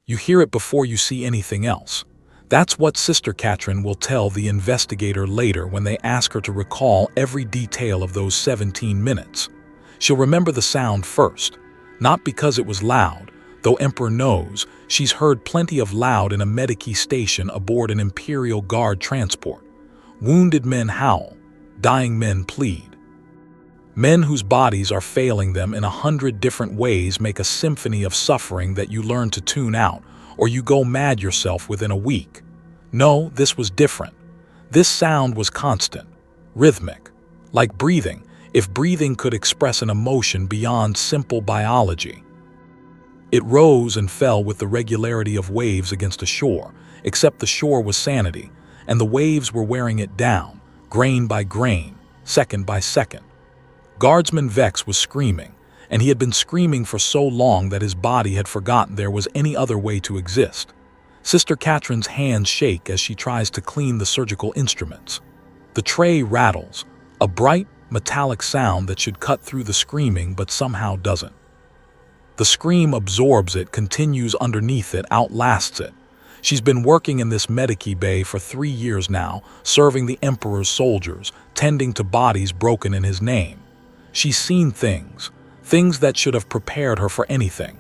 You hear it before you see anything else. That's what Sister Catherine will tell the investigator later when they ask her to recall every detail of those 17 minutes. She'll remember the sound first, not because it was loud, though Emperor knows she's heard plenty of loud in a Medici station aboard an Imperial Guard transport. Wounded men howl, dying men plead. Men whose bodies are failing them in 100 different ways make a symphony of suffering that you learn to tune out, or you go mad yourself within a week. No, this was different. This sound was constant, rhythmic, like breathing, if breathing could express an emotion beyond simple biology. It rose and fell with the regularity of waves against a shore, except the shore was sanity, and the waves were wearing it down, grain by grain, second by second. Guardsman Vex was screaming, and he had been screaming for so long that his body had forgotten there was any other way to exist. Sister Catherine's hands shake as she tries to clean the surgical instruments. The tray rattles, a bright, metallic sound that should cut through the screaming but somehow doesn't. The scream absorbs it, continues underneath it, outlasts it. She's been working in this Medici bay for 3 years now, serving the Emperor's soldiers, tending to bodies broken in his name. She's seen things that should have prepared her for anything.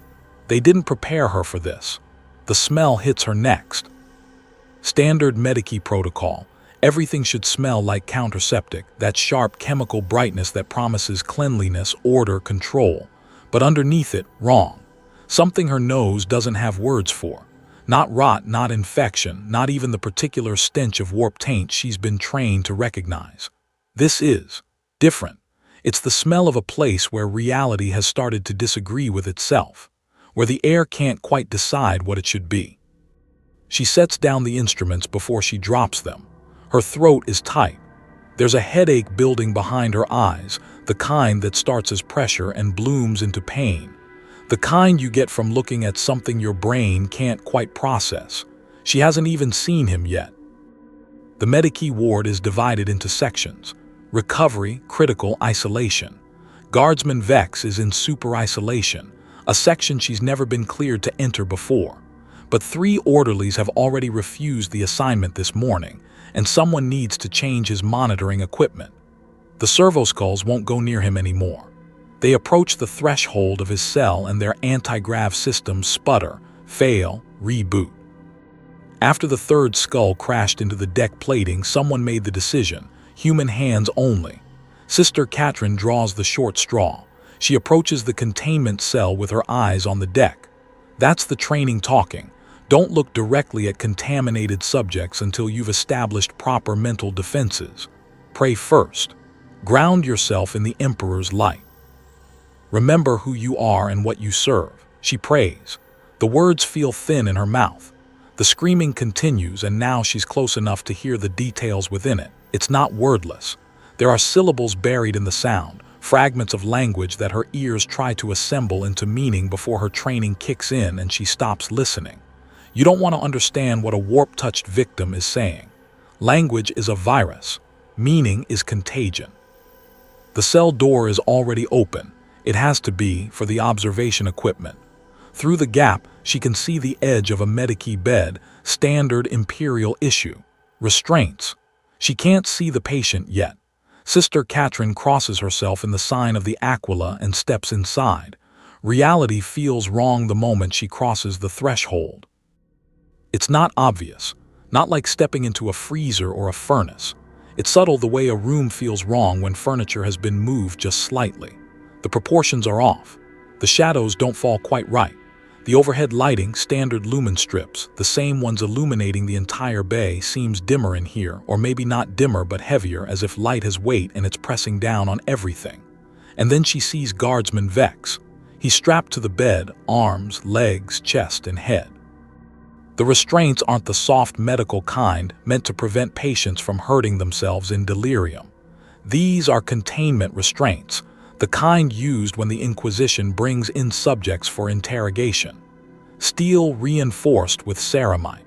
They didn't prepare her for this. The smell hits her next. Standard Medici protocol. Everything should smell like counterseptic, that sharp chemical brightness that promises cleanliness, order, control. But underneath it, wrong. Something her nose doesn't have words for. Not rot, not infection, not even the particular stench of warped taint she's been trained to recognize. This is different. It's the smell of a place where reality has started to disagree with itself, where the air can't quite decide what it should be. She sets down the instruments before she drops them. Her throat is tight. There's a headache building behind her eyes, the kind that starts as pressure and blooms into pain. The kind you get from looking at something your brain can't quite process. She hasn't even seen him yet. The Medici ward is divided into sections. Recovery, critical, isolation. Guardsman Vex is in super isolation, a section she's never been cleared to enter before. But 3 orderlies have already refused the assignment this morning, and someone needs to change his monitoring equipment. The servoskulls won't go near him anymore. They approach the threshold of his cell and their anti-grav systems sputter, fail, reboot. After the 3rd skull crashed into the deck plating, someone made the decision. Human hands only. Sister Catherine draws the short straw. She approaches the containment cell with her eyes on the deck. That's the training talking. Don't look directly at contaminated subjects until you've established proper mental defenses. Pray first. Ground yourself in the Emperor's light. Remember who you are and what you serve. She prays. The words feel thin in her mouth. The screaming continues, and now she's close enough to hear the details within it. It's not wordless. There are syllables buried in the sound, fragments of language that her ears try to assemble into meaning before her training kicks in and she stops listening. You don't want to understand what a warp-touched victim is saying. Language is a virus. Meaning is contagion. The cell door is already open. It has to be for the observation equipment. Through the gap, she can see the edge of a Medici bed, standard Imperial issue. Restraints. She can't see the patient yet. Sister Catherine crosses herself in the sign of the Aquila and steps inside. Reality feels wrong the moment she crosses the threshold. It's not obvious, not like stepping into a freezer or a furnace. It's subtle the way a room feels wrong when furniture has been moved just slightly. The proportions are off. The shadows don't fall quite right. The overhead lighting, standard lumen strips, the same ones illuminating the entire bay, seems dimmer in here, or maybe not dimmer but heavier, as if light has weight and it's pressing down on everything. And then she sees Guardsman Vex. He's strapped to the bed, arms, legs, chest, and head. The restraints aren't the soft medical kind meant to prevent patients from hurting themselves in delirium. These are containment restraints, the kind used when the Inquisition brings in subjects for interrogation. Steel reinforced with ceramite.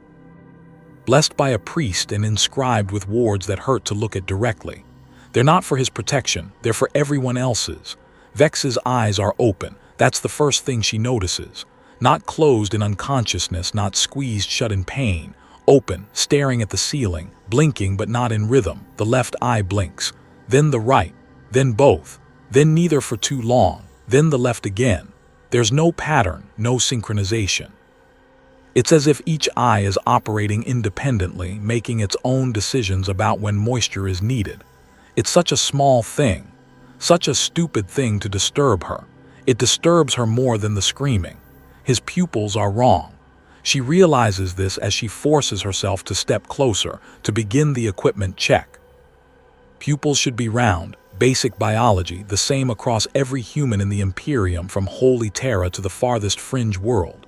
Blessed by a priest and inscribed with words that hurt to look at directly. They're not for his protection, they're for everyone else's. Vex's eyes are open. That's the first thing she notices. Not closed in unconsciousness, not squeezed shut in pain. Open, staring at the ceiling, blinking but not in rhythm. The left eye blinks, then the right, then both, then neither for too long, then the left again. There's no pattern, no synchronization. It's as if each eye is operating independently, making its own decisions about when moisture is needed. It's such a small thing, such a stupid thing to disturb her. It disturbs her more than the screaming. His pupils are wrong. She realizes this as she forces herself to step closer, to begin the equipment check. Pupils should be round, basic biology, the same across every human in the Imperium from Holy Terra to the farthest fringe world.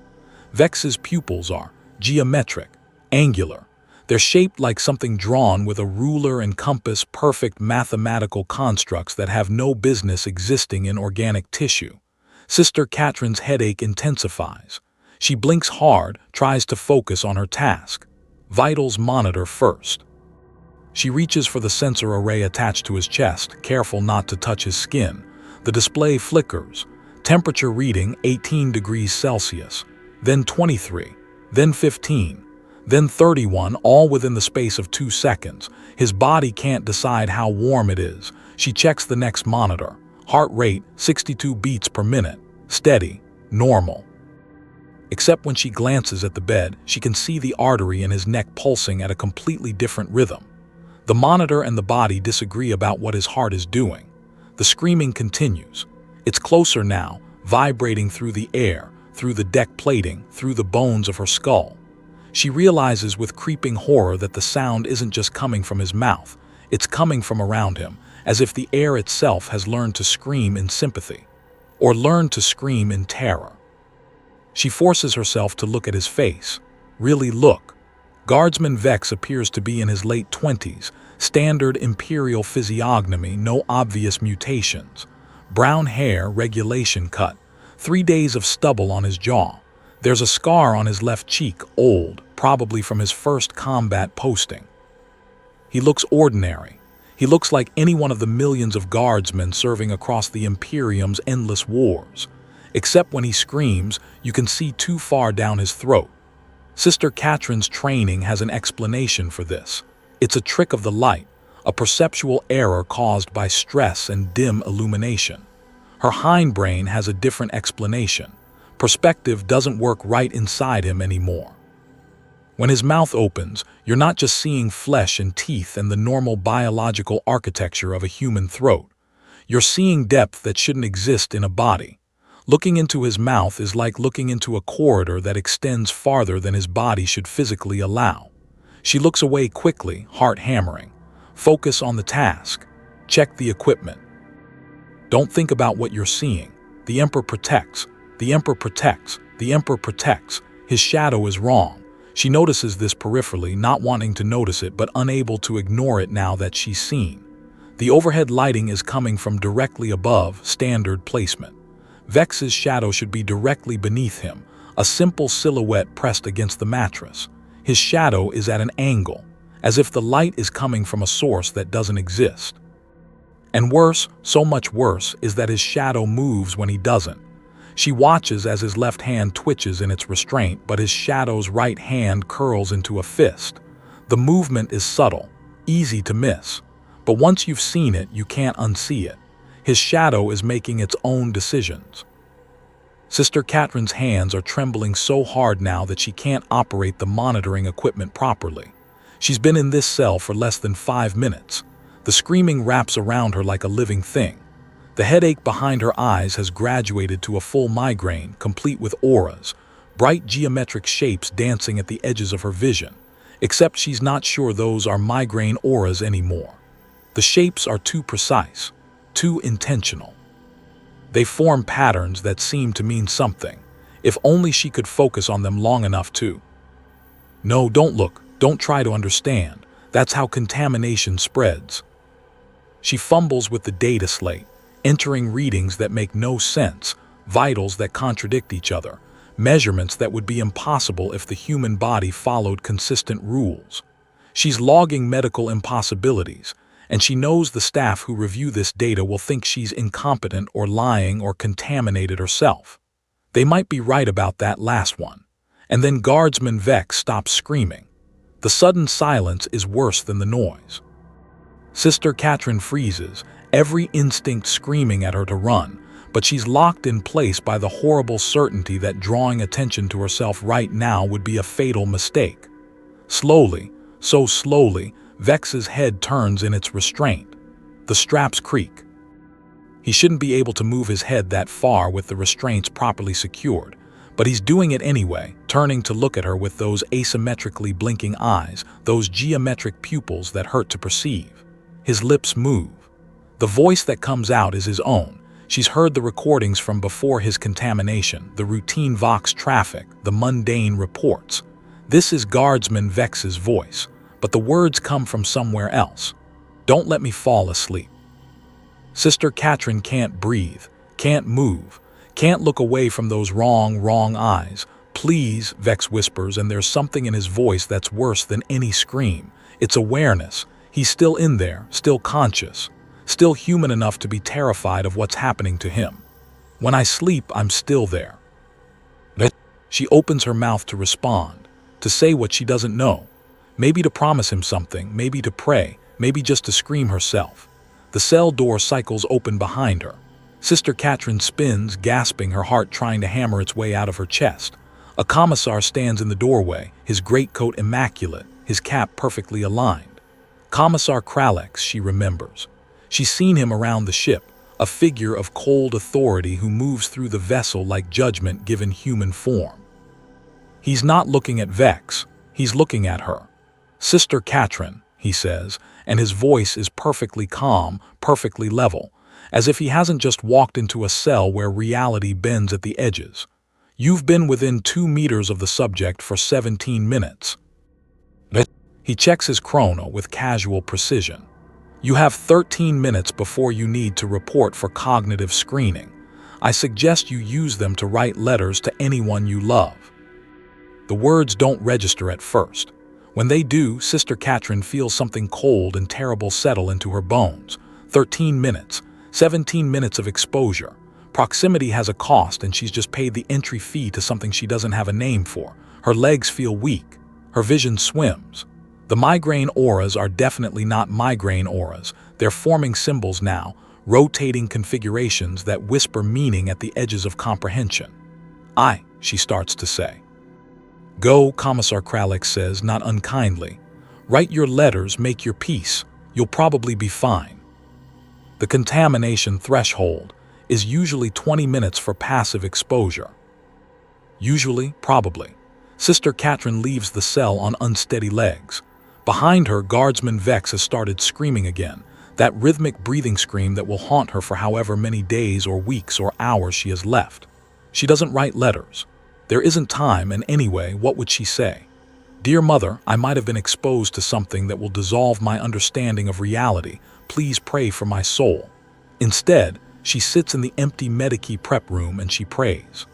Vex's pupils are geometric, angular. They're shaped like something drawn with a ruler and compass, perfect mathematical constructs that have no business existing in organic tissue. Sister Catherine's headache intensifies. She blinks hard, tries to focus on her task. Vitals monitor first. She reaches for the sensor array attached to his chest, careful not to touch his skin. The display flickers. Temperature reading 18 degrees Celsius, then 23, then 15, then 31, all within the space of 2 seconds. His body can't decide how warm it is. She checks the next monitor. Heart rate 62 beats per minute. Steady, normal. Except when she glances at the bed, she can see the artery in his neck pulsing at a completely different rhythm. The monitor and the body disagree about what his heart is doing. The screaming continues. It's closer now, vibrating through the air, through the deck plating, through the bones of her skull. She realizes with creeping horror that the sound isn't just coming from his mouth, it's coming from around him, as if the air itself has learned to scream in sympathy, or learned to scream in terror. She forces herself to look at his face. Really look. Guardsman Vex appears to be in his late 20s, standard Imperial physiognomy, no obvious mutations. Brown hair, regulation cut, 3 days of stubble on his jaw. There's a scar on his left cheek, old, probably from his first combat posting. He looks ordinary. He looks like any one of the millions of guardsmen serving across the Imperium's endless wars. Except when he screams, you can see too far down his throat. Sister Catherine's training has an explanation for this. It's a trick of the light, a perceptual error caused by stress and dim illumination. Her hindbrain has a different explanation. Perspective doesn't work right inside him anymore. When his mouth opens, you're not just seeing flesh and teeth and the normal biological architecture of a human throat. You're seeing depth that shouldn't exist in a body. Looking into his mouth is like looking into a corridor that extends farther than his body should physically allow. She looks away quickly, heart hammering. Focus on the task. Check the equipment. Don't think about what you're seeing. The Emperor protects. The Emperor protects. The Emperor protects. His shadow is wrong. She notices this peripherally, not wanting to notice it but unable to ignore it now that she's seen. The overhead lighting is coming from directly above, standard placement. Vex's shadow should be directly beneath him, a simple silhouette pressed against the mattress. His shadow is at an angle, as if the light is coming from a source that doesn't exist. And worse, so much worse, is that his shadow moves when he doesn't. She watches as his left hand twitches in its restraint, but his shadow's right hand curls into a fist. The movement is subtle, easy to miss, but once you've seen it, you can't unsee it. His shadow is making its own decisions. Sister Catherine's hands are trembling so hard now that she can't operate the monitoring equipment properly. She's been in this cell for less than 5 minutes. The screaming wraps around her like a living thing. The headache behind her eyes has graduated to a full migraine, complete with auras, bright geometric shapes dancing at the edges of her vision, except she's not sure those are migraine auras anymore. The shapes are too precise, too intentional. They form patterns that seem to mean something, if only she could focus on them long enough to. No, don't look, don't try to understand. That's how contamination spreads. She fumbles with the data slate, entering readings that make no sense, vitals that contradict each other, measurements that would be impossible if the human body followed consistent rules. She's logging medical impossibilities, and she knows the staff who review this data will think she's incompetent or lying or contaminated herself. They might be right about that last one. And then Guardsman Vex stops screaming. The sudden silence is worse than the noise. Sister Catherine freezes, every instinct screaming at her to run, but she's locked in place by the horrible certainty that drawing attention to herself right now would be a fatal mistake. Slowly, so slowly, Vex's head turns in its restraint. The straps creak. He shouldn't be able to move his head that far with the restraints properly secured, but he's doing it anyway, turning to look at her with those asymmetrically blinking eyes, those geometric pupils that hurt to perceive. His lips move. The voice that comes out is his own. She's heard the recordings from before his contamination, the routine Vox traffic, the mundane reports. This is Guardsman Vex's voice, but the words come from somewhere else. Don't let me fall asleep. Sister Catherine can't breathe, can't move, can't look away from those wrong eyes. Please, Vex whispers, and there's something in his voice that's worse than any scream. It's awareness. He's still in there, still conscious, still human enough to be terrified of what's happening to him. When I sleep, I'm still there. She opens her mouth to respond, to say what she doesn't know. Maybe to promise him something, maybe to pray, maybe just to scream herself. The cell door cycles open behind her. Sister Catherine spins, gasping, her heart trying to hammer its way out of her chest. A commissar stands in the doorway, his greatcoat immaculate, his cap perfectly aligned. Commissar Kralex, she remembers. She's seen him around the ship, a figure of cold authority who moves through the vessel like judgment given human form. He's not looking at Vex, he's looking at her. Sister Catherine, he says, and his voice is perfectly calm, perfectly level, as if he hasn't just walked into a cell where reality bends at the edges. You've been within 2 meters of the subject for 17 minutes. He checks his chrono with casual precision. You have 13 minutes before you need to report for cognitive screening. I suggest you use them to write letters to anyone you love. The words don't register at first. When they do, Sister Catherine feels something cold and terrible settle into her bones. 13 minutes, 17 minutes of exposure. Proximity has a cost, and she's just paid the entry fee to something she doesn't have a name for. Her legs feel weak. Her vision swims. The migraine auras are definitely not migraine auras. They're forming symbols now, rotating configurations that whisper meaning at the edges of comprehension. She starts to say. Go, Commissar Kralex says, not unkindly. Write your letters, make your peace. You'll probably be fine. The contamination threshold is usually 20 minutes for passive exposure. Usually, probably. Sister Catherine leaves the cell on unsteady legs. Behind her, Guardsman Vex has started screaming again, that rhythmic breathing scream that will haunt her for however many days or weeks or hours she has left. She doesn't write letters. There isn't time, and anyway, what would she say? Dear Mother, I might have been exposed to something that will dissolve my understanding of reality. Please pray for my soul. Instead, she sits in the empty Medici prep room and she prays.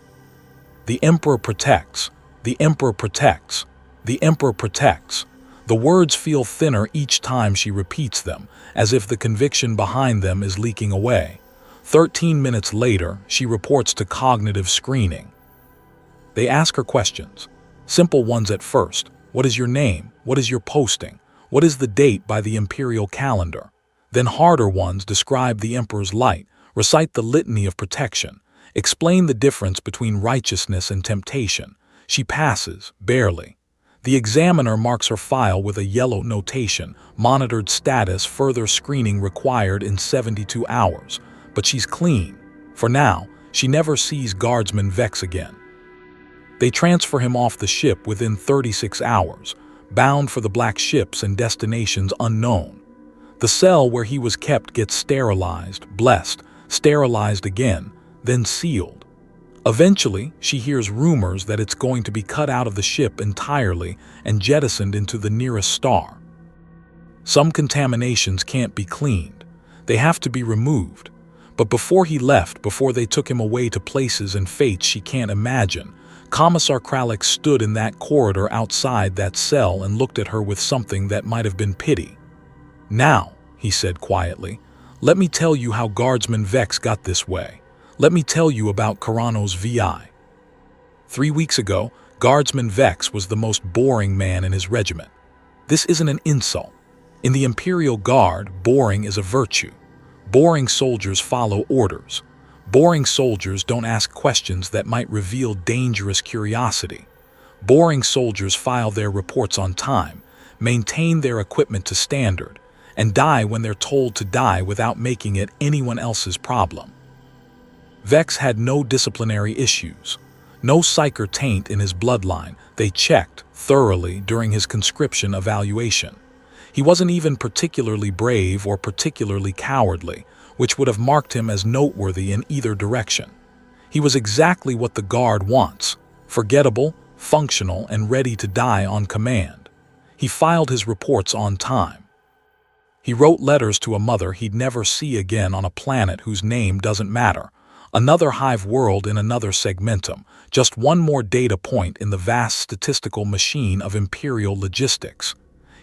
The Emperor protects. The Emperor protects. The Emperor protects. The words feel thinner each time she repeats them, as if the conviction behind them is leaking away. 13 minutes later, she reports to cognitive screening. They ask her questions. Simple ones at first. What is your name? What is your posting? What is the date by the Imperial calendar? Then harder ones describe the Emperor's light, recite the litany of protection, explain the difference between righteousness and temptation. She passes, barely. The examiner marks her file with a yellow notation, monitored status, further screening required in 72 hours. But she's clean. For now, she never sees Guardsman Vex again. They transfer him off the ship within 36 hours, bound for the black ships and destinations unknown. The cell where he was kept gets sterilized, blessed, sterilized again, then sealed. Eventually, she hears rumors that it's going to be cut out of the ship entirely and jettisoned into the nearest star. Some contaminations can't be cleaned. They have to be removed. But before he left, before they took him away to places and fates she can't imagine, Commissar Kralex stood in that corridor outside that cell and looked at her with something that might have been pity. Now, he said quietly, let me tell you how Guardsman Vex got this way. Let me tell you about Carano's VI. 3 weeks ago, Guardsman Vex was the most boring man in his regiment. This isn't an insult. In the Imperial Guard, boring is a virtue. Boring soldiers follow orders. Boring soldiers don't ask questions that might reveal dangerous curiosity. Boring soldiers file their reports on time, maintain their equipment to standard, and die when they're told to die without making it anyone else's problem. Vex had no disciplinary issues, no psych or taint in his bloodline. They checked thoroughly during his conscription evaluation. He wasn't even particularly brave or particularly cowardly, which would have marked him as noteworthy in either direction. He was exactly what the Guard wants: forgettable, functional, and ready to die on command. He filed his reports on time. He wrote letters to a mother he'd never see again on a planet whose name doesn't matter. Another hive world in another segmentum, just one more data point in the vast statistical machine of Imperial logistics.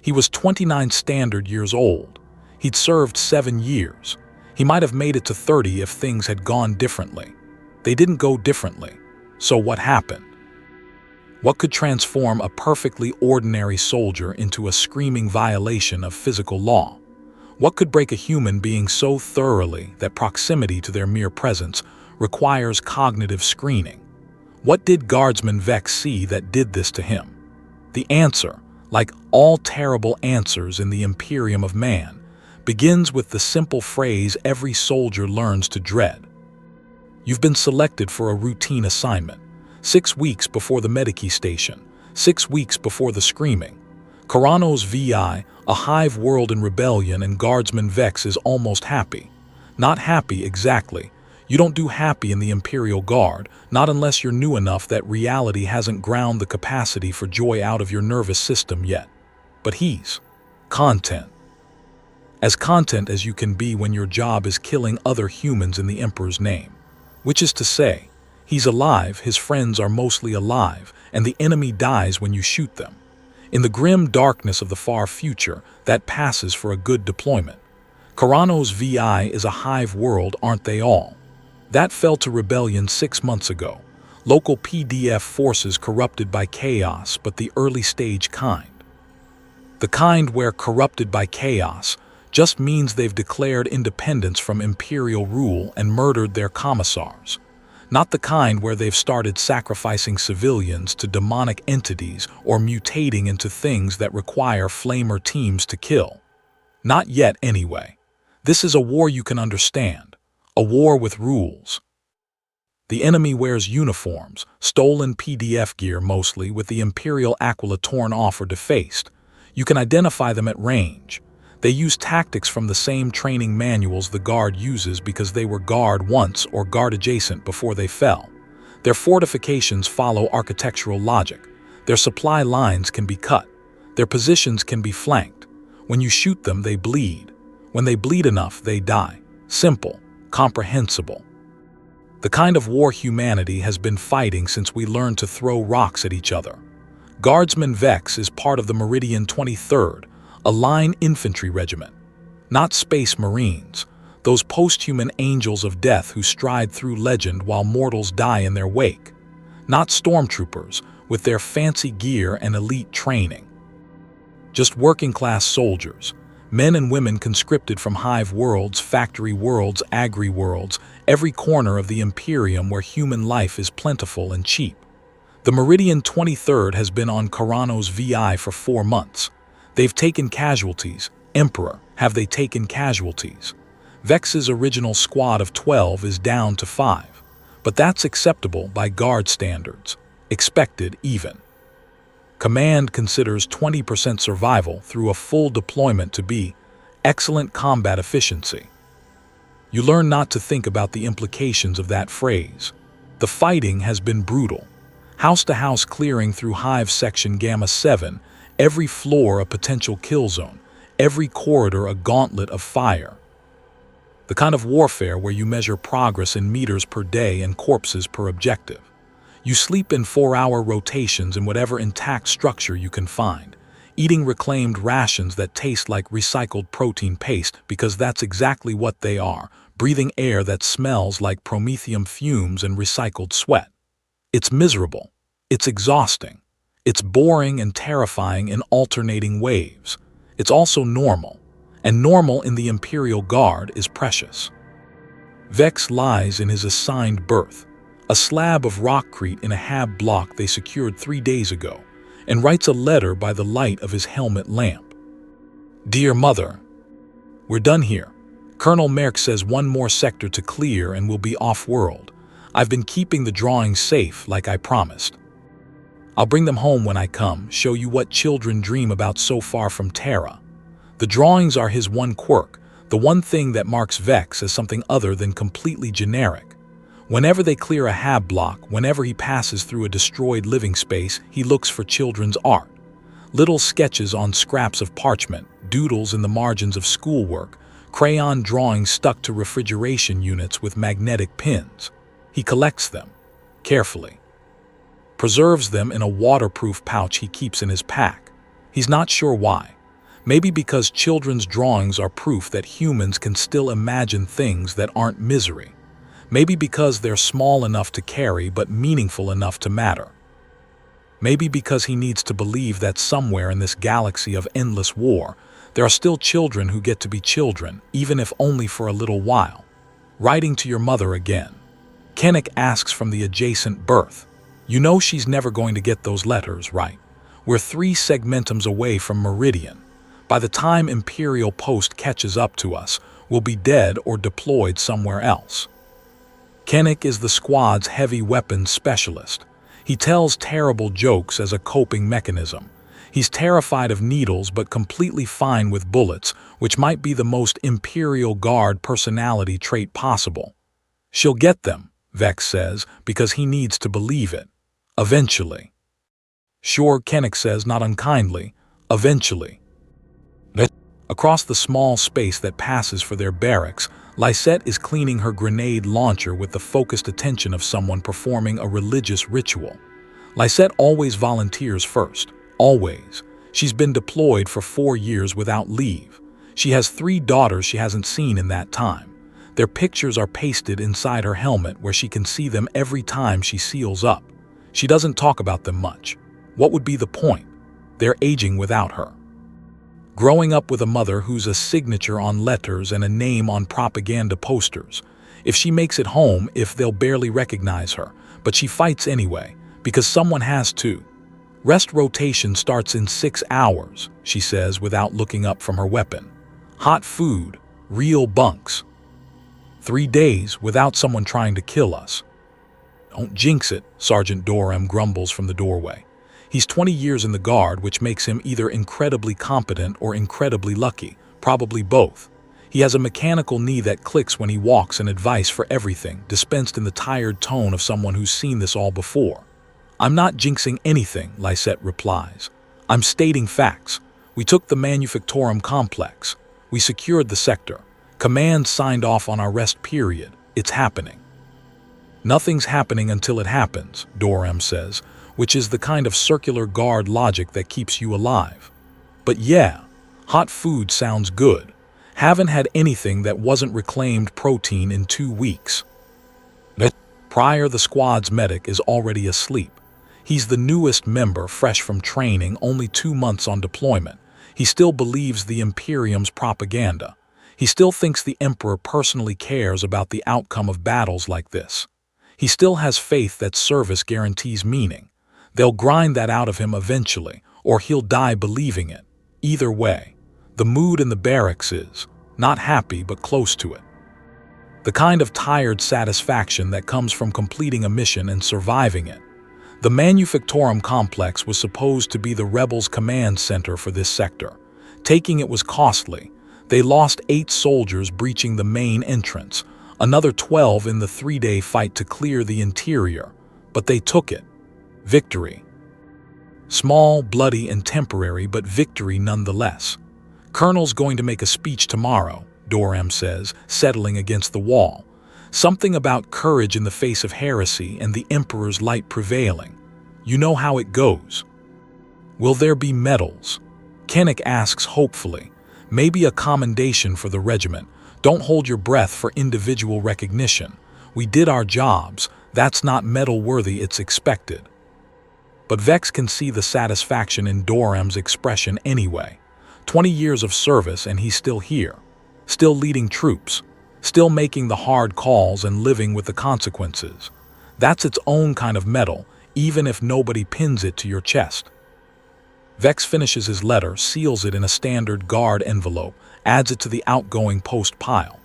He was 29 standard years old. He'd served 7 years. He might have made it to 30 if things had gone differently. They didn't go differently. So what happened? What could transform a perfectly ordinary soldier into a screaming violation of physical law? What could break a human being so thoroughly that proximity to their mere presence requires cognitive screening? What did Guardsman Vex see that did this to him? The answer, like all terrible answers in the Imperium of man, begins with the simple phrase every soldier learns to dread. You've been selected for a routine assignment, 6 weeks before the Mechanicus station, 6 weeks before the screaming. Kharanos VI, a hive world in rebellion, and Guardsman Vex is almost happy. Not happy exactly. You don't do happy in the Imperial Guard, not unless you're new enough that reality hasn't ground the capacity for joy out of your nervous system yet. But he's content. As content as you can be when your job is killing other humans in the Emperor's name. Which is to say, he's alive, his friends are mostly alive, and the enemy dies when you shoot them. In the grim darkness of the far future, that passes for a good deployment. Kharanos VI is a hive world, aren't they all? That fell to rebellion 6 months ago. Local PDF forces corrupted by chaos, but the early stage kind. The kind where corrupted by chaos just means they've declared independence from Imperial rule and murdered their commissars. Not the kind where they've started sacrificing civilians to demonic entities or mutating into things that require flamer teams to kill. Not yet, anyway. This is a war you can understand. A war with rules. The enemy wears uniforms, stolen PDF gear mostly, with the Imperial aquila torn off or defaced. You can identify them at range. They use tactics from the same training manuals the Guard uses because they were Guard once or Guard adjacent before they fell. Their fortifications follow architectural logic. Their supply lines can be cut. Their positions can be flanked. When you shoot them, they bleed. When they bleed enough, they die. Simple, comprehensible. The kind of war humanity has been fighting since we learned to throw rocks at each other. Guardsman Vex is part of the Meridian 23rd, a line infantry regiment. Not space marines, those post-human angels of death who stride through legend while mortals die in their wake. Not stormtroopers, with their fancy gear and elite training. Just working-class soldiers, men and women conscripted from hive worlds, factory worlds, agri-worlds, every corner of the Imperium where human life is plentiful and cheap. The Meridian 23rd has been on Kharanos VI for 4 months. They've taken casualties. Emperor, have they taken casualties? Vex's original squad of 12 is down to 5. But that's acceptable by Guard standards. Expected even. Command considers 20% survival through a full deployment to be excellent combat efficiency. You learn not to think about the implications of that phrase. The fighting has been brutal. House-to-house clearing through Hive Section Gamma 7, every floor a potential kill zone, every corridor a gauntlet of fire. The kind of warfare where you measure progress in meters per day and corpses per objective. You sleep in 4-hour rotations in whatever intact structure you can find, eating reclaimed rations that taste like recycled protein paste because that's exactly what they are, breathing air that smells like promethium fumes and recycled sweat. It's miserable. It's exhausting. It's boring and terrifying in alternating waves. It's also normal, and normal in the Imperial Guard is precious. Vex lies in his assigned berth, a slab of rockcrete in a hab block they secured 3 days ago, and writes a letter by the light of his helmet lamp. Dear Mother, we're done here. Colonel Merck says one more sector to clear and we'll be off-world. I've been keeping the drawings safe like I promised. I'll bring them home when I come, show you what children dream about so far from Terra. The drawings are his one quirk, the one thing that marks Vex as something other than completely generic. Whenever they clear a hab block, whenever he passes through a destroyed living space, he looks for children's art. Little sketches on scraps of parchment, doodles in the margins of schoolwork, crayon drawings stuck to refrigeration units with magnetic pins. He collects them, carefully. Preserves them in a waterproof pouch he keeps in his pack. He's not sure why. Maybe because children's drawings are proof that humans can still imagine things that aren't misery. Maybe because they're small enough to carry but meaningful enough to matter. Maybe because he needs to believe that somewhere in this galaxy of endless war, there are still children who get to be children, even if only for a little while. Writing to your mother again. Kennick asks from the adjacent berth. You know she's never going to get those letters, right? We're 3 segmentums away from Meridian. By the time Imperial Post catches up to us, we'll be dead or deployed somewhere else. Kennick is the squad's heavy weapons specialist. He tells terrible jokes as a coping mechanism. He's terrified of needles but completely fine with bullets, which might be the most Imperial Guard personality trait possible. She'll get them, Vex says, because he needs to believe it. Eventually. Sure, Kennick says, not unkindly. Eventually. Across the small space that passes for their barracks, Lysette is cleaning her grenade launcher with the focused attention of someone performing a religious ritual. Lysette always volunteers first. Always. She's been deployed for 4 years without leave. She has 3 daughters she hasn't seen in that time. Their pictures are pasted inside her helmet where she can see them every time she seals up. She doesn't talk about them much. What would be the point? They're aging without her. Growing up with a mother who's a signature on letters and a name on propaganda posters. If she makes it home, if they'll barely recognize her, but she fights anyway, because someone has to. Rest rotation starts in 6 hours, she says without looking up from her weapon. Hot food, real bunks. 3 days without someone trying to kill us. Don't jinx it, Sergeant Dorham grumbles from the doorway. He's 20 years in the Guard, which makes him either incredibly competent or incredibly lucky, probably both. He has a mechanical knee that clicks when he walks and advice for everything, dispensed in the tired tone of someone who's seen this all before. I'm not jinxing anything, Lysette replies. I'm stating facts. We took the Manufactorum complex. We secured the sector. Command signed off on our rest period. It's happening. Nothing's happening until it happens, Dorham says, which is the kind of circular Guard logic that keeps you alive. But yeah, hot food sounds good. Haven't had anything that wasn't reclaimed protein in 2 weeks. Pryor, the squad's medic, is already asleep. He's the newest member, fresh from training, only 2 months on deployment. He still believes the Imperium's propaganda. He still thinks the Emperor personally cares about the outcome of battles like this. He still has faith that service guarantees meaning. They'll grind that out of him eventually, or he'll die believing it. Either way, the mood in the barracks is not happy but close to it. The kind of tired satisfaction that comes from completing a mission and surviving it. The Manufactorum complex was supposed to be the rebels' command center for this sector. Taking it was costly. They lost 8 soldiers breaching the main entrance, another 12 in the 3-day fight to clear the interior, but they took it. Victory. Small, bloody, and temporary, but victory nonetheless. Colonel's going to make a speech tomorrow, Dorham says, settling against the wall. Something about courage in the face of heresy and the Emperor's light prevailing. You know how it goes. Will there be medals? Kennick asks hopefully. Maybe a commendation for the regiment. Don't hold your breath for individual recognition. We did our jobs. That's not medal worthy, it's expected. But Vex can see the satisfaction in Doram's expression anyway. 20 years of service and he's still here. Still leading troops. Still making the hard calls and living with the consequences. That's its own kind of medal, even if nobody pins it to your chest. Vex finishes his letter, seals it in a standard guard envelope, adds it to the outgoing post pile.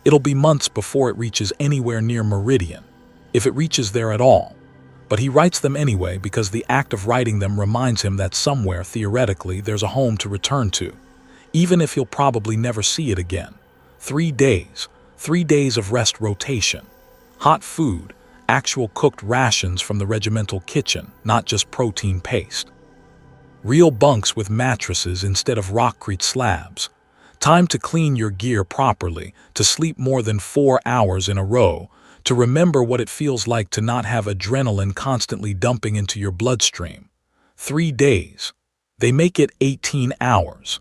It'll be months before it reaches anywhere near Meridian, if it reaches there at all. But he writes them anyway because the act of writing them reminds him that somewhere, theoretically, there's a home to return to, even if he'll probably never see it again. 3 days. 3 days of rest rotation. Hot food, actual cooked rations from the regimental kitchen, not just protein paste. Real bunks with mattresses instead of rockcrete slabs. Time to clean your gear properly, to sleep more than 4 hours in a row, to remember what it feels like to not have adrenaline constantly dumping into your bloodstream. 3 days. They make it 18 hours.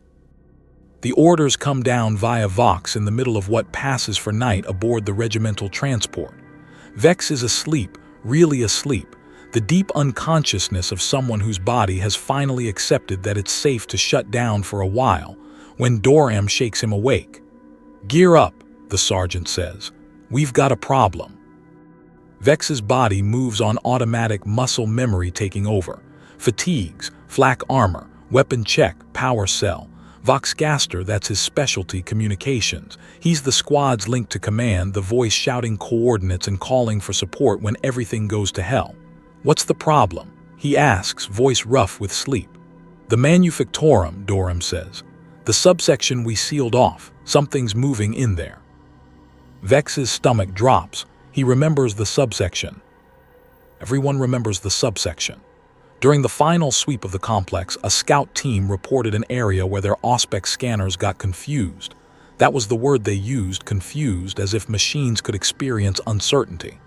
The orders come down via Vox in the middle of what passes for night aboard the regimental transport. Vex is asleep, really asleep, the deep unconsciousness of someone whose body has finally accepted that it's safe to shut down for a while, when Doram shakes him awake. "Gear up," the sergeant says. "We've got a problem." Vex's body moves on automatic muscle memory taking over. Fatigues, flak armor, weapon check, power cell. Voxcaster, that's his specialty, communications. He's the squad's link to command, the voice shouting coordinates and calling for support when everything goes to hell. "What's the problem?" he asks, voice rough with sleep. "The Manufactorum," Doram says. "The subsection we sealed off. Something's moving in there." Vex's stomach drops. He remembers the subsection. Everyone remembers the subsection. During the final sweep of the complex, a scout team reported an area where their Auspex scanners got confused. That was the word they used, confused, as if machines could experience uncertainty.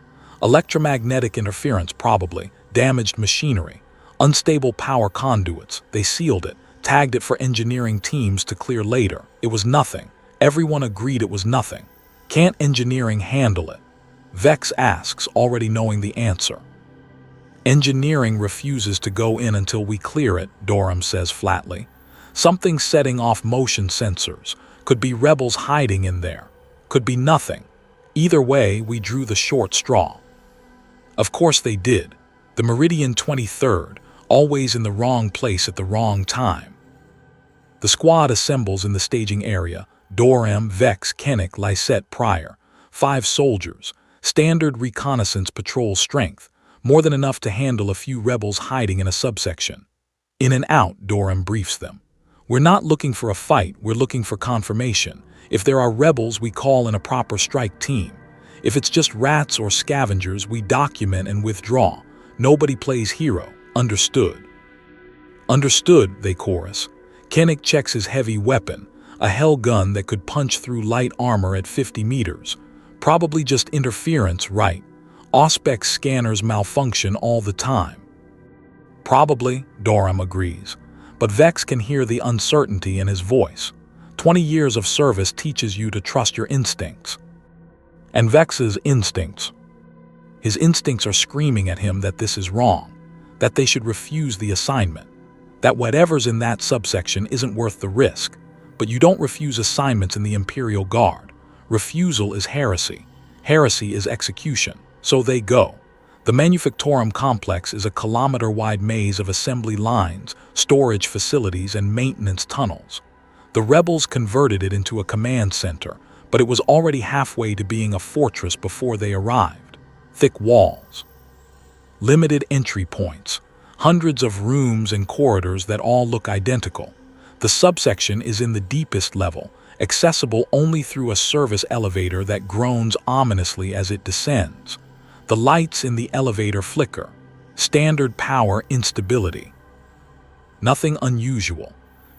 Electromagnetic interference, probably, damaged machinery, unstable power conduits. They sealed it, tagged it for engineering teams to clear later. It was nothing. Everyone agreed it was nothing. Can't engineering handle it? Vex asks, already knowing the answer. "Engineering refuses to go in until we clear it," Doram says flatly. "Something's setting off motion sensors. Could be rebels hiding in there. Could be nothing. Either way, we drew the short straw." Of course they did. The Meridian 23rd, always in the wrong place at the wrong time. The squad assembles in the staging area. Doram, Vex, Kennick, Lysette, Pryor. 5 soldiers. Standard reconnaissance patrol strength. More than enough to handle a few rebels hiding in a subsection. "In and out," Doram briefs them. "We're not looking for a fight, we're looking for confirmation. If there are rebels, we call in a proper strike team. If it's just rats or scavengers, we document and withdraw. Nobody plays hero. Understood?" "Understood," they chorus. Kennick checks his heavy weapon, a Hell gun that could punch through light armor at 50 meters. Probably just interference, right? Auspex scanners malfunction all the time. "Probably," Doram agrees. But Vex can hear the uncertainty in his voice. 20 years of service teaches you to trust your instincts. And Vex's instincts. His instincts are screaming at him that this is wrong, that they should refuse the assignment, that whatever's in that subsection isn't worth the risk. But you don't refuse assignments in the Imperial Guard. Refusal is heresy. Heresy is execution. So they go. The Manufactorum complex is a kilometer-wide maze of assembly lines, storage facilities, and maintenance tunnels. The rebels converted it into a command center, but it was already halfway to being a fortress before they arrived. Thick walls. Limited entry points. Hundreds of rooms and corridors that all look identical. The subsection is in the deepest level, accessible only through a service elevator that groans ominously as it descends. The lights in the elevator flicker. Standard power instability. Nothing unusual.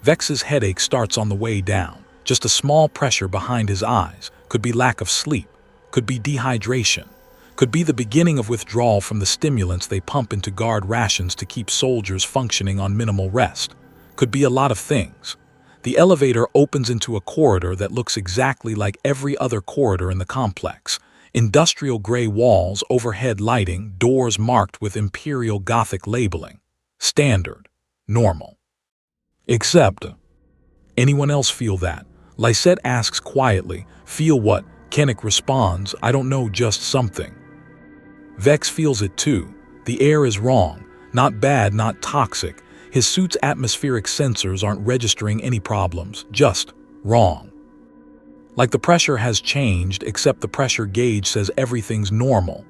Vex's headache starts on the way down. Just a small pressure behind his eyes. Could be lack of sleep. Could be dehydration. Could be the beginning of withdrawal from the stimulants they pump into guard rations to keep soldiers functioning on minimal rest. Could be a lot of things. The elevator opens into a corridor that looks exactly like every other corridor in the complex. Industrial gray walls, overhead lighting, doors marked with Imperial Gothic labeling. Standard. Normal. Except. Anyone else feel that? Lysette asks quietly. Feel what? Kenneth responds, I don't know, just something. Vex feels it too. The air is wrong. Not bad, not toxic. His suit's atmospheric sensors aren't registering any problems, just wrong. Like the pressure has changed, except the pressure gauge says everything's normal.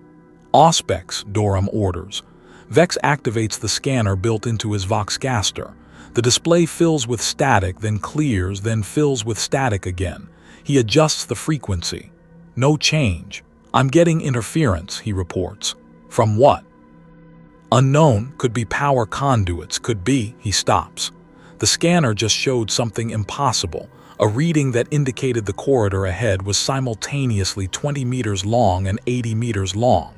Auspex, Durham orders. Vex activates the scanner built into his Voxcaster. The display fills with static, then clears, then fills with static again. He adjusts the frequency. No change. I'm getting interference, he reports. From what? Unknown, could be power conduits, could be, he stops. The scanner just showed something impossible. A reading that indicated the corridor ahead was simultaneously 20 meters long and 80 meters long.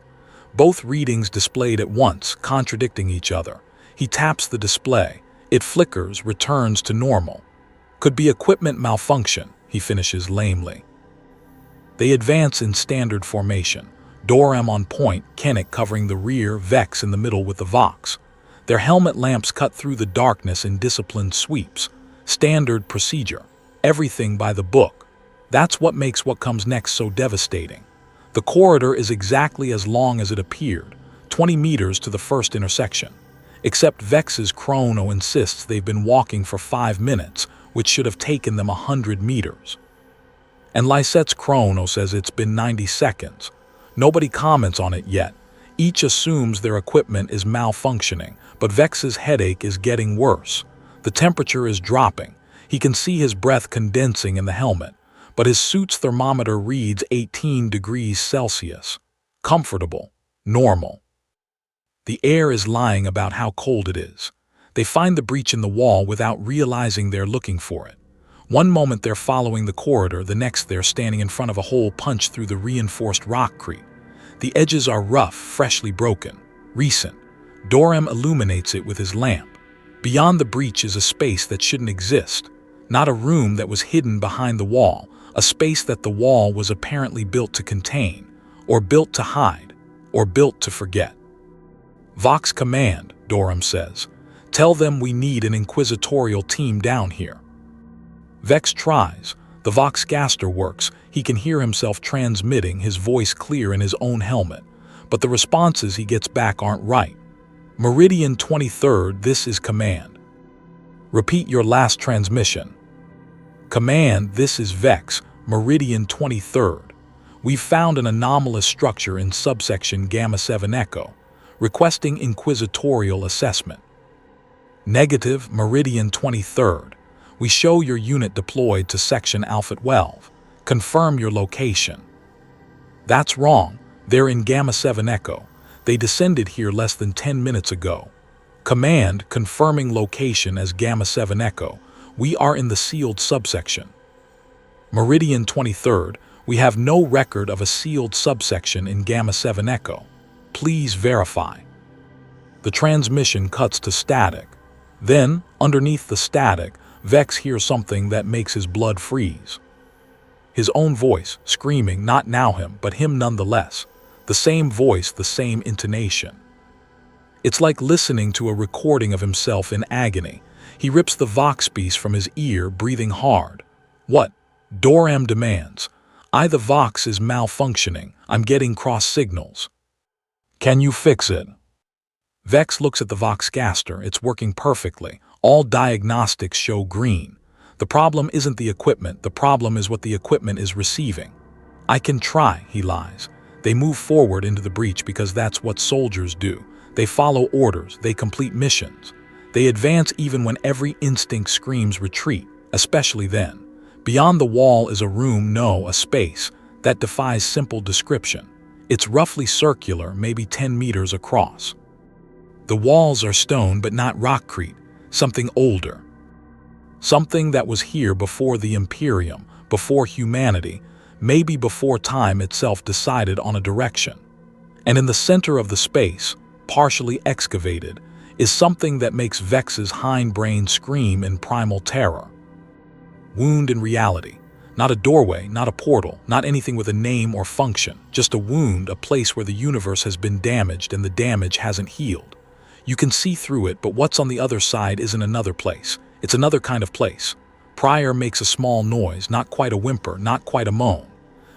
Both readings displayed at once, contradicting each other. He taps the display. It flickers, returns to normal. Could be equipment malfunction, he finishes lamely. They advance in standard formation. Durham on point, Kenneth covering the rear, Vex in the middle with the Vox. Their helmet lamps cut through the darkness in disciplined sweeps. Standard procedure. Everything by the book. That's what makes what comes next so devastating. The corridor is exactly as long as it appeared, 20 meters to the first intersection. Except Vex's chrono insists they've been walking for 5 minutes, which should have taken them 100 meters. And Lysette's chrono says it's been 90 seconds. Nobody comments on it yet. Each assumes their equipment is malfunctioning, but Vex's headache is getting worse. The temperature is dropping. He can see his breath condensing in the helmet, but his suit's thermometer reads 18 degrees Celsius. Comfortable. Normal. The air is lying about how cold it is. They find the breach in the wall without realizing they're looking for it. One moment they're following the corridor, the next they're standing in front of a hole punched through the reinforced rockcrete. The edges are rough, freshly broken, recent. Durham illuminates it with his lamp. Beyond the breach is a space that shouldn't exist. Not a room that was hidden behind the wall, a space that the wall was apparently built to contain, or built to hide, or built to forget. Vox command, Durham says. Tell them we need an inquisitorial team down here. Vex tries. The Voxcaster works. He can hear himself transmitting, his voice clear in his own helmet. But the responses he gets back aren't right. Meridian 23rd, this is command. Repeat your last transmission. Command, this is Vex, Meridian 23rd. We've found an anomalous structure in subsection Gamma 7 Echo. Requesting inquisitorial assessment. Negative, Meridian 23rd. We show your unit deployed to section Alpha 12. Confirm your location. That's wrong. They're in Gamma 7 Echo. They descended here less than 10 minutes ago. Command, confirming location as Gamma 7 Echo. We are in the sealed subsection. Meridian 23rd. We have no record of a sealed subsection in Gamma 7 Echo. Please verify. The transmission cuts to static. Then, underneath the static, Vex hears something that makes his blood freeze. His own voice, screaming, not now him, but him nonetheless. The same voice, the same intonation. It's like listening to a recording of himself in agony. He rips the Vox piece from his ear, breathing hard. What? Durham demands. The Vox is malfunctioning. I'm getting cross signals. Can you fix it? Vex looks at the Voxcaster. It's working perfectly. All diagnostics show green. The problem isn't the equipment. The problem is what the equipment is receiving. I can try, he lies. They move forward into the breach because that's what soldiers do. They follow orders. They complete missions. They advance even when every instinct screams retreat, especially then. Beyond the wall is a room, no, a space, that defies simple description. It's roughly circular, maybe 10 meters across. The walls are stone but not rockcrete, something older. Something that was here before the Imperium, before humanity, maybe before time itself decided on a direction. And in the center of the space, partially excavated, is something that makes Vex's hindbrain scream in primal terror. Wound in reality. Not a doorway, not a portal, not anything with a name or function, just a wound, a place where the universe has been damaged and the damage hasn't healed. You can see through it, but what's on the other side isn't another place. It's another kind of place. Prior makes a small noise, not quite a whimper, not quite a moan.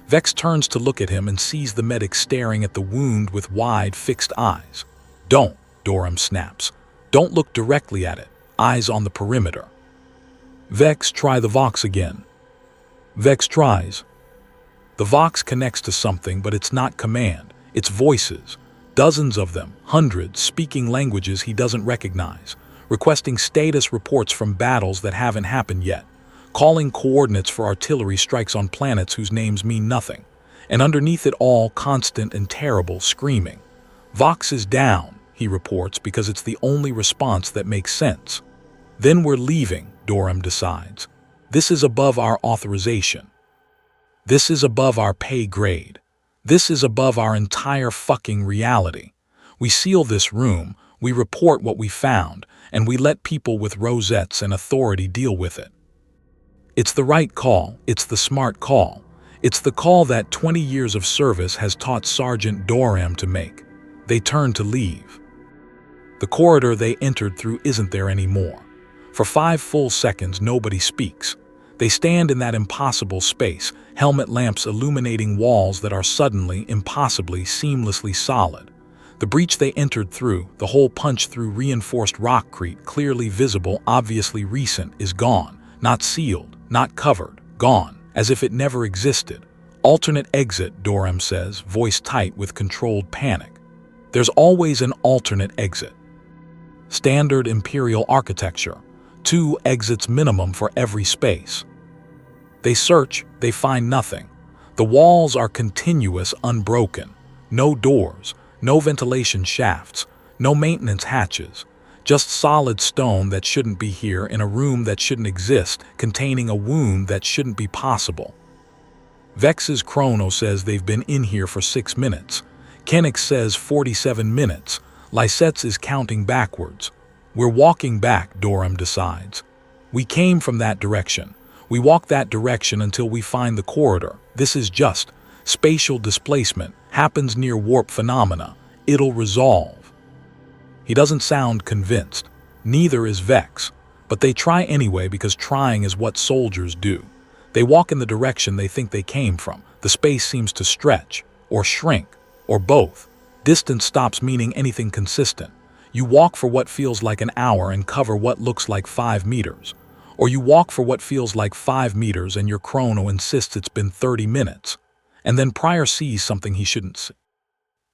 Vex turns to look at him and sees the medic staring at the wound with wide, fixed eyes. Don't, Durham snaps. Don't look directly at it. Eyes on the perimeter. Vex, try the Vox again. Vex tries. The Vox connects to something, but it's not command. It's voices. Dozens of them, hundreds, speaking languages he doesn't recognize, requesting status reports from battles that haven't happened yet, calling coordinates for artillery strikes on planets whose names mean nothing, and underneath it all, constant and terrible screaming. Vox is down, he reports, because it's the only response that makes sense. Then we're leaving, Durham decides. This is above our authorization. This is above our pay grade. This is above our entire fucking reality. We seal this room, we report what we found, and we let people with rosettes and authority deal with it. It's the right call, it's the smart call. It's the call that 20 years of service has taught Sergeant Durham to make. They turn to leave. The corridor they entered through isn't there anymore. For 5 full seconds, nobody speaks. They stand in that impossible space, helmet lamps illuminating walls that are suddenly, impossibly, seamlessly solid. The breach they entered through, the hole punched through reinforced rockcrete, clearly visible, obviously recent, is gone. Not sealed, not covered, gone, as if it never existed. Alternate exit, Durham says, voice tight with controlled panic. There's always an alternate exit. Standard Imperial architecture. 2 exits minimum for every space. They search, they find nothing. The walls are continuous, unbroken. No doors, no ventilation shafts, no maintenance hatches. Just solid stone that shouldn't be here in a room that shouldn't exist, containing a wound that shouldn't be possible. Vex's chrono says they've been in here for 6 minutes. Kenix says 47 minutes. Lysette's is counting backwards. We're walking back, Durham decides. We came from that direction. We walk that direction until we find the corridor. This is just spatial displacement, happens near warp phenomena. It'll resolve. He doesn't sound convinced. Neither is Vex. But they try anyway because trying is what soldiers do. They walk in the direction they think they came from. The space seems to stretch, or shrink, or both. Distance stops meaning anything consistent. You walk for what feels like an hour and cover what looks like 5 meters. Or you walk for what feels like 5 meters and your chrono insists it's been 30 minutes. And then Prior sees something he shouldn't see.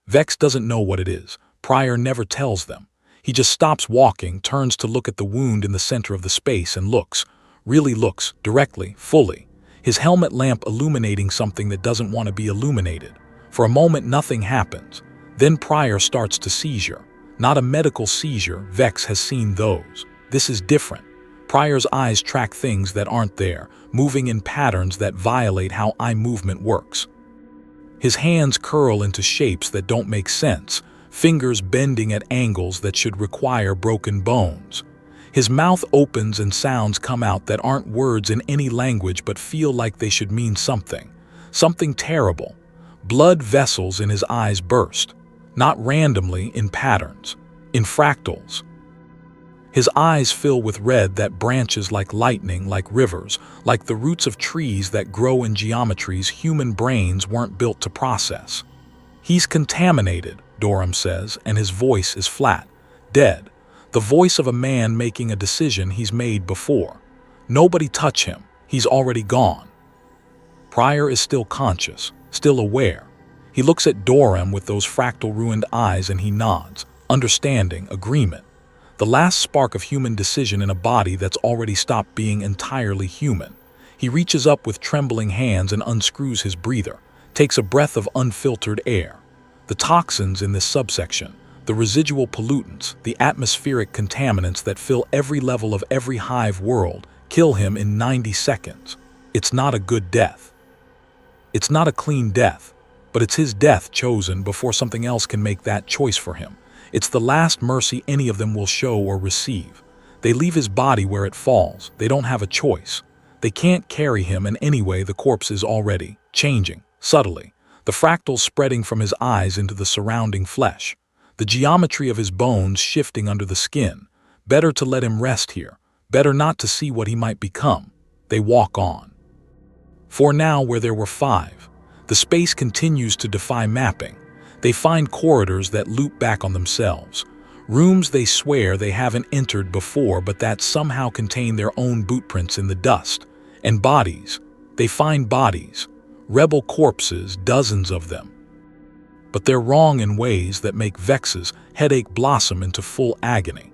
Vex doesn't know what it is. Prior never tells them. He just stops walking, turns to look at the wound in the center of the space and looks, really looks, directly, fully. His helmet lamp illuminating something that doesn't want to be illuminated. For a moment nothing happens. Then Prior starts to seizure. Not a medical seizure, Vex has seen those. This is different. Prior's eyes track things that aren't there, moving in patterns that violate how eye movement works. His hands curl into shapes that don't make sense, fingers bending at angles that should require broken bones. His mouth opens and sounds come out that aren't words in any language but feel like they should mean something. Something terrible. Blood vessels in his eyes burst. Not randomly, in patterns. In fractals. His eyes fill with red that branches like lightning, like rivers, like the roots of trees that grow in geometries human brains weren't built to process. He's contaminated, Durham says, and his voice is flat, dead. The voice of a man making a decision he's made before. Nobody touch him. He's already gone. Prior is still conscious, still aware. He looks at Durham with those fractal ruined eyes and he nods, understanding, agreement. The last spark of human decision in a body that's already stopped being entirely human. He reaches up with trembling hands and unscrews his breather, takes a breath of unfiltered air. The toxins in this subsection, the residual pollutants, the atmospheric contaminants that fill every level of every hive world, kill him in 90 seconds. It's not a good death. It's not a clean death, but it's his death chosen before something else can make that choice for him. It's the last mercy any of them will show or receive. They leave his body where it falls. They don't have a choice. They can't carry him, and anyway the corpse is already changing, subtly, the fractals spreading from his eyes into the surrounding flesh. the geometry of his bones shifting under the skin. Better to let him rest here. Better not to see what he might become. They walk on. For now, where there were 5, the space continues to defy mapping. They find corridors that loop back on themselves. Rooms they swear they haven't entered before but that somehow contain their own bootprints in the dust. And bodies. They find bodies. Rebel corpses, dozens of them. But they're wrong in ways that make Vex's headache blossom into full agony.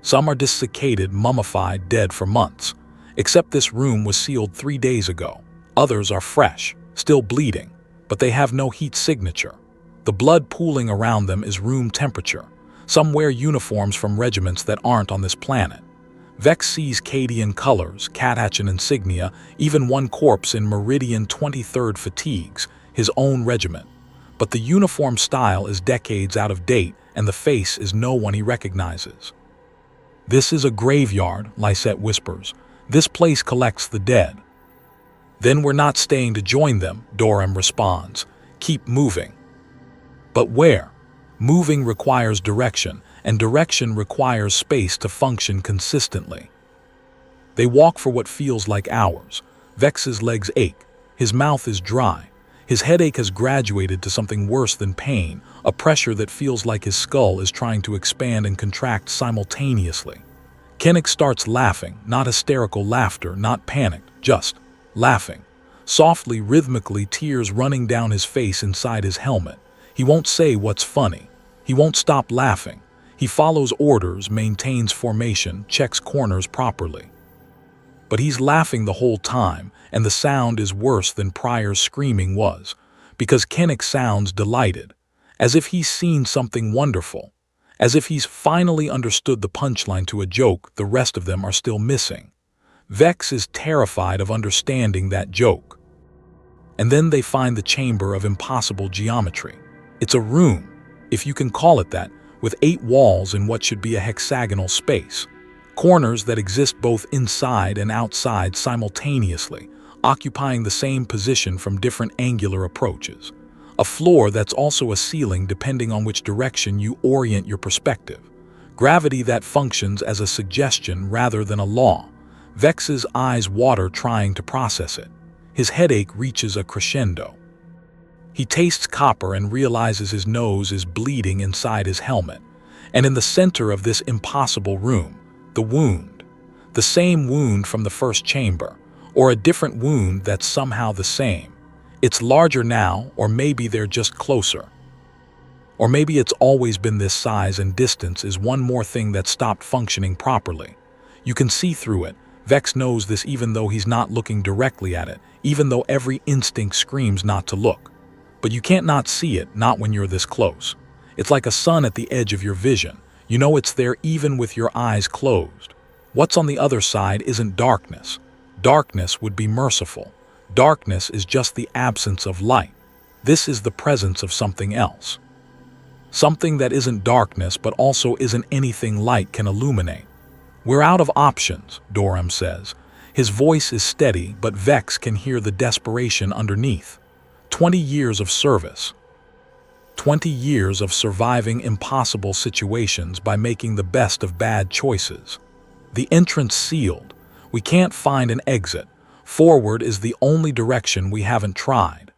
Some are desiccated, mummified, dead for months. Except this room was sealed 3 days ago. Others are fresh, still bleeding, but they have no heat signature. The blood pooling around them is room temperature. Some wear uniforms from regiments that aren't on this planet. Vex sees Cadian colors, Catachan insignia, even one corpse in Meridian 23rd fatigues, his own regiment. But the uniform style is decades out of date, and the face is no one he recognizes. "This is a graveyard," Lysette whispers. "This place collects the dead." "Then we're not staying to join them," Dorham responds. "Keep moving." But where? Moving requires direction, and direction requires space to function consistently. They walk for what feels like hours. Vex's legs ache. His mouth is dry. His headache has graduated to something worse than pain, a pressure that feels like his skull is trying to expand and contract simultaneously. Kennick starts laughing, not hysterical laughter, not panicked, just laughing. Softly, rhythmically, tears running down his face inside his helmet. He won't say what's funny. He won't stop laughing. He follows orders, maintains formation, checks corners properly. But he's laughing the whole time, and the sound is worse than Pryor's screaming was, because Kennick sounds delighted, as if he's seen something wonderful, as if he's finally understood the punchline to a joke the rest of them are still missing. Vex is terrified of understanding that joke. And then they find the chamber of impossible geometry. It's a room, if you can call it that, with 8 walls in what should be a hexagonal space. Corners that exist both inside and outside simultaneously, occupying the same position from different angular approaches. A floor that's also a ceiling depending on which direction you orient your perspective. Gravity that functions as a suggestion rather than a law. Vex's eyes water trying to process it. His headache reaches a crescendo. He tastes copper and realizes his nose is bleeding inside his helmet. And in the center of this impossible room, the wound. The same wound from the first chamber, or a different wound that's somehow the same. It's larger now, or maybe they're just closer. Or maybe it's always been this size, and distance is one more thing that stopped functioning properly. You can see through it. Vex knows this even though he's not looking directly at it, even though every instinct screams not to look. But you can't not see it, not when you're this close. It's like a sun at the edge of your vision. You know it's there even with your eyes closed. What's on the other side isn't darkness. Darkness would be merciful. Darkness is just the absence of light. This is the presence of something else. Something that isn't darkness but also isn't anything light can illuminate. "We're out of options," Dorham says. His voice is steady, but Vex can hear the desperation underneath. 20 years of service. 20 years of surviving impossible situations by making the best of bad choices. The entrance sealed. We can't find an exit. Forward is the only direction we haven't tried.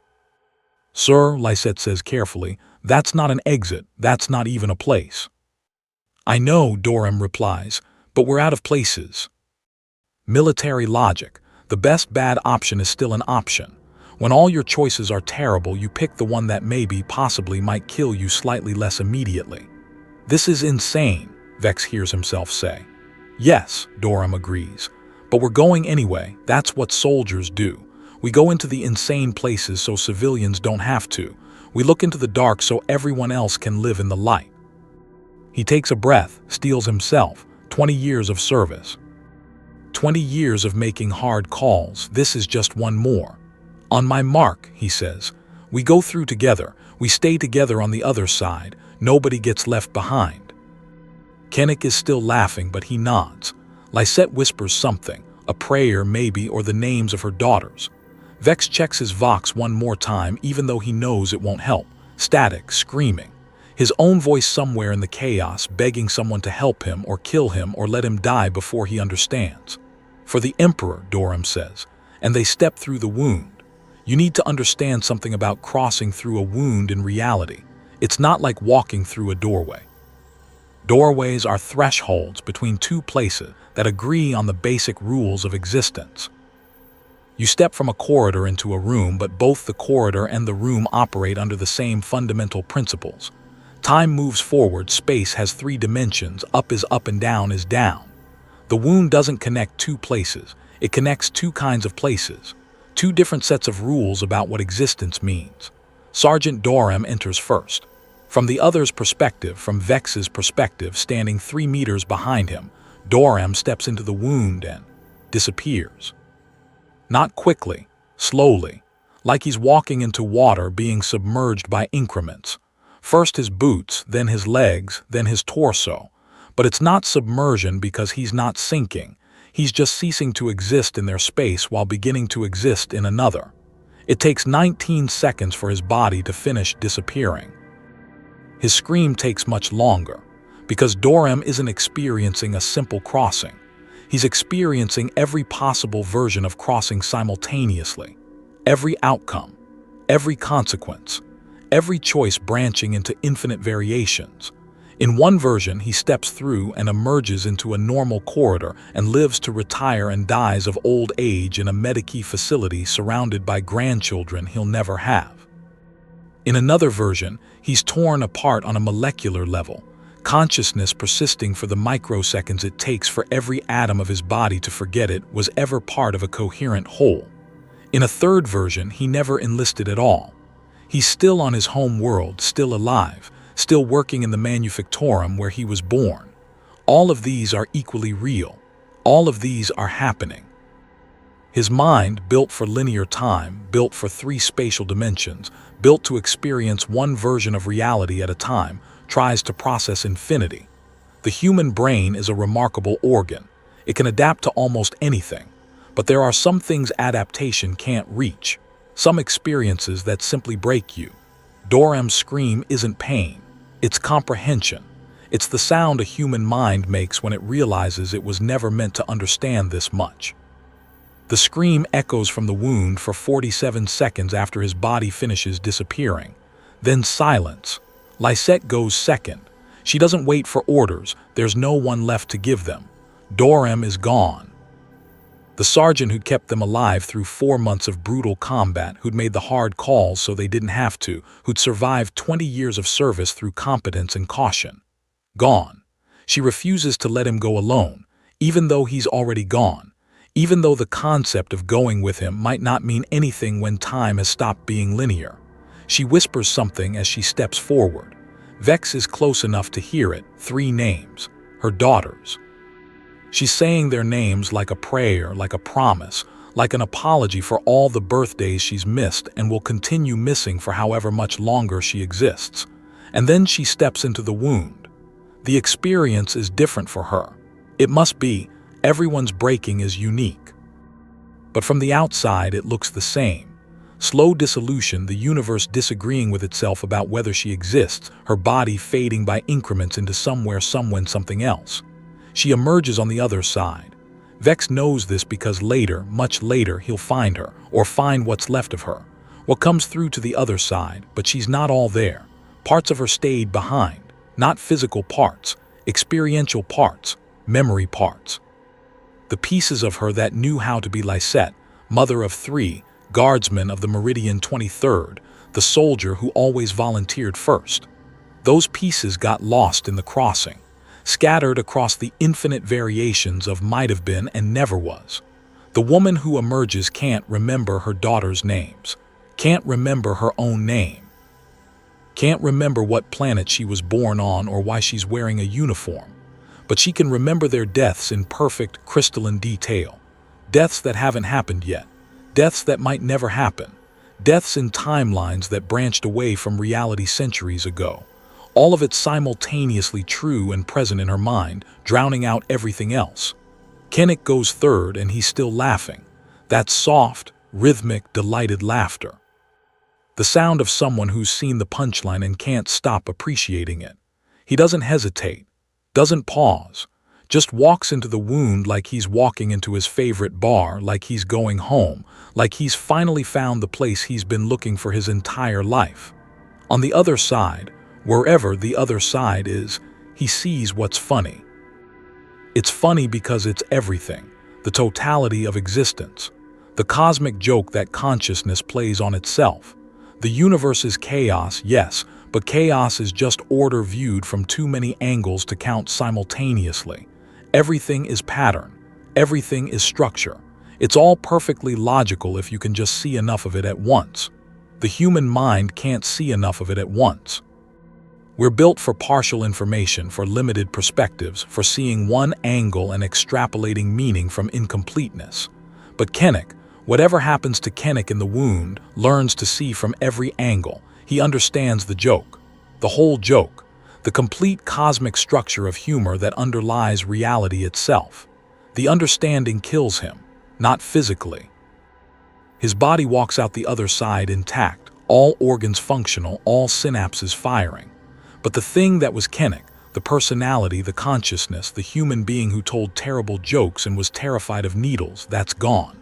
"Sir," Lysette says carefully, "that's not an exit. That's not even a place." "I know," Dorham replies, "but we're out of places." Military logic. The best bad option is still an option. When all your choices are terrible, you pick the one that maybe, possibly might kill you slightly less immediately. "This is insane," Vex hears himself say. "Yes," Dorham agrees. "But we're going anyway. That's what soldiers do. We go into the insane places so civilians don't have to. We look into the dark so everyone else can live in the light." He takes a breath, steels himself. 20 years of service. 20 years of making hard calls. This is just one more. "On my mark," he says. "We go through together. We stay together on the other side. Nobody gets left behind." Kennick is still laughing, but he nods. Lysette whispers something, a prayer maybe, or the names of her daughters. Vex checks his Vox one more time, even though he knows it won't help. Static, screaming. His own voice somewhere in the chaos begging someone to help him or kill him or let him die before he understands. For the Emperor, Dorham says, and they step through the wound. You need to understand something about crossing through a wound in reality. It's not like walking through a doorway. Doorways are thresholds between two places that agree on the basic rules of existence. You step from a corridor into a room, but both the corridor and the room operate under the same fundamental principles. Time moves forward, space has three dimensions, up is up and down is down. The wound doesn't connect two places, it connects two kinds of places, two different sets of rules about what existence means. Sergeant Dorham enters first. From the other's perspective, from Vex's perspective, standing 3 meters behind him, Dorham steps into the wound and disappears. Not quickly, slowly, like he's walking into water being submerged by increments. First his boots, then his legs, then his torso. But it's not submersion because he's not sinking. He's just ceasing to exist in their space while beginning to exist in another. It takes 19 seconds for his body to finish disappearing. His scream takes much longer, because Dorham isn't experiencing a simple crossing. He's experiencing every possible version of crossing simultaneously. Every outcome, every consequence, every choice branching into infinite variations. In one version, he steps through and emerges into a normal corridor and lives to retire and dies of old age in a medici facility surrounded by grandchildren he'll never have. In another version, he's torn apart on a molecular level, consciousness persisting for the microseconds it takes for every atom of his body to forget it was ever part of a coherent whole. In a third version, he never enlisted at all. He's still on his home world, still alive, still working in the manufactorum where he was born. All of these are equally real. All of these are happening. His mind, built for linear time, built for 3 spatial dimensions, built to experience one version of reality at a time, tries to process infinity. The human brain is a remarkable organ. It can adapt to almost anything. But there are some things adaptation can't reach. Some experiences that simply break you. Dorham's scream isn't pain. It's comprehension. It's the sound a human mind makes when it realizes it was never meant to understand this much. The scream echoes from the wound for 47 seconds after his body finishes disappearing. Then silence. Lysette goes second. She doesn't wait for orders. There's no one left to give them. Dorham is gone. The sergeant who'd kept them alive through 4 months of brutal combat, who'd made the hard calls so they didn't have to, who'd survived 20 years of service through competence and caution. Gone. She refuses to let him go alone, even though he's already gone. Even though the concept of going with him might not mean anything when time has stopped being linear. She whispers something as she steps forward. Vex is close enough to hear it. 3 names. Her daughters. She's saying their names like a prayer, like a promise, like an apology for all the birthdays she's missed and will continue missing for however much longer she exists. And then she steps into the wound. The experience is different for her. It must be. Everyone's breaking is unique. But from the outside, it looks the same. Slow dissolution, the universe disagreeing with itself about whether she exists, her body fading by increments into somewhere, someone, something else. She emerges on the other side. Vex knows this because later, much later, he'll find her, or find what's left of her. What comes through to the other side, but she's not all there. Parts of her stayed behind. Not physical parts, experiential parts, memory parts. The pieces of her that knew how to be Lysette, mother of 3, guardsman of the Meridian 23rd, the soldier who always volunteered first. Those pieces got lost in the crossing, scattered across the infinite variations of might have been and never was. The woman who emerges can't remember her daughters' names, can't remember her own name, can't remember what planet she was born on or why she's wearing a uniform. But she can remember their deaths in perfect, crystalline detail. Deaths that haven't happened yet. Deaths that might never happen. Deaths in timelines that branched away from reality centuries ago. All of it simultaneously true and present in her mind, drowning out everything else. Kennick goes third and he's still laughing. That soft, rhythmic, delighted laughter. The sound of someone who's seen the punchline and can't stop appreciating it. He doesn't hesitate, doesn't pause, just walks into the wound like he's walking into his favorite bar, like he's going home, like he's finally found the place he's been looking for his entire life. On the other side, wherever the other side is, he sees what's funny. It's funny because it's everything, the totality of existence, the cosmic joke that consciousness plays on itself. The universe is chaos, yes, but chaos is just order viewed from too many angles to count simultaneously. Everything is pattern. Everything is structure. It's all perfectly logical if you can just see enough of it at once. The human mind can't see enough of it at once. We're built for partial information, for limited perspectives, for seeing one angle and extrapolating meaning from incompleteness. But Kennec, whatever happens to Kennec in the wound, learns to see from every angle. He understands the joke, the whole joke, the complete cosmic structure of humor that underlies reality itself. The understanding kills him, not physically. His body walks out the other side intact, all organs functional, all synapses firing. But the thing that was Kennec, the personality, the consciousness, the human being who told terrible jokes and was terrified of needles, that's gone.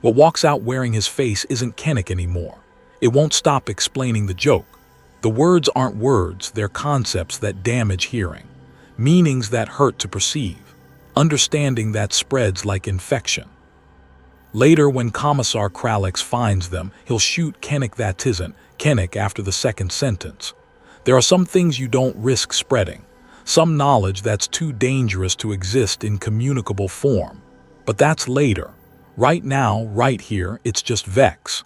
What walks out wearing his face isn't Kennec anymore. It won't stop explaining the joke. The words aren't words, they're concepts that damage hearing, meanings that hurt to perceive, understanding that spreads like infection. Later, when Commissar Kralix finds them, he'll shoot Kennec that tisn't Kennec after the second sentence. There are some things you don't risk spreading, some knowledge that's too dangerous to exist in communicable form. But that's later. Right now, right here, it's just Vex.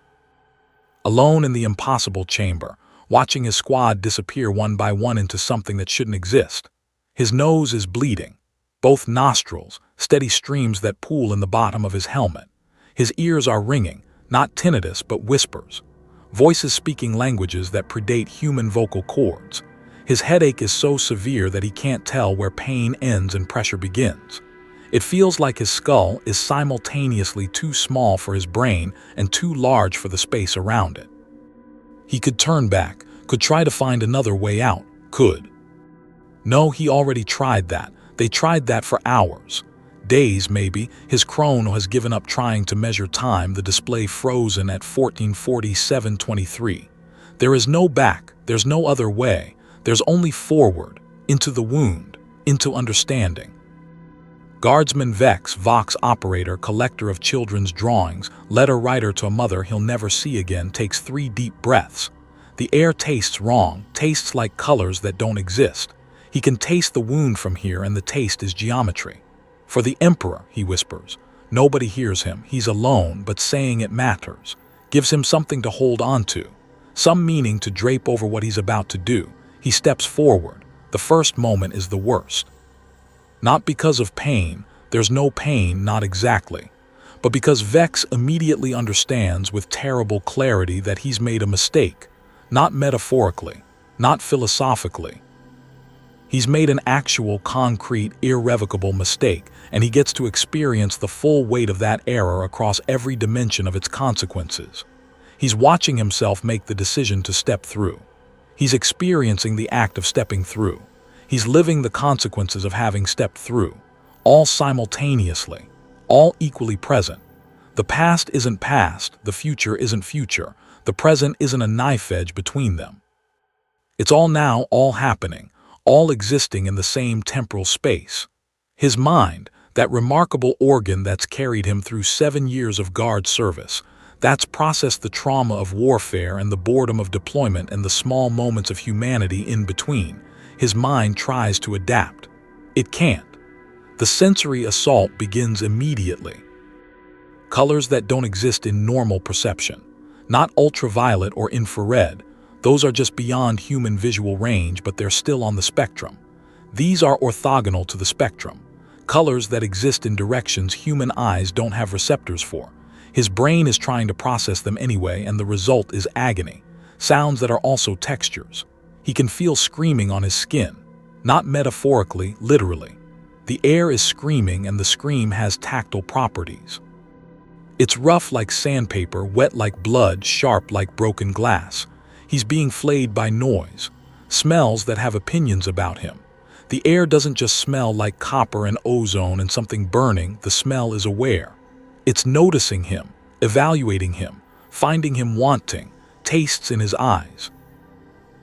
Alone in the impossible chamber, watching his squad disappear one by one into something that shouldn't exist. His nose is bleeding, both nostrils, steady streams that pool in the bottom of his helmet. His ears are ringing, not tinnitus but whispers. Voices speaking languages that predate human vocal cords. His headache is so severe that he can't tell where pain ends and pressure begins. It feels like his skull is simultaneously too small for his brain and too large for the space around it. He could turn back, could try to find another way out, could. No, he already tried that. They tried that for hours. Days, maybe. His chrono has given up trying to measure time, the display frozen at 14:47:23. There is no back, there's no other way. There's only forward, into the wound, into understanding. Guardsman Vex, Vox operator, collector of children's drawings, letter writer to a mother he'll never see again, takes 3 deep breaths. The air tastes wrong, tastes like colors that don't exist. He can taste the wound from here, and the taste is geometry. For the Emperor, he whispers. Nobody hears him, he's alone, but saying it matters. Gives him something to hold on to, some meaning to drape over what he's about to do. He steps forward. The first moment is the worst. Not because of pain, there's no pain, not exactly, but because Vex immediately understands with terrible clarity that he's made a mistake, not metaphorically, not philosophically. He's made an actual, concrete, irrevocable mistake, and he gets to experience the full weight of that error across every dimension of its consequences. He's watching himself make the decision to step through. He's experiencing the act of stepping through. He's living the consequences of having stepped through, all simultaneously, all equally present. The past isn't past, the future isn't future, the present isn't a knife edge between them. It's all now, all happening, all existing in the same temporal space. His mind, that remarkable organ that's carried him through 7 years of guard service, that's processed the trauma of warfare and the boredom of deployment and the small moments of humanity in between. His mind tries to adapt. It can't. The sensory assault begins immediately. Colors that don't exist in normal perception, not ultraviolet or infrared. Those are just beyond human visual range, but they're still on the spectrum. These are orthogonal to the spectrum. Colors that exist in directions human eyes don't have receptors for. His brain is trying to process them anyway, and the result is agony. Sounds that are also textures. He can feel screaming on his skin. Not metaphorically, literally. The air is screaming, and the scream has tactile properties. It's rough like sandpaper, wet like blood, sharp like broken glass. He's being flayed by noise, smells that have opinions about him. The air doesn't just smell like copper and ozone and something burning, the smell is aware. It's noticing him, evaluating him, finding him wanting, tastes in his eyes.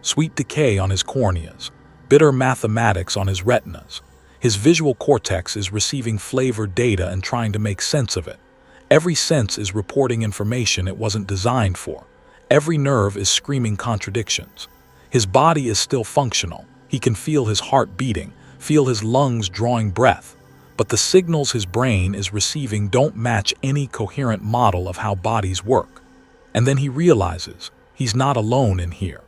Sweet decay on his corneas, bitter mathematics on his retinas. His visual cortex is receiving flavored data and trying to make sense of it. Every sense is reporting information it wasn't designed for. Every nerve is screaming contradictions. His body is still functional. He can feel his heart beating, feel his lungs drawing breath. But the signals his brain is receiving don't match any coherent model of how bodies work. And then he realizes he's not alone in here.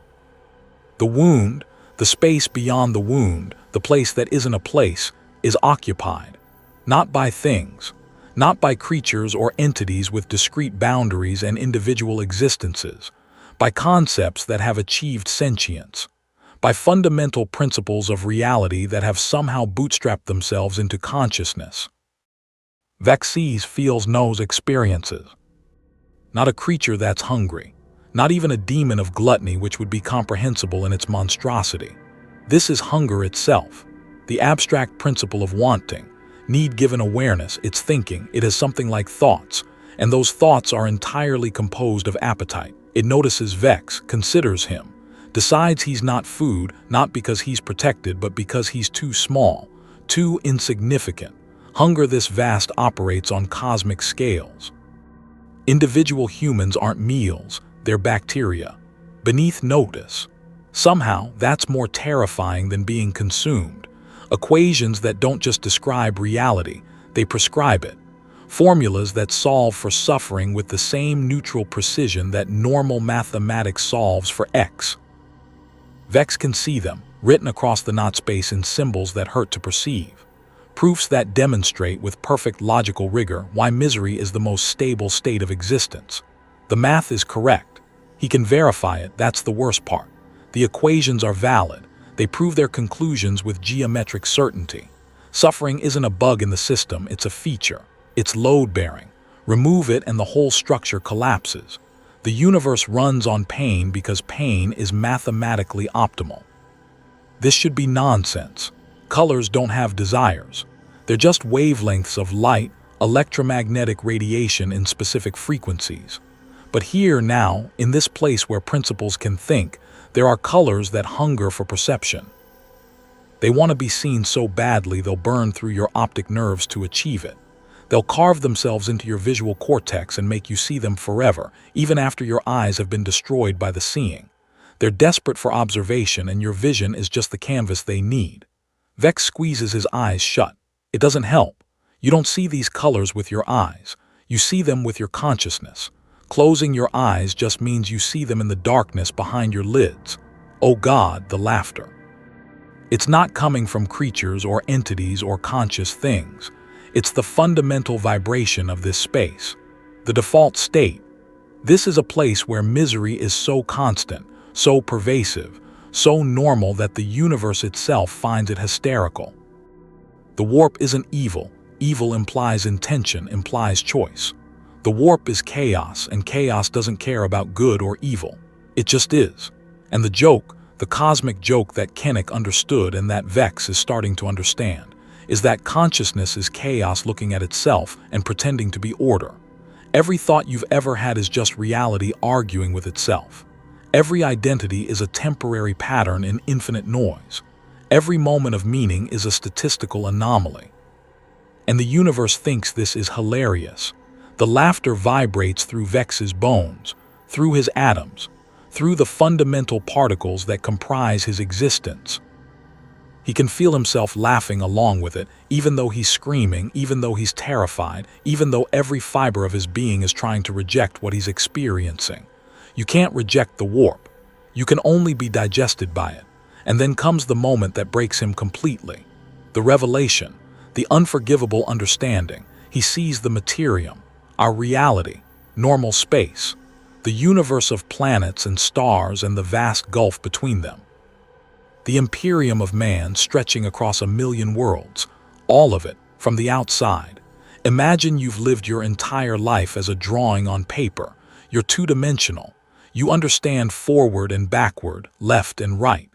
The wound, the space beyond the wound, the place that isn't a place, is occupied. Not by things, not by creatures or entities with discrete boundaries and individual existences, by concepts that have achieved sentience, by fundamental principles of reality that have somehow bootstrapped themselves into consciousness. Vex sees, feels, knows, experiences. Not a creature that's hungry, not even a demon of gluttony which would be comprehensible in its monstrosity. This is hunger itself, the abstract principle of wanting, need given awareness, its thinking. It has something like thoughts, and those thoughts are entirely composed of appetite. It notices Vex, considers him, decides he's not food, not because he's protected, but because he's too small, too insignificant. Hunger this vast operates on cosmic scales. Individual humans aren't meals, they're bacteria, beneath notice. Somehow, that's more terrifying than being consumed. Equations that don't just describe reality, they prescribe it. Formulas that solve for suffering with the same neutral precision that normal mathematics solves for X. Vex can see them, written across the not space in symbols that hurt to perceive. Proofs that demonstrate with perfect logical rigor why misery is the most stable state of existence. The math is correct. He can verify it, that's the worst part. The equations are valid. They prove their conclusions with geometric certainty. Suffering isn't a bug in the system, it's a feature. It's load-bearing. Remove it and the whole structure collapses. The universe runs on pain because pain is mathematically optimal. This should be nonsense. Colors don't have desires. They're just wavelengths of light, electromagnetic radiation in specific frequencies. But here now, in this place where principles can think, there are colors that hunger for perception. They want to be seen so badly they'll burn through your optic nerves to achieve it. They'll carve themselves into your visual cortex and make you see them forever, even after your eyes have been destroyed by the seeing. They're desperate for observation, and your vision is just the canvas they need. Vex squeezes his eyes shut. It doesn't help. You don't see these colors with your eyes. You see them with your consciousness. Closing your eyes just means you see them in the darkness behind your lids. Oh God, the laughter. It's not coming from creatures or entities or conscious things. It's the fundamental vibration of this space, the default state. This is a place where misery is so constant, so pervasive, so normal that the universe itself finds it hysterical. The warp isn't evil. Evil implies intention, implies choice. The warp is chaos, and chaos doesn't care about good or evil. It just is. And the joke, the cosmic joke that Kennick understood and that Vex is starting to understand, is that consciousness is chaos looking at itself and pretending to be order. Every thought you've ever had is just reality arguing with itself. Every identity is a temporary pattern in infinite noise. Every moment of meaning is a statistical anomaly. And the universe thinks this is hilarious. The laughter vibrates through Vex's bones, through his atoms, through the fundamental particles that comprise his existence. He can feel himself laughing along with it, even though he's screaming, even though he's terrified, even though every fiber of his being is trying to reject what he's experiencing. You can't reject the warp. You can only be digested by it. And then comes the moment that breaks him completely. The revelation, the unforgivable understanding. He sees the materium, our reality, normal space, the universe of planets and stars and the vast gulf between them. The Imperium of man stretching across 1,000,000 worlds, all of it, from the outside. Imagine you've lived your entire life as a drawing on paper. You're two-dimensional. You understand forward and backward, left and right.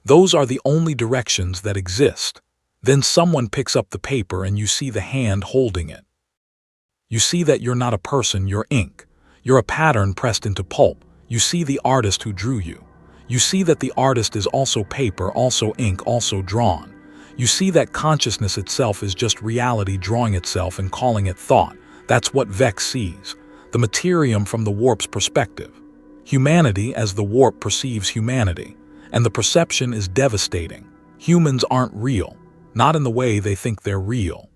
Those are the only directions that exist. Then someone picks up the paper and you see the hand holding it. You see that you're not a person, you're ink. You're a pattern pressed into pulp. You see the artist who drew you. You see that the artist is also paper, also ink, also drawn. You see that consciousness itself is just reality drawing itself and calling it thought. That's what Vex sees, the materium from the warp's perspective. Humanity as the warp perceives humanity, and the perception is devastating. Humans aren't real, not in the way they think they're real.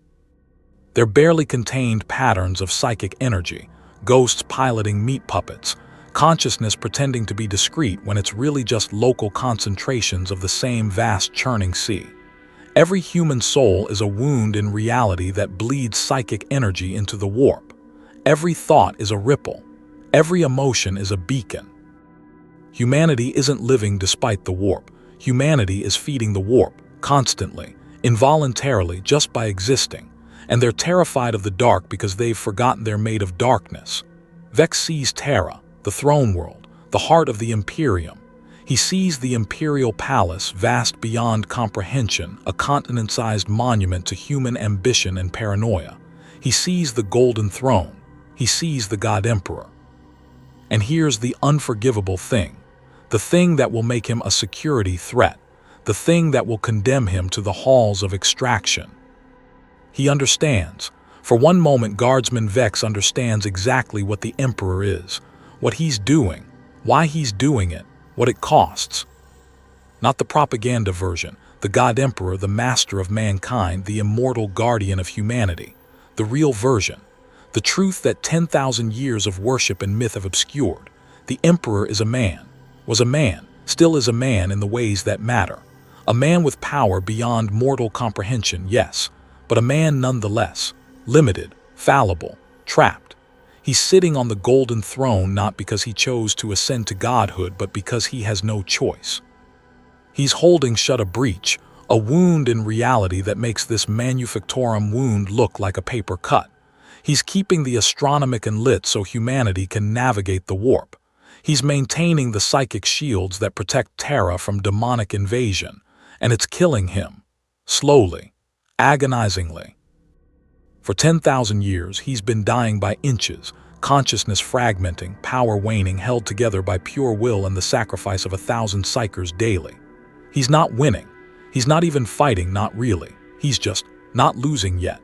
They're barely contained patterns of psychic energy, ghosts piloting meat puppets, consciousness pretending to be discrete when it's really just local concentrations of the same vast churning sea. Every human soul is a wound in reality that bleeds psychic energy into the warp. Every thought is a ripple. Every emotion is a beacon. Humanity isn't living despite the warp. Humanity is feeding the warp, constantly, involuntarily, just by existing. And they're terrified of the dark because they've forgotten they're made of darkness. Vex sees Terra, the throne world, the heart of the Imperium. He sees the Imperial palace, vast beyond comprehension, a continent-sized monument to human ambition and paranoia. He sees the golden throne. He sees the God Emperor. And here's the unforgivable thing, the thing that will make him a security threat, the thing that will condemn him to the halls of extraction. He understands. For one moment, Guardsman Vex understands exactly what the Emperor is, what he's doing, why he's doing it, what it costs. Not the propaganda version, the God Emperor, the master of mankind, the immortal guardian of humanity. The real version, the truth that 10,000 years of worship and myth have obscured. The Emperor is a man, was a man, still is a man in the ways that matter. A man with power beyond mortal comprehension, yes, but a man nonetheless, limited, fallible, trapped. He's sitting on the golden throne not because he chose to ascend to godhood, but because he has no choice. He's holding shut a breach, a wound in reality that makes this manufactorum wound look like a paper cut. He's keeping the astronomican lit so humanity can navigate the warp. He's maintaining the psychic shields that protect Terra from demonic invasion, and it's killing him, slowly, agonizingly. For 10,000 years, he's been dying by inches, consciousness fragmenting, power waning, held together by pure will and the sacrifice of 1,000 psychers daily. He's not winning. He's not even fighting, not really. He's just not losing yet.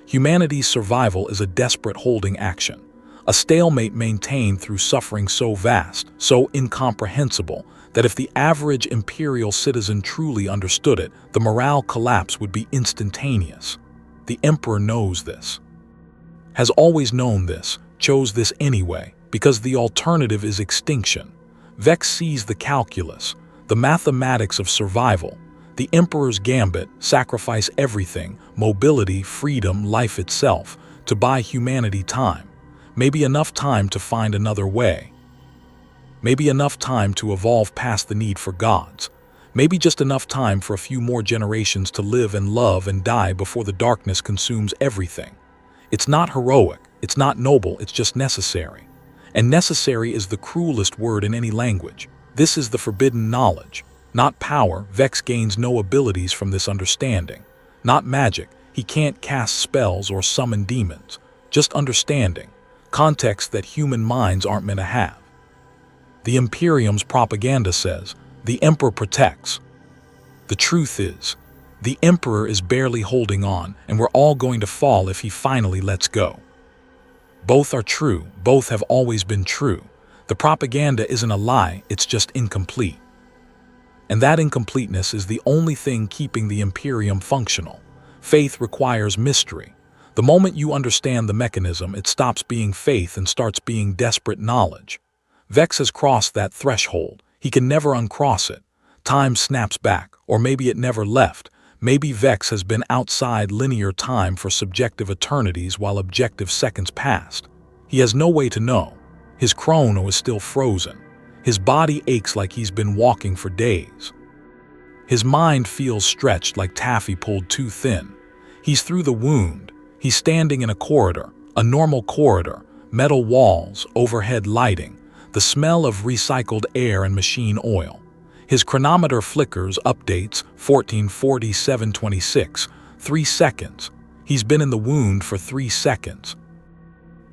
Humanity's survival is a desperate holding action, a stalemate maintained through suffering so vast, so incomprehensible, that if the average Imperial citizen truly understood it, the morale collapse would be instantaneous. The Emperor knows this, has always known this, chose this anyway, because the alternative is extinction. Vex sees the calculus, the mathematics of survival. The Emperor's gambit, sacrifice everything, mobility, freedom, life itself, to buy humanity time. Maybe enough time to find another way. Maybe enough time to evolve past the need for gods. Maybe just enough time for a few more generations to live and love and die before the darkness consumes everything. It's not heroic, it's not noble, it's just necessary. And necessary is the cruelest word in any language. This is the forbidden knowledge. Not power, Vex gains no abilities from this understanding. Not magic, he can't cast spells or summon demons. Just understanding, context that human minds aren't meant to have. The Imperium's propaganda says, the Emperor protects. The truth is, the Emperor is barely holding on, and we're all going to fall if he finally lets go. Both are true, both have always been true. The propaganda isn't a lie, it's just incomplete. And that incompleteness is the only thing keeping the Imperium functional. Faith requires mystery. The moment you understand the mechanism, it stops being faith and starts being desperate knowledge. Vex has crossed that threshold. He can never uncross it. Time snaps back, or maybe it never left. Maybe Vex has been outside linear time for subjective eternities while objective seconds passed. He has no way to know. His chrono is still frozen. His body aches like he's been walking for days. His mind feels stretched like taffy pulled too thin. He's through the wound. He's standing in a corridor, a normal corridor, metal walls, overhead lighting, the smell of recycled air and machine oil. His chronometer flickers, updates 14:47:26, 3 seconds. He's been in the wound for 3 seconds.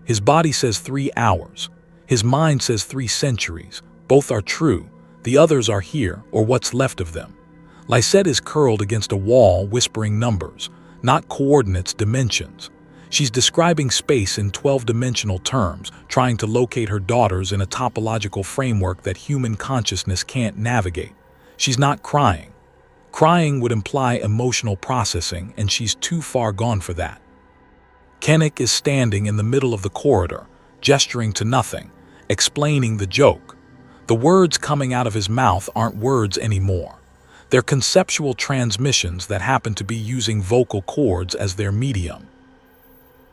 His body says 3 hours. His mind says 3 centuries. Both are true. The others are here, or what's left of them. Lysette is curled against a wall, whispering numbers, not coordinates, dimensions. She's describing space in 12-dimensional terms, trying to locate her daughters in a topological framework that human consciousness can't navigate. She's not crying. Crying would imply emotional processing, and she's too far gone for that. Kenneth is standing in the middle of the corridor, gesturing to nothing, explaining the joke. The words coming out of his mouth aren't words anymore. They're conceptual transmissions that happen to be using vocal cords as their medium.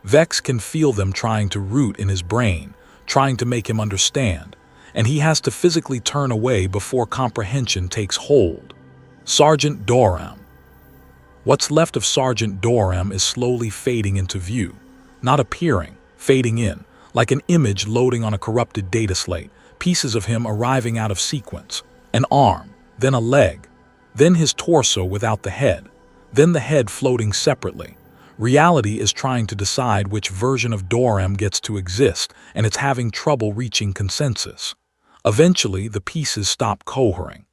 Vex can feel them trying to root in his brain, trying to make him understand, and he has to physically turn away before comprehension takes hold. Sergeant Doram. What's left of Sergeant Doram is slowly fading into view, not appearing, fading in, like an image loading on a corrupted data slate, pieces of him arriving out of sequence, an arm, then a leg, then his torso without the head, then the head floating separately. Reality is trying to decide which version of Doram gets to exist, and it's having trouble reaching consensus. Eventually, the pieces stop cohering.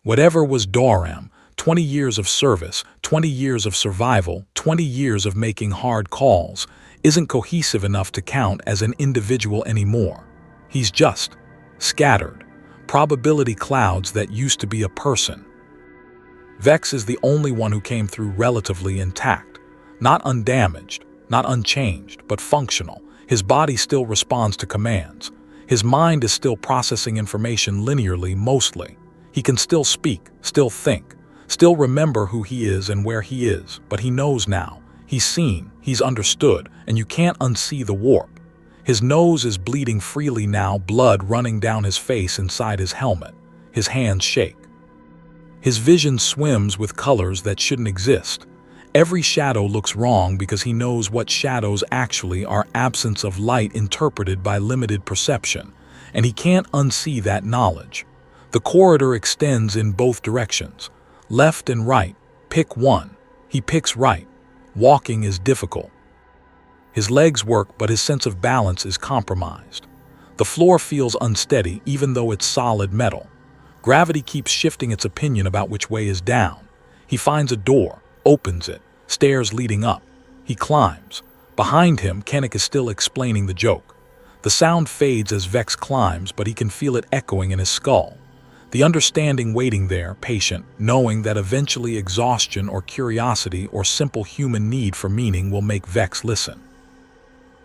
Whatever was Doram, 20 years of service, 20 years of survival, 20 years of making hard calls, isn't cohesive enough to count as an individual anymore. He's just scattered, probability clouds that used to be a person. Vex is the only one who came through relatively intact, not undamaged, not unchanged, but functional. His body still responds to commands. His mind is still processing information linearly mostly. He can still speak, still think, still remember who he is and where he is, but he knows now. He's seen, he's understood, and you can't unsee the warp. His nose is bleeding freely now, blood running down his face inside his helmet. His hands shake. His vision swims with colors that shouldn't exist. Every shadow looks wrong because he knows what shadows actually are: absence of light interpreted by limited perception, and he can't unsee that knowledge. The corridor extends in both directions, left and right. Pick one. He picks right. Walking is difficult. His legs work, but his sense of balance is compromised. The floor feels unsteady even though it's solid metal. Gravity keeps shifting its opinion about which way is down. He finds a door, opens it, stairs leading up. He climbs. Behind him, Kenneth is still explaining the joke. The sound fades as Vex climbs, but he can feel it echoing in his skull. The understanding waiting there, patient, knowing that eventually exhaustion or curiosity or simple human need for meaning will make Vex listen.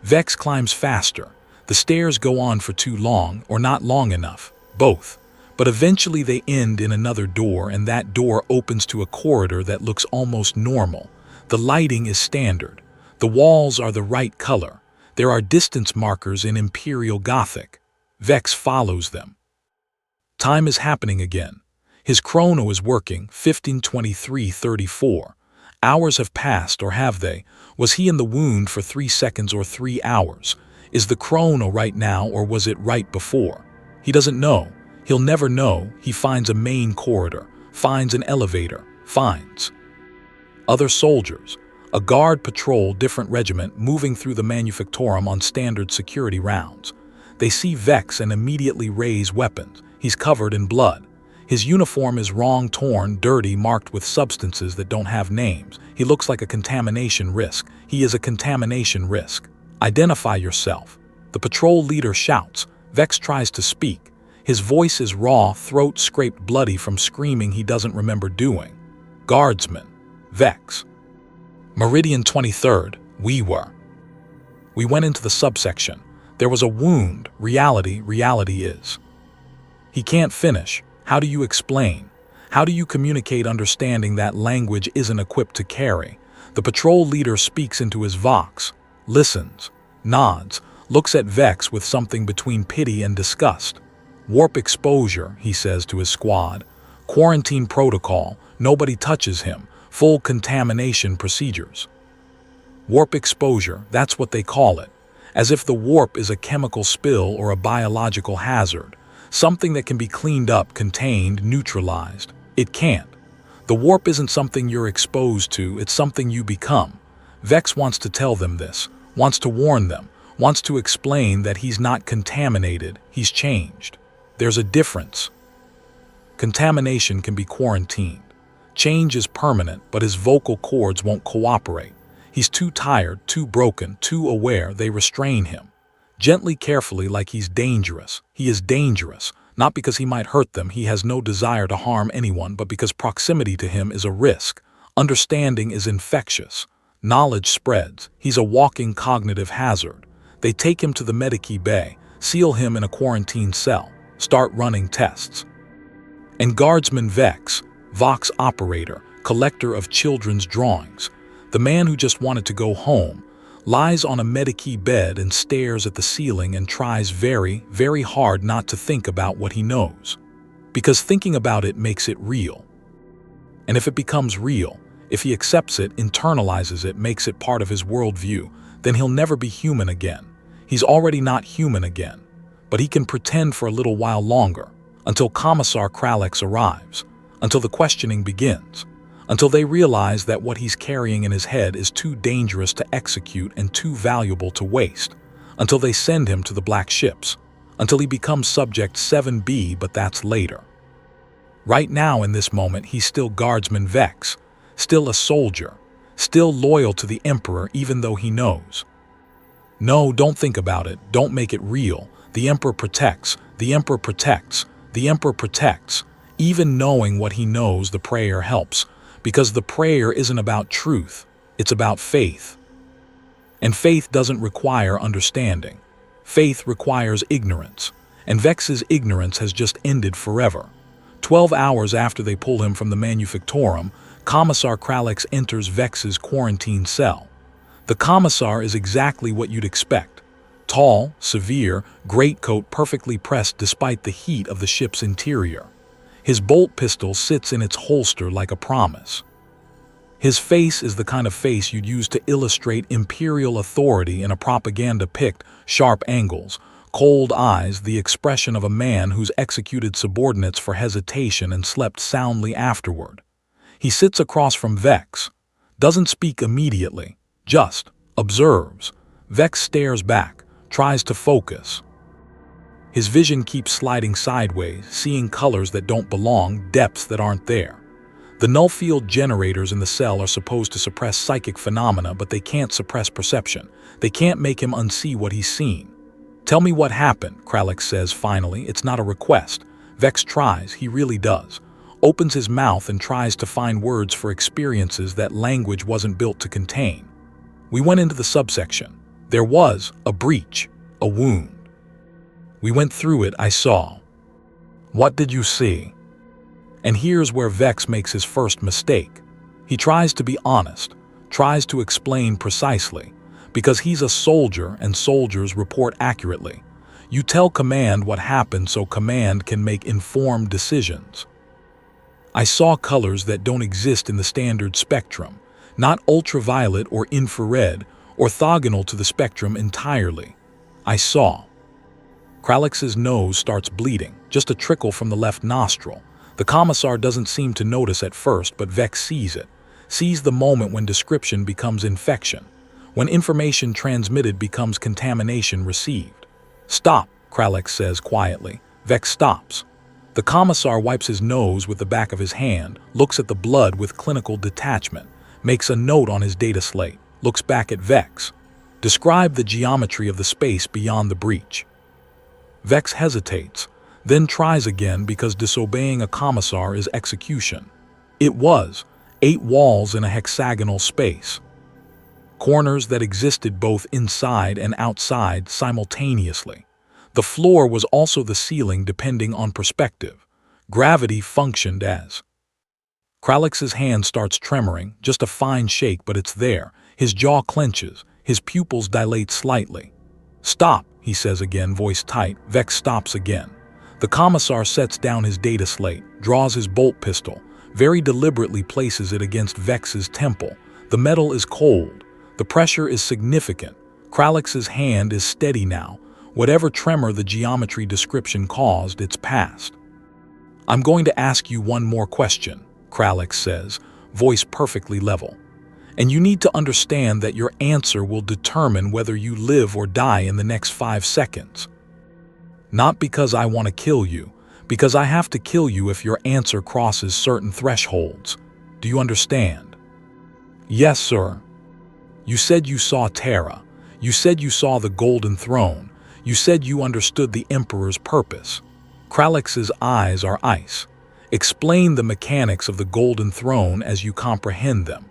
Vex climbs faster. The stairs go on for too long, or not long enough, both. But eventually they end in another door, and that door opens to a corridor that looks almost normal. The lighting is standard. The walls are the right color. There are distance markers in Imperial Gothic. Vex follows them. Time is happening again. His chrono is working, 15:23:34. Hours have passed, or have they? Was he in the wound for 3 seconds or 3 hours? Is the chrono right now, or was it right before? He doesn't know. He'll never know. He finds a main corridor, finds an elevator, finds other soldiers, a guard patrol, different regiment, moving through the manufactorum on standard security rounds. They see Vex and immediately raise weapons. He's covered in blood. His uniform is wrong, torn, dirty, marked with substances that don't have names. He looks like a contamination risk. He is a contamination risk. Identify yourself. The patrol leader shouts. Vex tries to speak. His voice is raw, throat scraped bloody from screaming he doesn't remember doing. Guardsman. Vex. Meridian 23rd. We went into the subsection. There was a wound. Reality is. He can't finish. How do you explain? How do you communicate understanding that language isn't equipped to carry? The patrol leader speaks into his vox, listens, nods, looks at Vex with something between pity and disgust. Warp exposure, he says to his squad. Quarantine protocol, nobody touches him. Full contamination procedures. Warp exposure, that's what they call it. As if the warp is a chemical spill or a biological hazard, something that can be cleaned up, contained, neutralized. It can't. The warp isn't something you're exposed to, it's something you become. Vex wants to tell them this, wants to warn them, wants to explain that he's not contaminated, he's changed. There's a difference. Contamination can be quarantined. Change is permanent, but his vocal cords won't cooperate. He's too tired, too broken, too aware, they restrain him. Gently, carefully, like he's dangerous. He is dangerous, not because he might hurt them, he has no desire to harm anyone, but because proximity to him is a risk. Understanding is infectious. Knowledge spreads. He's a walking cognitive hazard. They take him to the Medici Bay, seal him in a quarantine cell, start running tests. And Guardsman Vex, Vox operator, collector of children's drawings, the man who just wanted to go home, lies on a Medici bed and stares at the ceiling and tries very, very hard not to think about what he knows. Because thinking about it makes it real. And if it becomes real, if he accepts it, internalizes it, makes it part of his worldview, then he'll never be human again. He's already not human again. But he can pretend for a little while longer, until Commissar Kralex arrives, until the questioning begins, until they realize that what he's carrying in his head is too dangerous to execute and too valuable to waste, until they send him to the black ships, until he becomes Subject 7B, but that's later. Right now, in this moment, he's still Guardsman Vex, still a soldier, still loyal to the Emperor even though he knows. No, don't think about it, don't make it real. The Emperor protects, the Emperor protects, the Emperor protects. Even knowing what he knows, the prayer helps, because the prayer isn't about truth, it's about faith. And faith doesn't require understanding. Faith requires ignorance, and Vex's ignorance has just ended forever. 12 hours after they pull him from the Manufactorum, Commissar Kralex enters Vex's quarantine cell. The Commissar is exactly what you'd expect. Tall, severe, greatcoat perfectly pressed despite the heat of the ship's interior. His bolt pistol sits in its holster like a promise. His face is the kind of face you'd use to illustrate Imperial authority in a propaganda pict, sharp angles, cold eyes, the expression of a man who's executed subordinates for hesitation and slept soundly afterward. He sits across from Vex, doesn't speak immediately, just observes. Vex stares back, tries to focus. His vision keeps sliding sideways, seeing colors that don't belong, depths that aren't there. The null field generators in the cell are supposed to suppress psychic phenomena, but they can't suppress perception. They can't make him unsee what he's seen. Tell me what happened, Kralex says finally. It's not a request. Vex tries, he really does. Opens his mouth and tries to find words for experiences that language wasn't built to contain. We went into the subsection. There was a breach, a wound. We went through it, I saw. What did you see? And here's where Vex makes his first mistake. He tries to be honest, tries to explain precisely, because he's a soldier and soldiers report accurately. You tell command what happened so command can make informed decisions. I saw colors that don't exist in the standard spectrum, not ultraviolet or infrared, orthogonal to the spectrum entirely. I saw. Kralex's nose starts bleeding, just a trickle from the left nostril. The Commissar doesn't seem to notice at first, but Vex sees it, sees the moment when description becomes infection, when information transmitted becomes contamination received. Stop, Kralex says quietly. Vex stops. The Commissar wipes his nose with the back of his hand, looks at the blood with clinical detachment, makes a note on his data slate, looks back at Vex. Describe the geometry of the space beyond the breach. Vex hesitates, then tries again because disobeying a Commissar is execution. It was 8 walls in a hexagonal space. Corners that existed both inside and outside simultaneously. The floor was also the ceiling depending on perspective. Gravity functioned as. Kralex's hand starts tremoring, just a fine shake, but it's there. His jaw clenches, his pupils dilate slightly. Stop, he says again, voice tight. Vex stops again. The Commissar sets down his data slate, draws his bolt pistol, very deliberately places it against Vex's temple. The metal is cold. The pressure is significant. Kralix's hand is steady now. Whatever tremor the geometry description caused, it's past. "I'm going to ask you one more question," Kralix says, voice perfectly level. "And you need to understand that your answer will determine whether you live or die in the next 5 seconds. Not because I want to kill you, because I have to kill you if your answer crosses certain thresholds. Do you understand?" "Yes, sir." "You said you saw Terra. You said you saw the Golden Throne. You said you understood the Emperor's purpose." Kralix's eyes are ice. "Explain the mechanics of the Golden Throne as you comprehend them."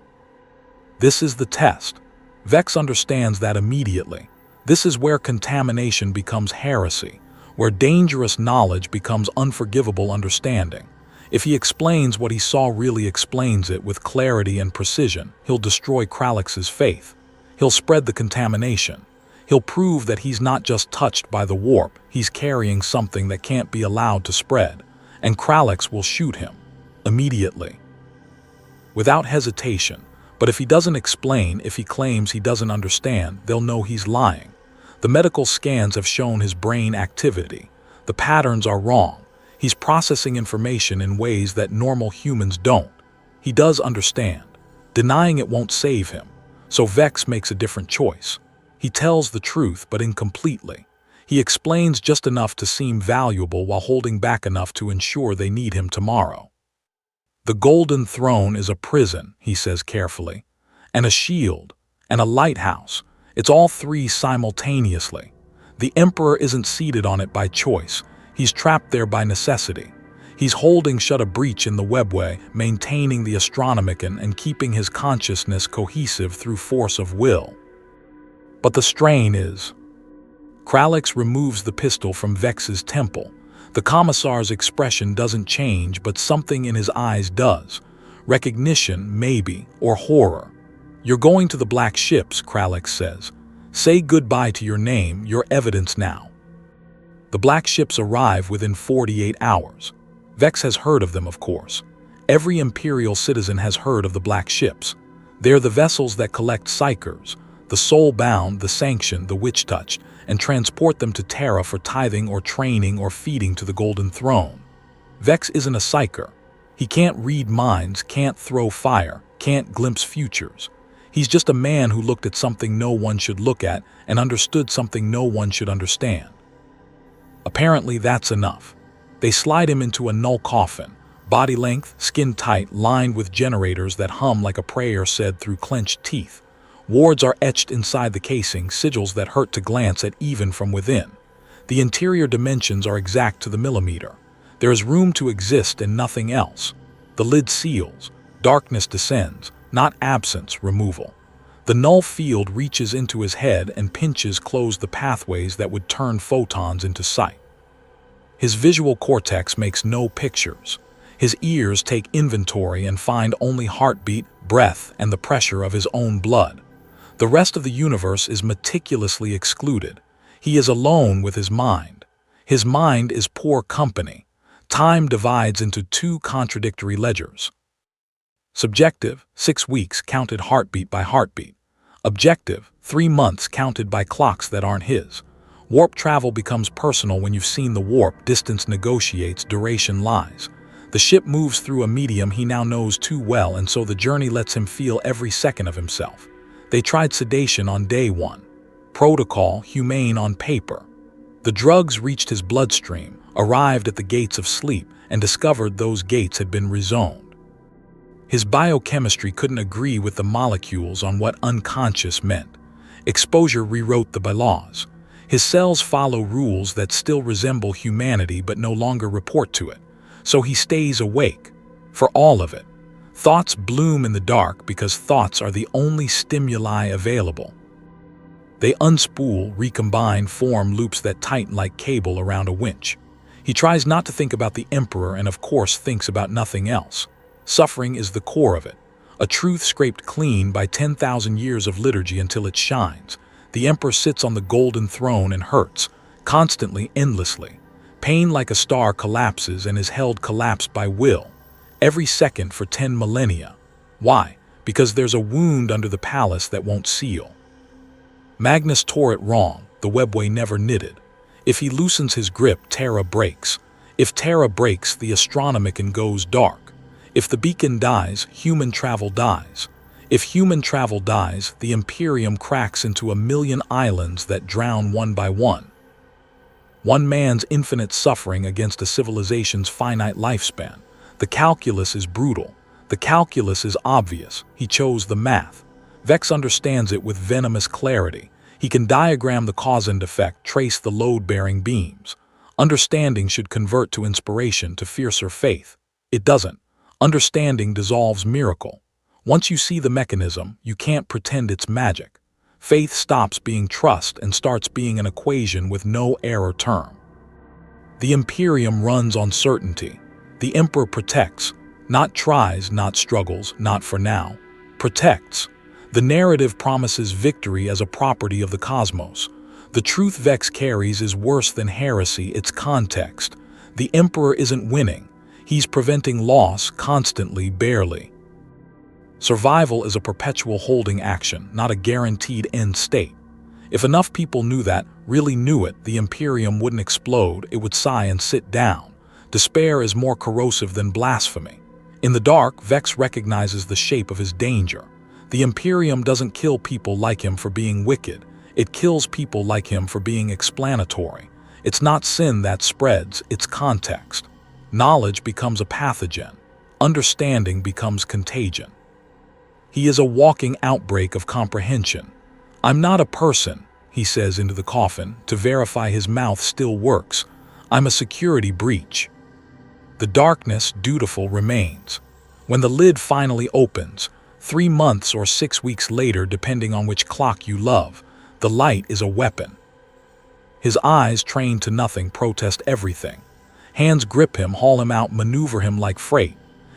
This is the test. Vex understands that immediately. This is where contamination becomes heresy, where dangerous knowledge becomes unforgivable understanding. If he explains what he saw, really explains it with clarity and precision, he'll destroy Kralix's faith. He'll spread the contamination. He'll prove that he's not just touched by the warp, he's carrying something that can't be allowed to spread. And Kralix will shoot him. Immediately. Without hesitation. But if he doesn't explain, if he claims he doesn't understand, they'll know he's lying. The medical scans have shown his brain activity. The patterns are wrong. He's processing information in ways that normal humans don't. He does understand. Denying it won't save him. So Vex makes a different choice. He tells the truth, but incompletely. He explains just enough to seem valuable while holding back enough to ensure they need him tomorrow. "The Golden Throne is a prison," he says carefully, "and a shield, and a lighthouse. It's all three simultaneously. The Emperor isn't seated on it by choice. He's trapped there by necessity. He's holding shut a breach in the webway, maintaining the Astronomicon and keeping his consciousness cohesive through force of will. But the strain is..." Kralix removes the pistol from Vex's temple. The Commissar's expression doesn't change, but something in his eyes does. Recognition, maybe, or horror. "You're going to the black ships," Kralix says. "Say goodbye to your name, your evidence now." The black ships arrive within 48 hours. Vex has heard of them, of course. Every Imperial citizen has heard of the black ships. They're the vessels that collect psychers, the soul-bound, the sanctioned, the witch-touched, and transport them to Terra for tithing or training or feeding to the Golden Throne. Vex isn't a psyker. He can't read minds, can't throw fire, can't glimpse futures. He's just a man who looked at something no one should look at and understood something no one should understand. Apparently that's enough. They slide him into a null coffin, body length, skin tight, lined with generators that hum like a prayer said through clenched teeth. Wards are etched inside the casing, sigils that hurt to glance at even from within. The interior dimensions are exact to the millimeter. There is room to exist and nothing else. The lid seals. Darkness descends, not absence, removal. The null field reaches into his head and pinches close the pathways that would turn photons into sight. His visual cortex makes no pictures. His ears take inventory and find only heartbeat, breath, and the pressure of his own blood. The rest of the universe is meticulously excluded. He is alone with his mind. His mind is poor company. Time divides into two contradictory ledgers. Subjective, 6 weeks counted heartbeat by heartbeat. Objective, 3 months counted by clocks that aren't his. Warp travel becomes personal when you've seen the warp. Distance negotiates, duration lies. The ship moves through a medium he now knows too well, and so the journey lets him feel every second of himself. They tried sedation on day 1. Protocol, humane on paper. The drugs reached his bloodstream, arrived at the gates of sleep, and discovered those gates had been rezoned. His biochemistry couldn't agree with the molecules on what unconscious meant. Exposure rewrote the bylaws. His cells follow rules that still resemble humanity but no longer report to it. So he stays awake. For all of it. Thoughts bloom in the dark because thoughts are the only stimuli available. They unspool, recombine, form loops that tighten like cable around a winch. He tries not to think about the Emperor and of course thinks about nothing else. Suffering is the core of it. A truth scraped clean by 10,000 years of liturgy until it shines. The Emperor sits on the Golden Throne and hurts, constantly, endlessly. Pain like a star collapses and is held collapsed by will. Every second for 10 millennia. Why? because there's a wound under the palace that won't seal. Magnus tore it wrong, the webway never knitted. If he loosens his grip, Terra breaks. If Terra breaks, the Astronomicon goes dark. If the beacon dies, human travel dies. If human travel dies, the Imperium cracks into a million islands that drown one by one. One man's infinite suffering against a civilization's finite lifespan. The calculus is brutal. The calculus is obvious. He chose the math. Vex understands it with venomous clarity. He can diagram the cause and effect, trace the load-bearing beams. Understanding should convert to inspiration, to fiercer faith. It doesn't. Understanding dissolves miracle. Once you see the mechanism, you can't pretend it's magic. Faith stops being trust and starts being an equation with no error term. The Imperium runs on certainty. The Emperor protects, not tries, not struggles, not for now. Protects. The narrative promises victory as a property of the cosmos. The truth Vex carries is worse than heresy, its context. The Emperor isn't winning. He's preventing loss, constantly, barely. Survival is a perpetual holding action, not a guaranteed end state. If enough people knew that, really knew it, the Imperium wouldn't explode, it would sigh and sit down. Despair is more corrosive than blasphemy. In the dark, Vex recognizes the shape of his danger. The Imperium doesn't kill people like him for being wicked. It kills people like him for being explanatory. It's not sin that spreads, it's context. Knowledge becomes a pathogen. Understanding becomes contagion. He is a walking outbreak of comprehension. I'm not a person, he says into the coffin, to verify his mouth still works. I'm a security breach. The darkness, dutiful, remains. When the lid finally opens, 3 months or 6 weeks later, depending on which clock you love, the light is a weapon. His eyes, trained to nothing, protest everything. Hands grip him, haul him out, maneuver him like freight.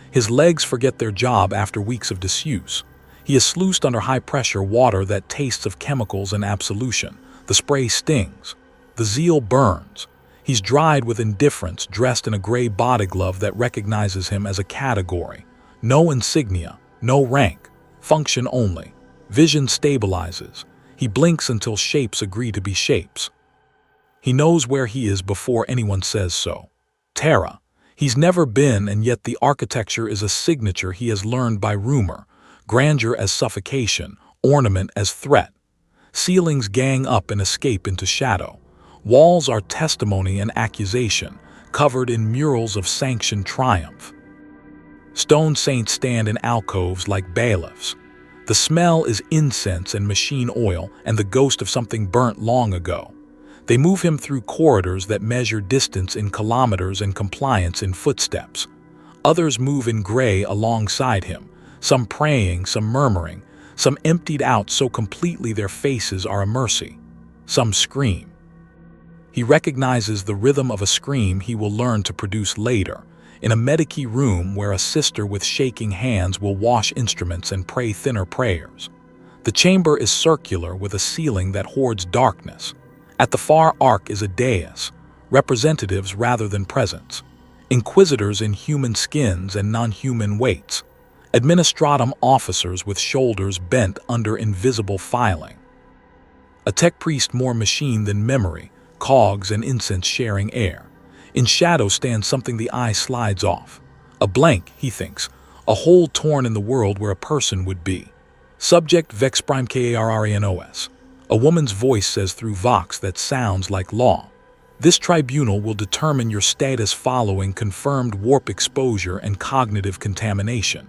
His legs forget their job after weeks of disuse. He is sluiced under high-pressure water that tastes of chemicals and absolution. The spray stings. The zeal burns. He's dried with indifference, dressed in a gray body glove that recognizes him as a category. No insignia, no rank, function only. Vision stabilizes. He blinks until shapes agree to be shapes. He knows where he is before anyone says so. Terra. He's never been, and yet the architecture is a signature he has learned by rumor. Grandeur as suffocation, ornament as threat. Ceilings gang up and escape into shadow. Walls are testimony and accusation, covered in murals of sanctioned triumph. Stone saints stand in alcoves like bailiffs. The smell is incense and machine oil and the ghost of something burnt long ago. They move him through corridors that measure distance in kilometers and compliance in footsteps. Others move in gray alongside him, some praying, some murmuring, some emptied out so completely their faces are a mercy. Some scream. He recognizes the rhythm of a scream he will learn to produce later, in a medici room where a sister with shaking hands will wash instruments and pray thinner prayers. The chamber is circular with a ceiling that hoards darkness. At the far arc is a dais, representatives rather than presents, inquisitors in human skins and non-human weights, administratum officers with shoulders bent under invisible filing. A tech priest more machine than memory, cogs and incense sharing air. In shadow stands something the eye slides off. A blank, he thinks, a hole torn in the world where a person would be. Subject Vex Prime Karrnos. A woman's voice says through vox that sounds like law. This tribunal will determine your status following confirmed warp exposure and cognitive contamination.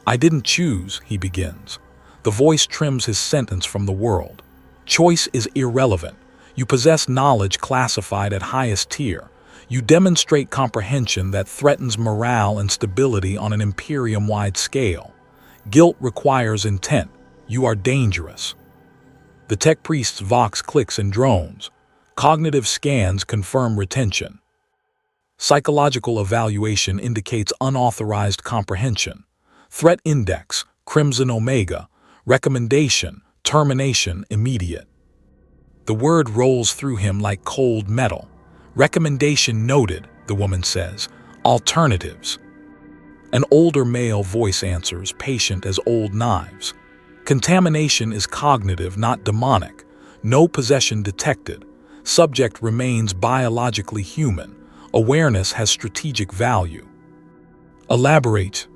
I didn't choose, he begins. The voice trims his sentence from the world. Choice is irrelevant. You possess knowledge classified at highest tier. You demonstrate comprehension that threatens morale and stability on an Imperium-wide scale. Guilt requires intent. You are dangerous. The tech priest's vox clicks and drones. Cognitive scans confirm retention. Psychological evaluation indicates unauthorized comprehension. Threat index, crimson omega. Recommendation, termination, immediate. The word rolls through him like cold metal. Recommendation noted, the woman says. Alternatives. An older male voice answers, patient as old knives. Contamination is cognitive, not demonic. No possession detected. Subject remains biologically human. Awareness has strategic value. Elaborate.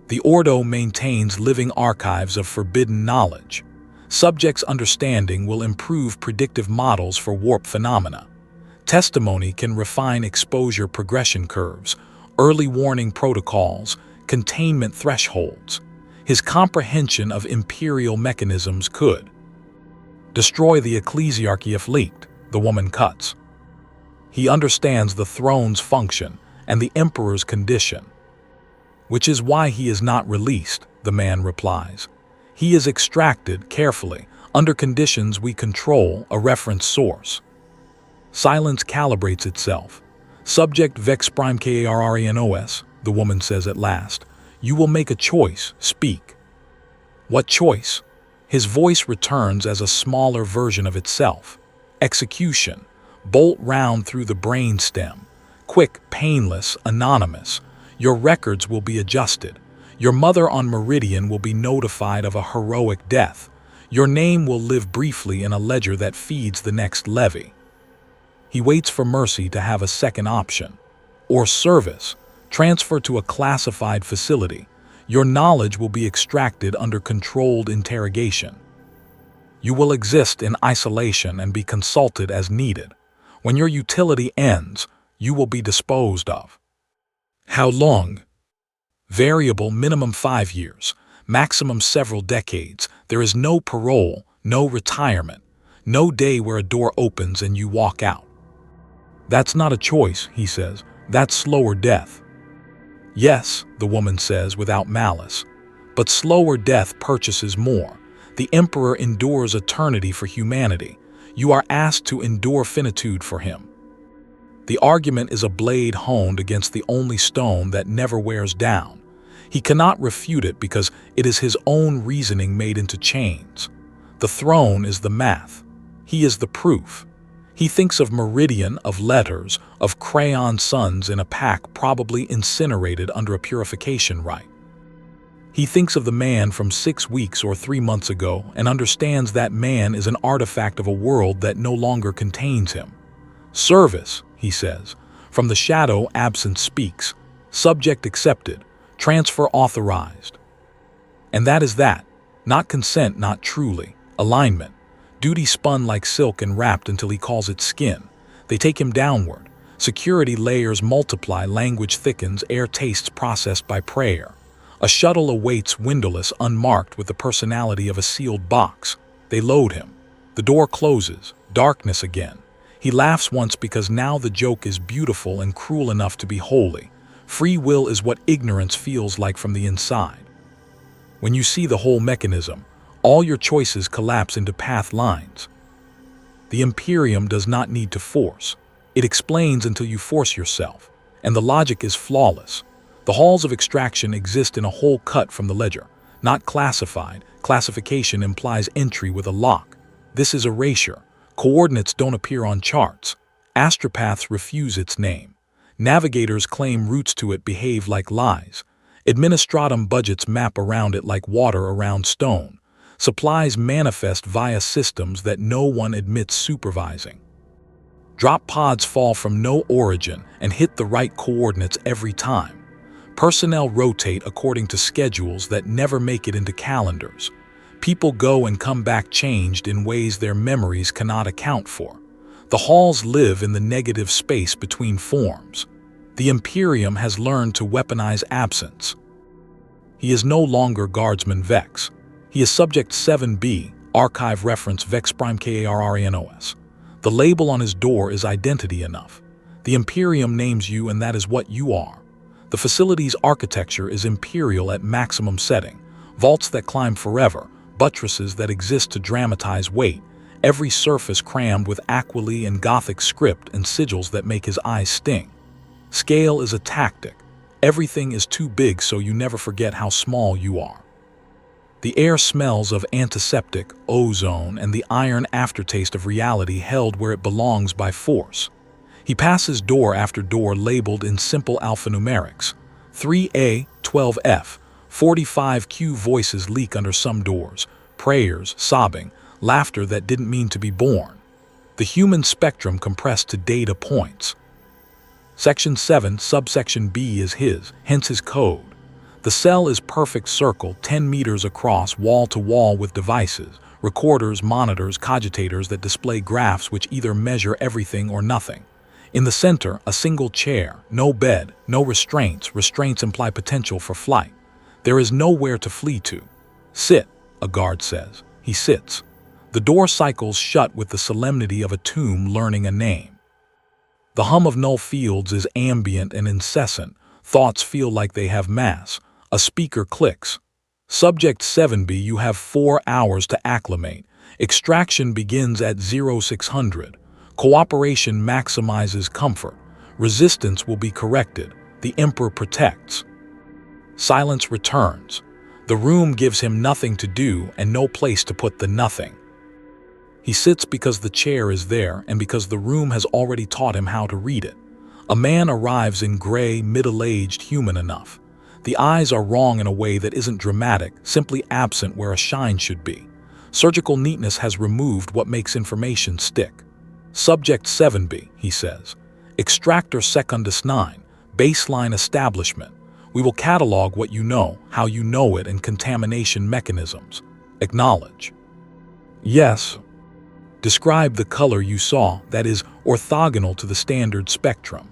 The Ordo maintains living archives of forbidden knowledge. Subject's understanding will improve predictive models for warp phenomena. Testimony can refine exposure progression curves, early warning protocols, containment thresholds. His comprehension of Imperial mechanisms could destroy the Ecclesiarchy if leaked, the woman cuts. He understands the throne's function and the Emperor's condition. Which is why he is not released, the man replies. He is extracted carefully, under conditions we control, a reference source. Silence calibrates itself. Subject vex prime karrenos, the woman says at last. You will make a choice, speak. What choice? His voice returns as a smaller version of itself. Execution. Bolt round through the brain stem. Quick, painless, anonymous. Your records will be adjusted. Your mother on Meridian will be notified of a heroic death. Your name will live briefly in a ledger that feeds the next levy. He waits for mercy to have a second option. Or service. Transfer to a classified facility. Your knowledge will be extracted under controlled interrogation. You will exist in isolation and be consulted as needed. When your utility ends, you will be disposed of. How long? Variable, minimum 5 years, maximum several decades. There is no parole, no retirement, no day where a door opens and you walk out. That's not a choice, he says. That's slower death. Yes, the woman says without malice, but slower death purchases more. The Emperor endures eternity for humanity. You are asked to endure finitude for him. The argument is a blade honed against the only stone that never wears down. He cannot refute it because it is his own reasoning made into chains. The throne is the math. He is the proof. He thinks of Meridian, of letters, of crayon suns in a pack probably incinerated under a purification rite. He thinks of the man from 6 weeks or 3 months ago and understands that man is an artifact of a world that no longer contains him. Service, he says. From the shadow, absence speaks. Subject accepted. Transfer authorized. And that is that. Not consent, not truly. Alignment. Duty spun like silk and wrapped until he calls it skin. They take him downward. Security layers multiply, language thickens, air tastes processed by prayer. A shuttle awaits, windowless, unmarked, with the personality of a sealed box. They load him. The door closes. Darkness again. He laughs once because now the joke is beautiful and cruel enough to be holy. Free will is what ignorance feels like from the inside. When you see the whole mechanism, all your choices collapse into path lines. The Imperium does not need to force. It explains until you force yourself, and the logic is flawless. The halls of extraction exist in a hole cut from the ledger, not classified. Classification implies entry with a lock. This is erasure. Coordinates don't appear on charts. Astropaths refuse its name. Navigators claim routes to it behave like lies. Administratum budgets map around it like water around stone. Supplies manifest via systems that no one admits supervising. Drop pods fall from no origin and hit the right coordinates every time. Personnel rotate according to schedules that never make it into calendars. People go and come back changed in ways their memories cannot account for. The halls live in the negative space between forms. The Imperium has learned to weaponize absence. He is no longer Guardsman Vex. He is Subject 7B, archive reference Vex Prime Karrenos. The label on his door is identity enough. The Imperium names you and that is what you are. The facility's architecture is Imperial at maximum setting. Vaults that climb forever, buttresses that exist to dramatize weight, every surface crammed with aquily and Gothic script and sigils that make his eyes sting. Scale is a tactic. Everything is too big so you never forget how small you are. The air smells of antiseptic, ozone, and the iron aftertaste of reality held where it belongs by force. He passes door after door labeled in simple alphanumerics. 3A, 12F, 45Q voices leak under some doors, prayers, sobbing, laughter that didn't mean to be born. The human spectrum compressed to data points. Section 7, subsection B is his, hence his code. The cell is perfect circle, 10 meters across, wall to wall with devices, recorders, monitors, cogitators that display graphs which either measure everything or nothing. In the center, a single chair, no bed, no restraints. Restraints imply potential for flight. There is nowhere to flee to. Sit, a guard says. He sits. The door cycles shut with the solemnity of a tomb learning a name. The hum of null fields is ambient and incessant. Thoughts feel like they have mass. A speaker clicks. Subject 7B, you have 4 hours to acclimate. Extraction begins at 0600. Cooperation maximizes comfort. Resistance will be corrected. The Emperor protects. Silence returns. The room gives him nothing to do and no place to put the nothing. He sits because the chair is there and because the room has already taught him how to read it. A man arrives in gray, middle-aged, human enough. The eyes are wrong in a way that isn't dramatic, simply absent where a shine should be. Surgical neatness has removed what makes information stick. Subject 7B, he says. Extractor Secundus 9, baseline establishment. We will catalog what you know, how you know it, and contamination mechanisms. Acknowledge. Yes. Describe the color you saw, that is, orthogonal to the standard spectrum.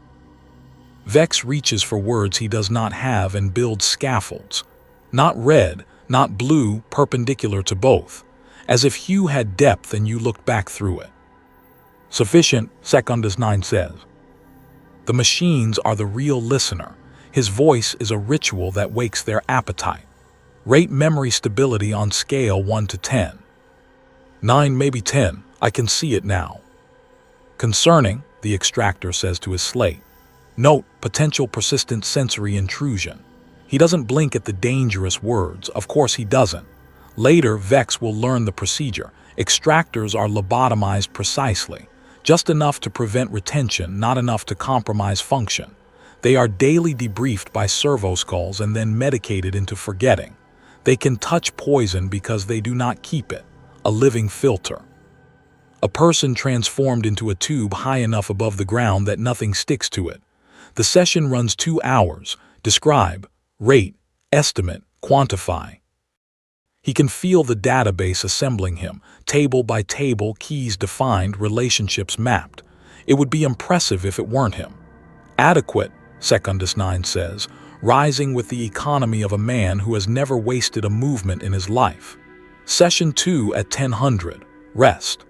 Vex reaches for words he does not have and builds scaffolds. Not red, not blue, perpendicular to both. As if hue had depth and you looked back through it. Sufficient, Secundus 9 says. The machines are the real listener. His voice is a ritual that wakes their appetite. Rate memory stability on scale 1 to 10. 9, maybe 10. I can see it now. Concerning, the extractor says to his slate. Note, potential persistent sensory intrusion. He doesn't blink at the dangerous words. Of course he doesn't. Later, Vex will learn the procedure. Extractors are lobotomized precisely. Just enough to prevent retention, not enough to compromise function. They are daily debriefed by servo skulls and then medicated into forgetting. They can touch poison because they do not keep it. A living filter. A person transformed into a tube high enough above the ground that nothing sticks to it. The session runs 2 hours. Describe, rate, estimate, quantify. He can feel the database assembling him, table by table, keys defined, relationships mapped. It would be impressive if it weren't him. Adequate, Secundus 9 says, rising with the economy of a man who has never wasted a movement in his life. Session 2 at 1000. Rest.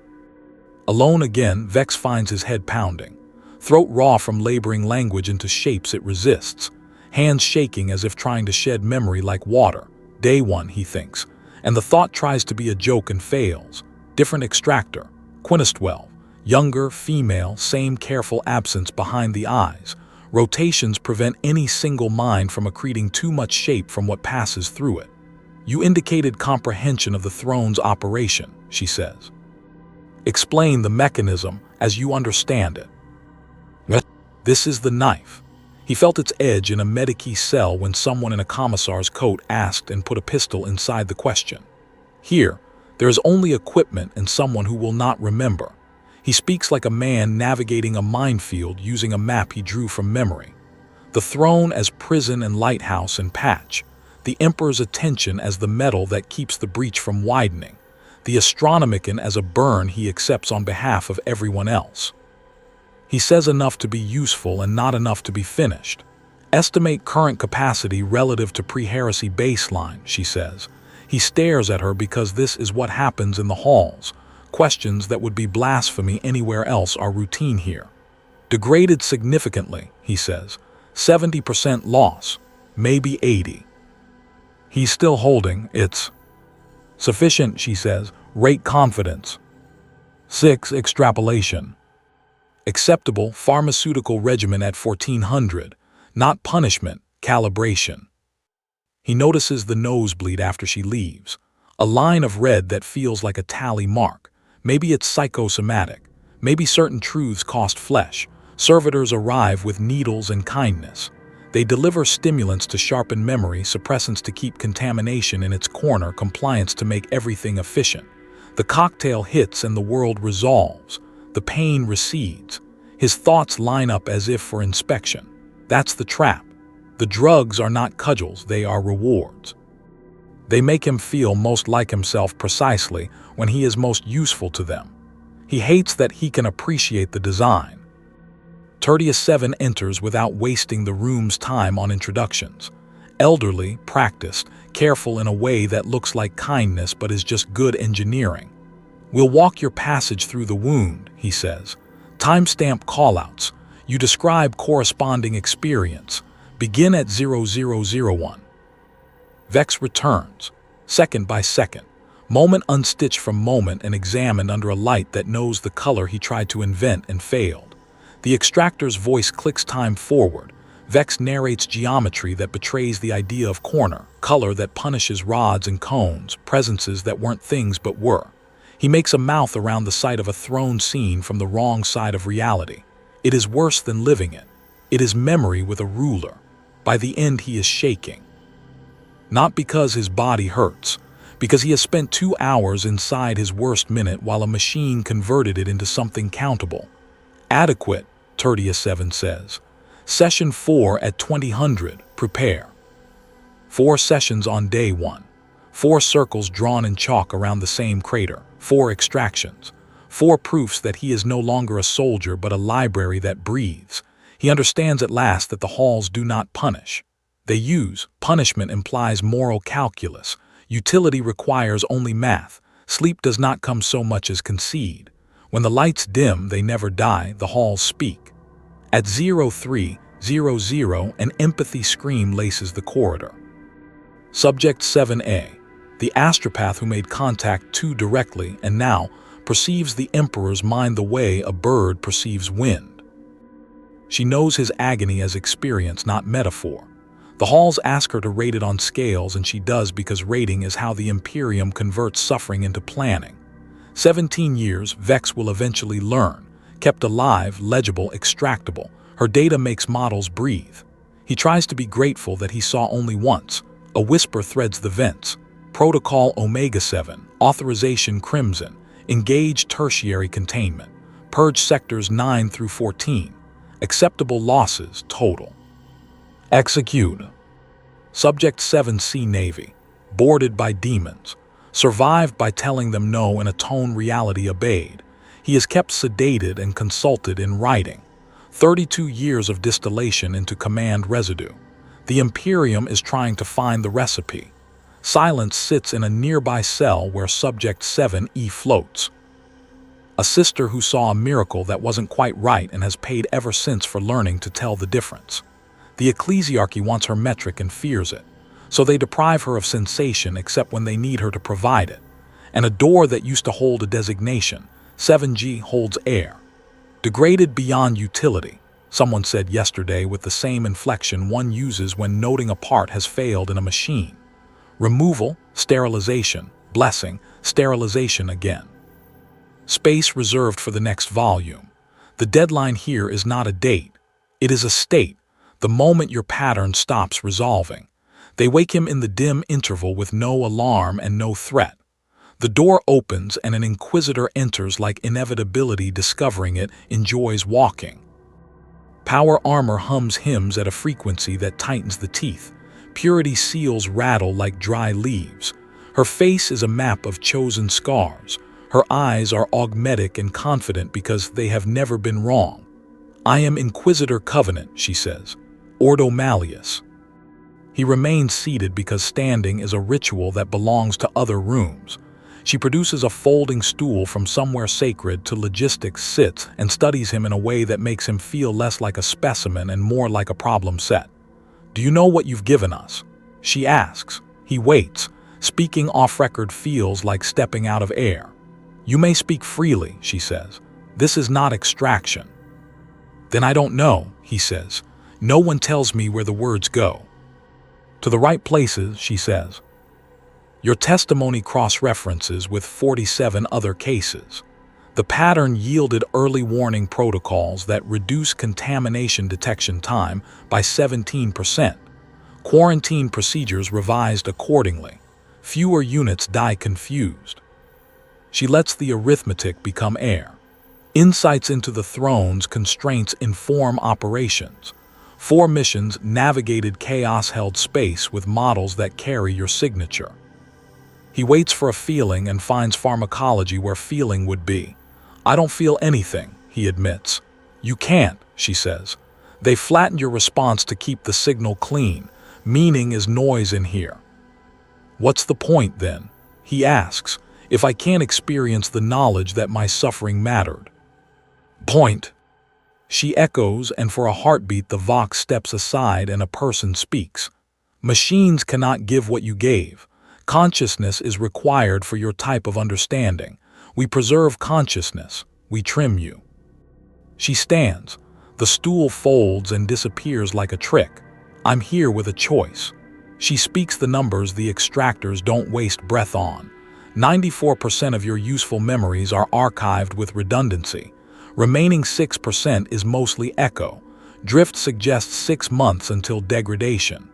Alone again, Vex finds his head pounding. Throat raw from laboring language into shapes it resists. Hands shaking as if trying to shed memory like water. Day 1, he thinks. And the thought tries to be a joke and fails. Different extractor. Quintus 12. Younger, female, same careful absence behind the eyes. Rotations prevent any single mind from accreting too much shape from what passes through it. You indicated comprehension of the throne's operation, she says. Explain the mechanism as you understand it. This is the knife. He felt its edge in a Mechanicus cell when someone in a commissar's coat asked and put a pistol inside the question. Here, there is only equipment and someone who will not remember. He speaks like a man navigating a minefield using a map he drew from memory. The throne as prison and lighthouse and patch. The Emperor's attention as the metal that keeps the breach from widening. The astronomicon as a burn he accepts on behalf of everyone else. He says enough to be useful and not enough to be finished. Estimate current capacity relative to pre-heresy baseline, she says. He stares at her because this is what happens in the halls. Questions that would be blasphemy anywhere else are routine here. Degraded significantly, he says. 70% loss, maybe 80. He's still holding, it's sufficient, she says. Rate confidence. 6. Extrapolation. Acceptable pharmaceutical regimen at 1400, not punishment, calibration. He notices the nosebleed after she leaves. A line of red that feels like a tally mark. Maybe it's psychosomatic. Maybe certain truths cost flesh. Servitors arrive with needles and kindness. They deliver stimulants to sharpen memory, suppressants to keep contamination in its corner, compliance to make everything efficient. The cocktail hits and the world resolves. The pain recedes. His thoughts line up as if for inspection. That's the trap. The drugs are not cudgels, they are rewards. They make him feel most like himself precisely when he is most useful to them. He hates that he can appreciate the design. Tertius 7 enters without wasting the room's time on introductions. Elderly, practiced, careful in a way that looks like kindness but is just good engineering. We'll walk your passage through the wound, he says. Timestamp callouts. You describe corresponding experience. Begin at 0001. Vex returns, second by second, moment unstitched from moment and examined under a light that knows the color he tried to invent and failed. The extractor's voice clicks time forward. Vex narrates geometry that betrays the idea of corner, color that punishes rods and cones, presences that weren't things but were. He makes a mouth around the sight of a throne scene from the wrong side of reality. It is worse than living it. It is memory with a ruler. By the end he is shaking. Not because his body hurts, because he has spent 2 hours inside his worst minute while a machine converted it into something countable. Adequate, Tertius 7 says. Session 4 at 2000, prepare. 4 sessions on day 1. 4 circles drawn in chalk around the same crater. 4 extractions. 4 proofs that he is no longer a soldier but a library that breathes. He understands at last that the halls do not punish. They use. Punishment implies moral calculus. Utility requires only math. Sleep does not come so much as concede. When the lights dim, they never die, the halls speak. At 0300, an empathy scream laces the corridor. Subject 7A, the astropath who made contact too directly and now perceives the Emperor's mind the way a bird perceives wind. She knows his agony as experience, not metaphor. The halls ask her to rate it on scales, and she does because rating is how the Imperium converts suffering into planning. 17 years, Vex will eventually learn. Kept alive, legible, extractable. Her data makes models breathe. He tries to be grateful that he saw only once. A whisper threads the vents. Protocol Omega 7, Authorization Crimson, Engage Tertiary Containment, Purge Sectors 9 through 14, Acceptable Losses, Total. Execute. Subject 7C Navy, boarded by demons, survived by telling them no in a tone reality obeyed. He is kept sedated and consulted in writing. 32 years of distillation into command residue. The Imperium is trying to find the recipe. Silence sits in a nearby cell where Subject 7E floats. A sister who saw a miracle that wasn't quite right and has paid ever since for learning to tell the difference. The Ecclesiarchy wants her metric and fears it, so they deprive her of sensation except when they need her to provide it. And a door that used to hold a designation, 7G, holds air. Degraded beyond utility, someone said yesterday with the same inflection one uses when noting a part has failed in a machine. Removal, sterilization, blessing, sterilization again. Space reserved for the next volume. The deadline here is not a date. It is a state, the moment your pattern stops resolving. They wake him in the dim interval with no alarm and no threat. The door opens and an inquisitor enters like inevitability discovering it, enjoys walking. Power armor hums hymns at a frequency that tightens the teeth. Purity seals rattle like dry leaves. Her face is a map of chosen scars. Her eyes are augmetic and confident because they have never been wrong. I am Inquisitor Covenant, she says. Ordo Malleus. He remains seated because standing is a ritual that belongs to other rooms. She produces a folding stool from somewhere sacred to logistics, sits and studies him in a way that makes him feel less like a specimen and more like a problem set. Do you know what you've given us? She asks. He waits. Speaking off-record feels like stepping out of air. You may speak freely, she says. This is not extraction. Then I don't know, he says. No one tells me where the words go. To the right places, she says. Your testimony cross-references with 47 other cases. The pattern yielded early warning protocols that reduce contamination detection time by 17%. Quarantine procedures revised accordingly. Fewer units die confused. She lets the arithmetic become air. Insights into the throne's constraints inform operations. 4 missions navigated chaos-held space with models that carry your signature. He waits for a feeling and finds pharmacology where feeling would be. I don't feel anything, he admits. You can't, she says. They flatten your response to keep the signal clean. Meaning is noise in here. What's the point then? He asks, if I can't experience the knowledge that my suffering mattered. Point. She echoes, and for a heartbeat the Vox steps aside and a person speaks. Machines cannot give what you gave. Consciousness is required for your type of understanding. We preserve consciousness. We trim you. She stands. The stool folds and disappears like a trick. I'm here with a choice. She speaks the numbers the extractors don't waste breath on. 94% of your useful memories are archived with redundancy. Remaining 6% is mostly echo. Drift suggests 6 months until degradation.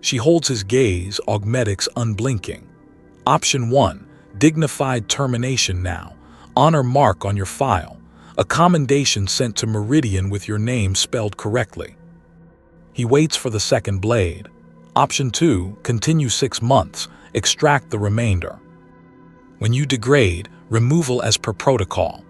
She holds his gaze, augmetics unblinking. Option 1. Dignified termination now. Honor mark on your file. A commendation sent to Meridian with your name spelled correctly. He waits for the second blade. Option 2. Continue 6 months. Extract the remainder. When you degrade, removal as per protocol.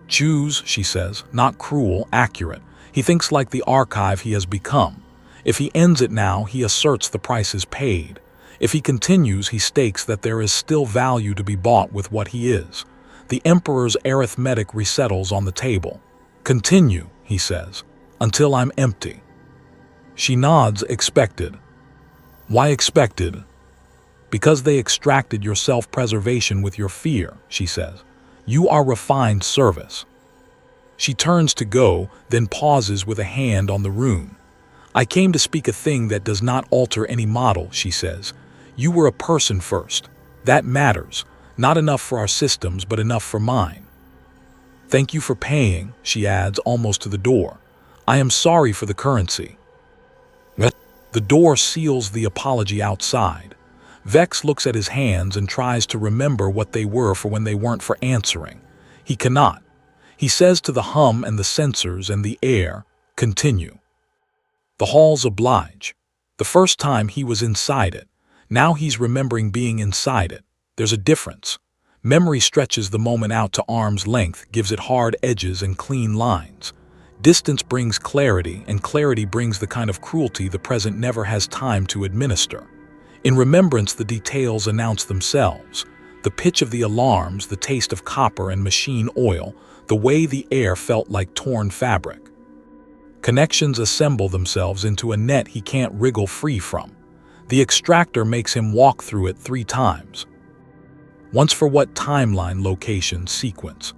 Choose, she says, not cruel, accurate. He thinks like the archive he has become. If he ends it now, he asserts the price is paid. If he continues, he stakes that there is still value to be bought with what he is. The Emperor's arithmetic resettles on the table. Continue, he says, until I'm empty. She nods, expected. Why expected? Because they extracted your self-preservation with your fear, she says. You are refined service. She turns to go, then pauses with a hand on the rune. I came to speak a thing that does not alter any model, she says. You were a person first. That matters. Not enough for our systems, but enough for mine. Thank you for paying, she adds, almost to the door. I am sorry for the currency. The door seals the apology outside. Vex looks at his hands and tries to remember what they were for when they weren't for answering. He cannot. He says to the hum and the sensors and the air, continue. The halls oblige. The first time he was inside it. Now he's remembering being inside it. There's a difference. Memory stretches the moment out to arm's length, gives it hard edges and clean lines. Distance brings clarity, and clarity brings the kind of cruelty the present never has time to administer. In remembrance, the details announce themselves. The pitch of the alarms, the taste of copper and machine oil, the way the air felt like torn fabric. Connections assemble themselves into a net he can't wriggle free from. The extractor makes him walk through it 3 times. Once for what timeline, location, sequence.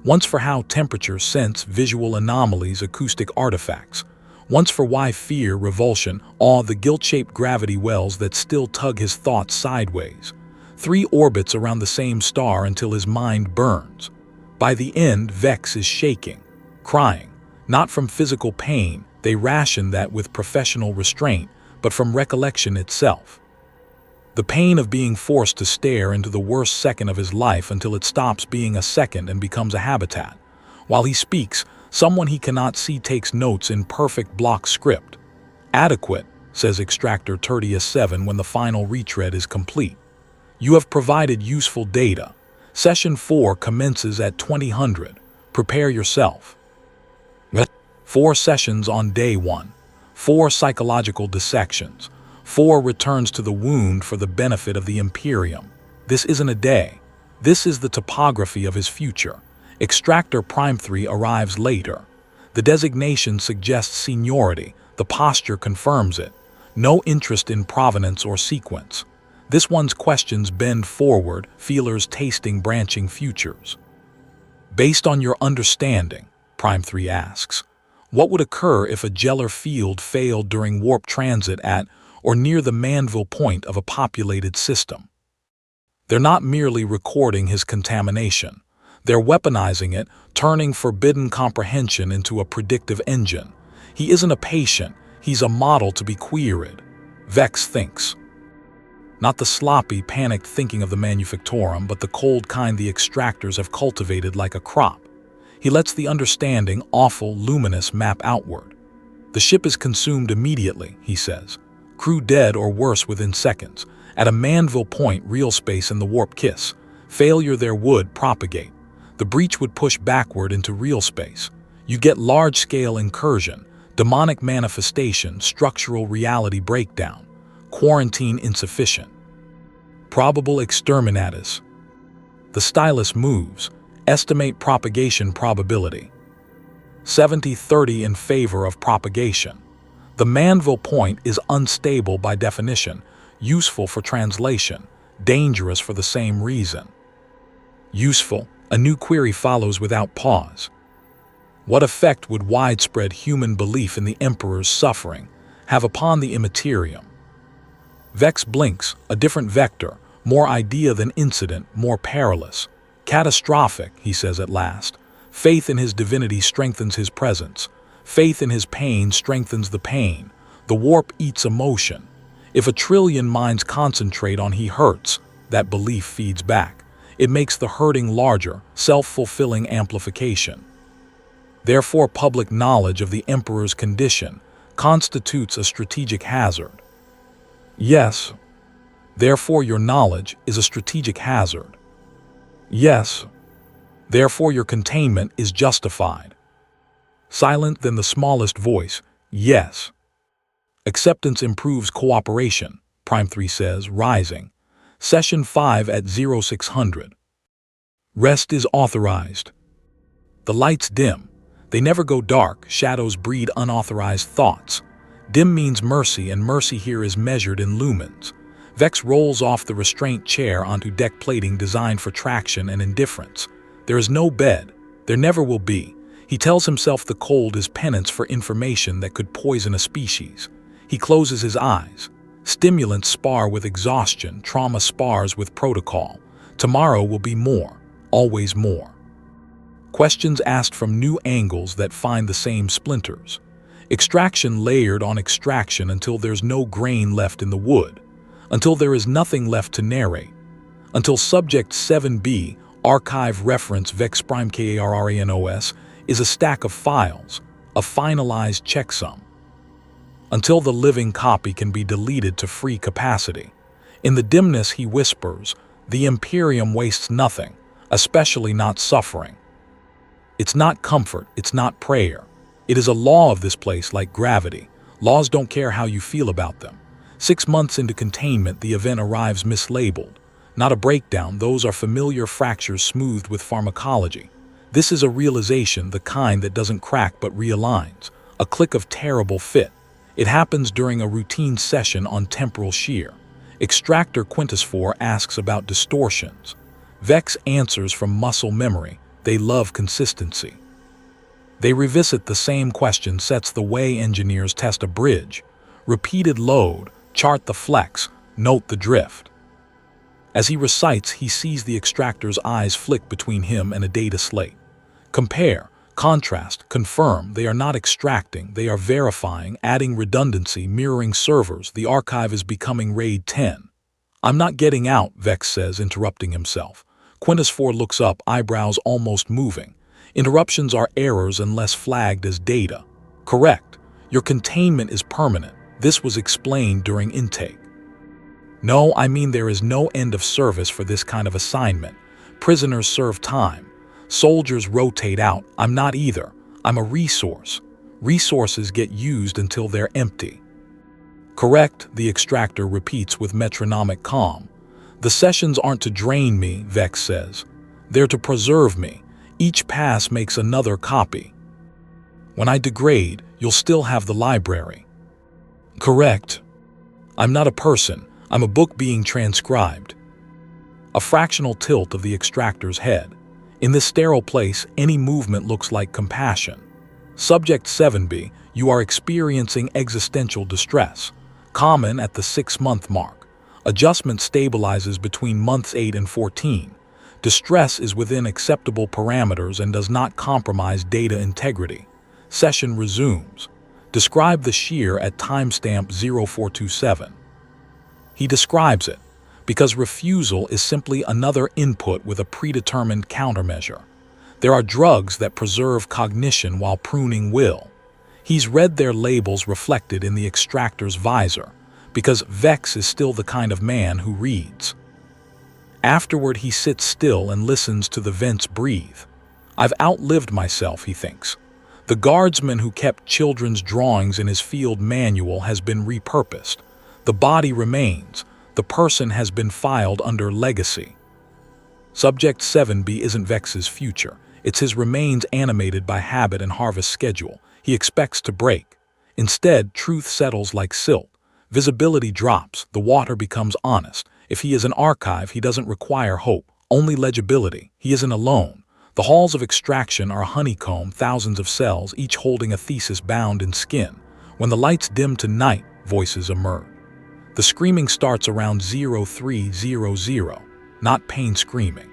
Once for how temperature, sense, visual anomalies, acoustic artifacts. Once for why fear, revulsion, awe, the guilt-shaped gravity wells that still tug his thoughts sideways. 3 orbits around the same star until his mind burns. By the end, Vex is shaking, crying. Not from physical pain, they ration that with professional restraint, but from recollection itself. The pain of being forced to stare into the worst second of his life until it stops being a second and becomes a habitat. While he speaks, someone he cannot see takes notes in perfect block script. Adequate, says Extractor Tertius 7 when the final retread is complete. You have provided useful data. Session 4 commences at 2000. Prepare yourself. 4 sessions on day 1. 4 psychological dissections. 4 returns to the wound for the benefit of the Imperium. This isn't a day. This is the topography of his future. Extractor Prime 3 arrives later. The designation suggests seniority. The posture confirms it. No interest in provenance or sequence. This one's questions bend forward, feelers tasting branching futures. Based on your understanding, Prime 3 asks, what would occur if a Geller field failed during warp transit at or near the Manville point of a populated system? They're not merely recording his contamination. They're weaponizing it, turning forbidden comprehension into a predictive engine. He isn't a patient, he's a model to be queried. Vex thinks. Not the sloppy, panicked thinking of the manufactorum, but the cold kind the extractors have cultivated like a crop. He lets the understanding, awful, luminous map outward. The ship is consumed immediately, he says. Crew dead or worse within seconds. At a Manville point, real space in the warp kiss. Failure there would propagate. The breach would push backward into real space. You get large-scale incursion, demonic manifestation, structural reality breakdown, quarantine insufficient. Probable exterminatus. The stylus moves. Estimate propagation probability. 70-30 in favor of propagation. The Manville point is unstable by definition, useful for translation, dangerous for the same reason. Useful, a new query follows without pause. What effect would widespread human belief in the Emperor's suffering have upon the Imperium? Vex blinks, a different vector, more idea than incident, more perilous. Catastrophic, he says at last. Faith in his divinity strengthens his presence. Faith in his pain strengthens the pain. The warp eats emotion. If 1,000,000,000,000 minds concentrate on he hurts, that belief feeds back. It makes the hurting larger, self-fulfilling amplification. Therefore, public knowledge of the Emperor's condition constitutes a strategic hazard. Yes. Therefore, your knowledge is a strategic hazard. Yes. Therefore, your containment is justified. Silent than the smallest voice, yes. Acceptance improves cooperation, Prime 3 says, rising. Session 5 at 0600. Rest is authorized. The lights dim. They never go dark. Shadows breed unauthorized thoughts. Dim means mercy, and mercy here is measured in lumens. Vex rolls off the restraint chair onto deck plating designed for traction and indifference. There is no bed. There never will be. He tells himself the cold is penance for information that could poison a species. He closes his eyes. Stimulants spar with exhaustion, trauma spars with protocol. Tomorrow will be more, always more. Questions asked from new angles that find the same splinters. Extraction layered on extraction until there's no grain left in the wood. Until there is nothing left to narrate. Until Subject 7b, Archive Reference Vex Prime Karranos, is a stack of files, a finalized checksum. Until the living copy can be deleted to free capacity. In the dimness he whispers, the Imperium wastes nothing, especially not suffering. It's not comfort, it's not prayer. It is a law of this place like gravity. Laws don't care how you feel about them. 6 months into containment, the event arrives mislabeled. Not a breakdown, those are familiar fractures smoothed with pharmacology. This is a realization, the kind that doesn't crack but realigns. A click of terrible fit. It happens during a routine session on temporal shear. Extractor Quintus 4 asks about distortions. Vex answers from muscle memory. They love consistency. They revisit the same question, sets the way engineers test a bridge. Repeated load, chart the flex, note the drift. As he recites, he sees the extractor's eyes flick between him and a data slate. Compare, contrast, confirm. They are not extracting, they are verifying, adding redundancy, mirroring servers. The archive is becoming RAID 10. I'm not getting out, Vex says, interrupting himself. Quintus 4 looks up, eyebrows almost moving. Interruptions are errors unless flagged as data. Correct. Your containment is permanent. This was explained during intake. No, I mean there is no end of service for this kind of assignment. Prisoners serve time. Soldiers rotate out. I'm not either. I'm a resource. Resources get used until they're empty. Correct, the extractor repeats with metronomic calm. The sessions aren't to drain me, Vex says. They're to preserve me. Each pass makes another copy. When I degrade, you'll still have the library. Correct. I'm not a person. I'm a book being transcribed. A fractional tilt of the extractor's head. In this sterile place, any movement looks like compassion. Subject 7b, you are experiencing existential distress. Common at the 6-month mark. Adjustment stabilizes between months 8 and 14. Distress is within acceptable parameters and does not compromise data integrity. Session resumes. Describe the shear at timestamp 0427. He describes it, because refusal is simply another input with a predetermined countermeasure. There are drugs that preserve cognition while pruning will. He's read their labels reflected in the extractor's visor, because Vex is still the kind of man who reads. Afterward, he sits still and listens to the vents breathe. I've outlived myself, he thinks. The guardsman who kept children's drawings in his field manual has been repurposed. The body remains. The person has been filed under legacy. Subject 7b isn't Vex's future. It's his remains animated by habit and harvest schedule. He expects to break. Instead, truth settles like silt. Visibility drops. The water becomes honest. If he is an archive, he doesn't require hope, only legibility. He isn't alone. The halls of extraction are a honeycomb, thousands of cells, each holding a thesis bound in skin. When the lights dim to night, voices emerge. The screaming starts around 0300, not pain screaming.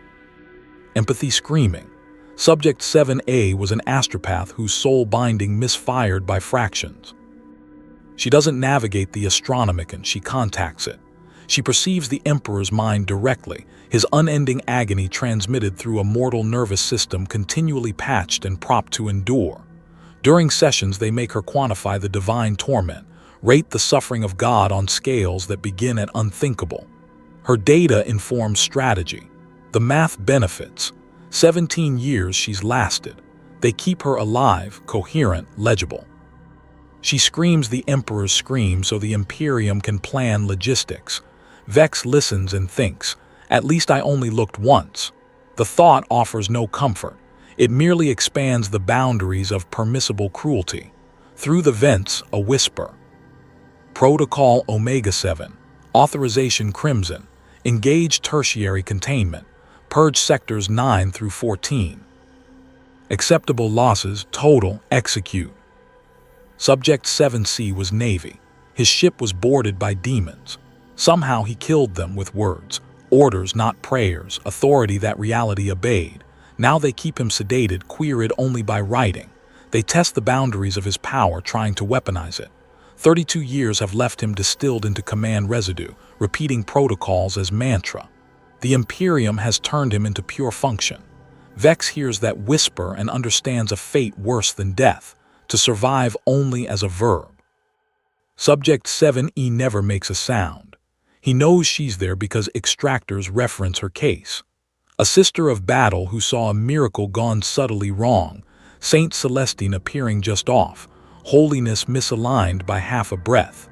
Empathy screaming. Subject 7a was an astropath whose soul binding misfired by fractions. She doesn't navigate the astronomicon, she contacts it. She perceives the Emperor's mind directly, his unending agony transmitted through a mortal nervous system continually patched and propped to endure. During sessions, they make her quantify the divine torment, rate the suffering of God on scales that begin at unthinkable. Her data informs strategy. The math benefits. 17 years she's lasted. They keep her alive, coherent, legible. She screams the Emperor's scream so the Imperium can plan logistics. Vex listens and thinks, at least I only looked once. The thought offers no comfort. It merely expands the boundaries of permissible cruelty. Through the vents, a whisper. Protocol Omega-7. Authorization Crimson. Engage tertiary containment. Purge sectors 9 through 14. Acceptable losses, total, execute. Subject 7C was Navy. His ship was boarded by demons. Somehow he killed them with words. Orders, not prayers, authority that reality obeyed. Now they keep him sedated, queried only by writing. They test the boundaries of his power, trying to weaponize it. 32 years have left him distilled into command residue, repeating protocols as mantra. The Imperium has turned him into pure function. Vex hears that whisper and understands a fate worse than death, to survive only as a verb. Subject 7E never makes a sound. He knows she's there because extractors reference her case. A sister of battle who saw a miracle gone subtly wrong, Saint Celestine appearing just off, holiness misaligned by half a breath.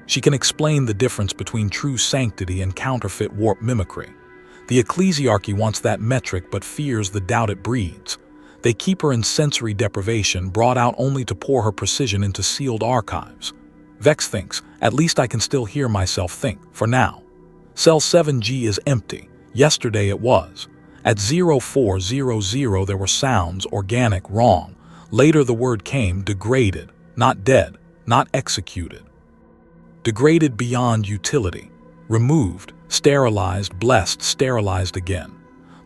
She can explain the difference between true sanctity and counterfeit warp mimicry. The Ecclesiarchy wants that metric but fears the doubt it breeds. They keep her in sensory deprivation, brought out only to pour her precision into sealed archives. Vex thinks, at least I can still hear myself think, for now. Cell 7G is empty. Yesterday it was. At 0400 there were sounds, organic, wrong. Later the word came, degraded, not dead, not executed. Degraded beyond utility. Removed, sterilized, blessed, sterilized again.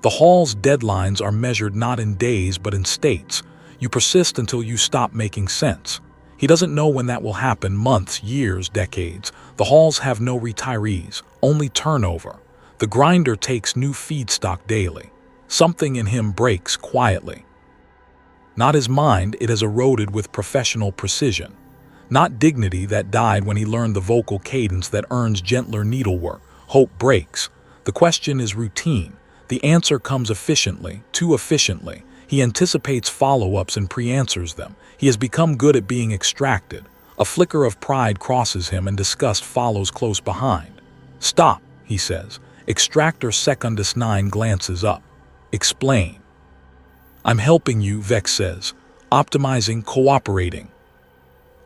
The hall's deadlines are measured not in days but in states. You persist until you stop making sense. He doesn't know when that will happen, months, years, decades. The halls have no retirees, only turnover. The grinder takes new feedstock daily. Something in him breaks quietly. Not his mind, it has eroded with professional precision. Not dignity that died when he learned the vocal cadence that earns gentler needlework. Hope breaks. The question is routine. The answer comes efficiently, too efficiently. He anticipates follow-ups and pre-answers them. He has become good at being extracted. A flicker of pride crosses him and disgust follows close behind. Stop, he says. Extractor Secundus 9 glances up. Explain. I'm helping you, Vex says. Optimizing, cooperating.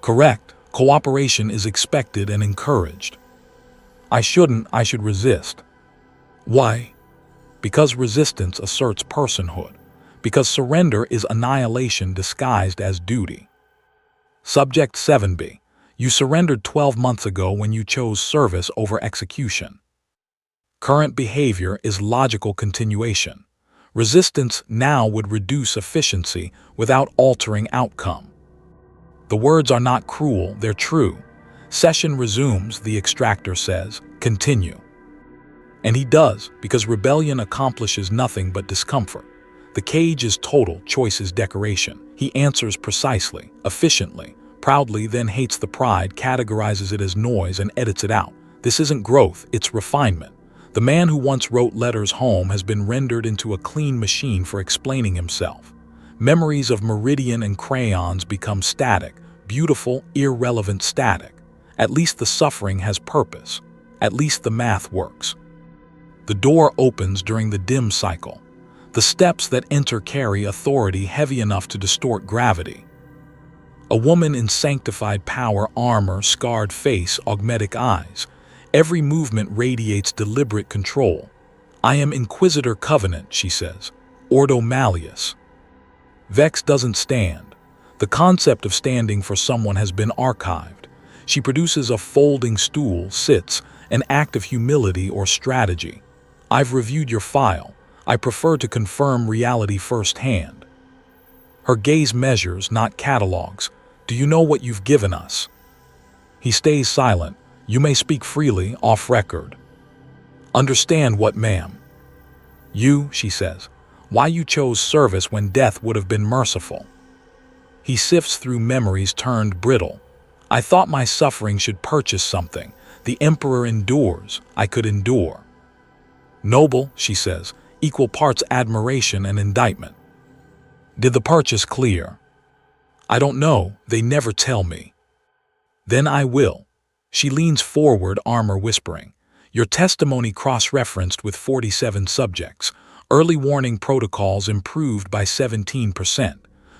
Correct. Cooperation is expected and encouraged. I should resist. Why? Because resistance asserts personhood. Because surrender is annihilation disguised as duty. Subject 7b. You surrendered 12 months ago when you chose service over execution. Current behavior is logical continuation. Resistance now would reduce efficiency without altering outcome. The words are not cruel, they're true. Session resumes, the extractor says. Continue. And he does, because rebellion accomplishes nothing but discomfort. The cage is total, choice is decoration. He answers precisely, efficiently, proudly, then hates the pride, categorizes it as noise, and edits it out. This isn't growth, it's refinement. The man who once wrote letters home has been rendered into a clean machine for explaining himself. Memories of meridian and crayons become static, beautiful, irrelevant static. At least the suffering has purpose. At least the math works. The door opens during the dim cycle. The steps that enter carry authority heavy enough to distort gravity. A woman in sanctified power armor, scarred face, augmetic eyes. Every movement radiates deliberate control. I am Inquisitor Covenant, she says. Ordo Malleus. Vex doesn't stand. The concept of standing for someone has been archived. She produces a folding stool, sits, an act of humility or strategy. I've reviewed your file. I prefer to confirm reality firsthand. Her gaze measures, not catalogs. Do you know what you've given us? He stays silent. You may speak freely, off record. Understand what, ma'am? You, she says. Why you chose service when death would have been merciful. He sifts through memories turned brittle. I thought my suffering should purchase something. The Emperor endures. I could endure. Noble, she says, equal parts admiration and indictment. Did the purchase clear? I don't know, they never tell me. Then I will. She leans forward, armor whispering. Your testimony cross-referenced with 47 subjects. Early warning protocols improved by 17%.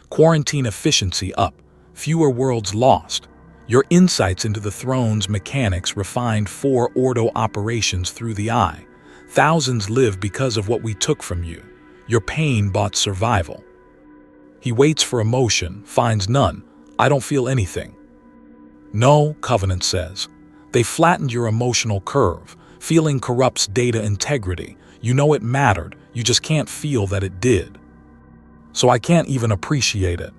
Quarantine efficiency up. Fewer worlds lost. Your insights into the throne's mechanics refined 4 ordo operations through the eye. Thousands live because of what we took from you. Your pain bought survival. He waits for emotion, finds none. I don't feel anything. No, Covenant says. They flattened your emotional curve. Feeling corrupts data integrity. You know it mattered, you just can't feel that it did. So I can't even appreciate it.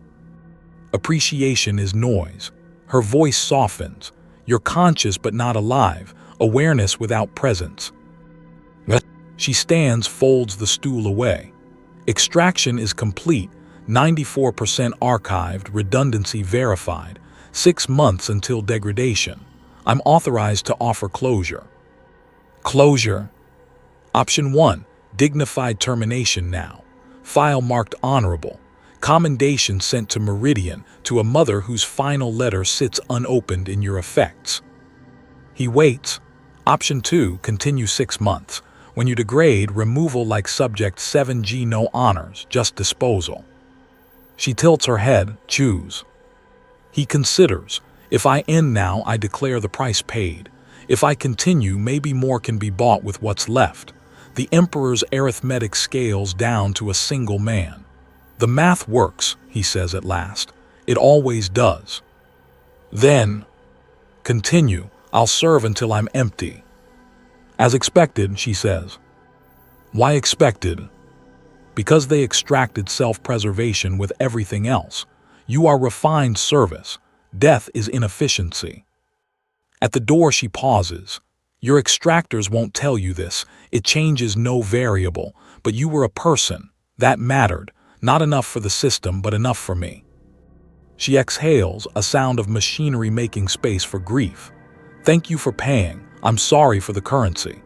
Appreciation is noise. Her voice softens. You're conscious but not alive. Awareness without presence. She stands, folds the stool away. Extraction is complete. 94% archived, redundancy verified. 6 months until degradation. I'm authorized to offer closure. Closure. Option 1. Dignified termination now. File marked honorable. Commendation sent to Meridian, to a mother whose final letter sits unopened in your effects. He waits. Option 2. Continue 6 months. When you degrade, removal like Subject 7G, no honors, just disposal. She tilts her head, choose. He considers. If I end now, I declare the price paid. If I continue, maybe more can be bought with what's left. The Emperor's arithmetic scales down to a single man. The math works, he says at last. It always does. Then, continue. I'll serve until I'm empty. As expected, she says. Why expected? Because they extracted self-preservation with everything else. You are refined service. Death is inefficiency. At the door she pauses. Your extractors won't tell you this. It changes no variable. But you were a person. That mattered. Not enough for the system, but enough for me. She exhales, a sound of machinery making space for grief. Thank you for paying. I'm sorry for the currency.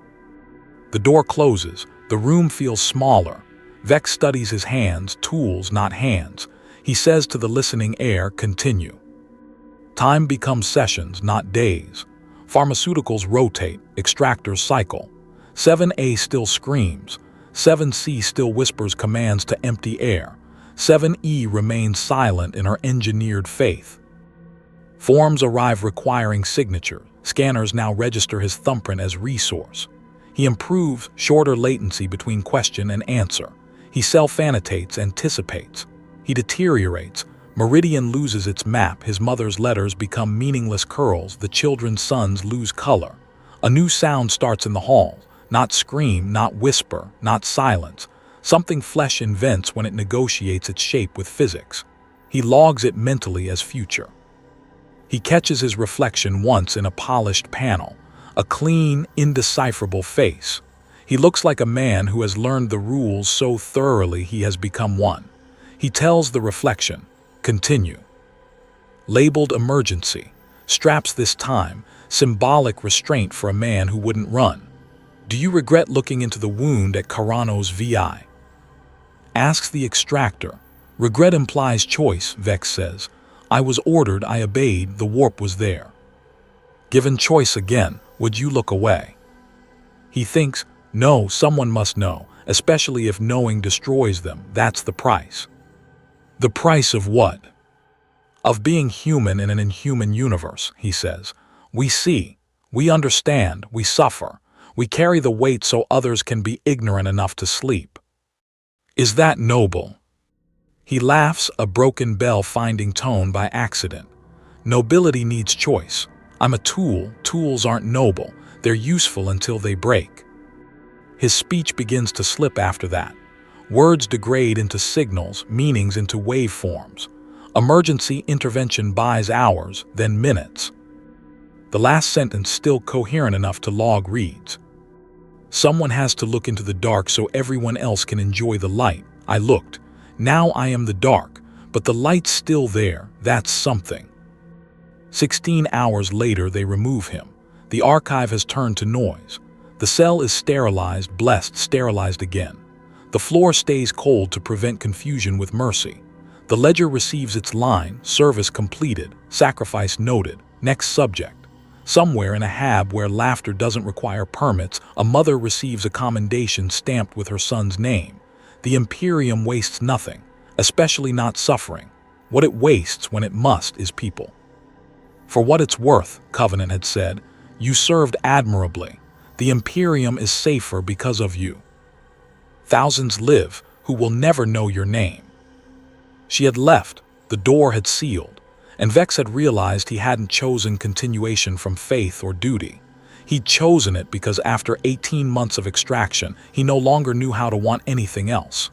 The door closes. The room feels smaller. Vex studies his hands, tools, not hands. He says to the listening air, continue. Time becomes sessions, not days. Pharmaceuticals rotate, extractors cycle. 7A still screams. 7C still whispers commands to empty air. 7E remains silent in her engineered faith. Forms arrive requiring signature. Scanners now register his thumbprint as resource. He improves shorter latency between question and answer. He self-annotates, anticipates. He deteriorates. Meridian loses its map. His mother's letters become meaningless curls. The children's sons lose color. A new sound starts in the hall. Not scream, not whisper, not silence. Something flesh invents when it negotiates its shape with physics. He logs it mentally as future. He catches his reflection once in a polished panel, a clean, indecipherable face. He looks like a man who has learned the rules so thoroughly he has become one. He tells the reflection, "Continue." Labeled emergency, straps this time, symbolic restraint for a man who wouldn't run. "Do you regret looking into the wound at Carano's VI?" Asks the extractor. "Regret implies choice," Vex says. "I was ordered, I obeyed, the warp was there." Given choice again, would you look away? He thinks, no, someone must know, especially if knowing destroys them. That's the price. The price of what? Of being human in an inhuman universe, he says. We see, we understand, we suffer. We carry the weight so others can be ignorant enough to sleep. Is that noble? He laughs, a broken bell finding tone by accident. Nobility needs choice. I'm a tool. Tools aren't noble. They're useful until they break. His speech begins to slip after that. Words degrade into signals, meanings into waveforms. Emergency intervention buys hours, then minutes. The last sentence still coherent enough to log reads. Someone has to look into the dark so everyone else can enjoy the light. I looked. Now I am the dark, but the light's still there. That's something. 16 hours later they remove him. The archive has turned to noise. The cell is sterilized, blessed, sterilized again. The floor stays cold to prevent confusion with mercy. The ledger receives its line, service completed, sacrifice noted, next subject. Somewhere in a hab where laughter doesn't require permits, a mother receives a commendation stamped with her son's name. The Imperium wastes nothing, especially not suffering. What it wastes when it must is people. For what it's worth, Covenant had said, you served admirably. The Imperium is safer because of you. Thousands live who will never know your name. She had left, the door had sealed, and Vex had realized he hadn't chosen continuation from faith or duty. He'd chosen it because after 18 months of extraction, he no longer knew how to want anything else.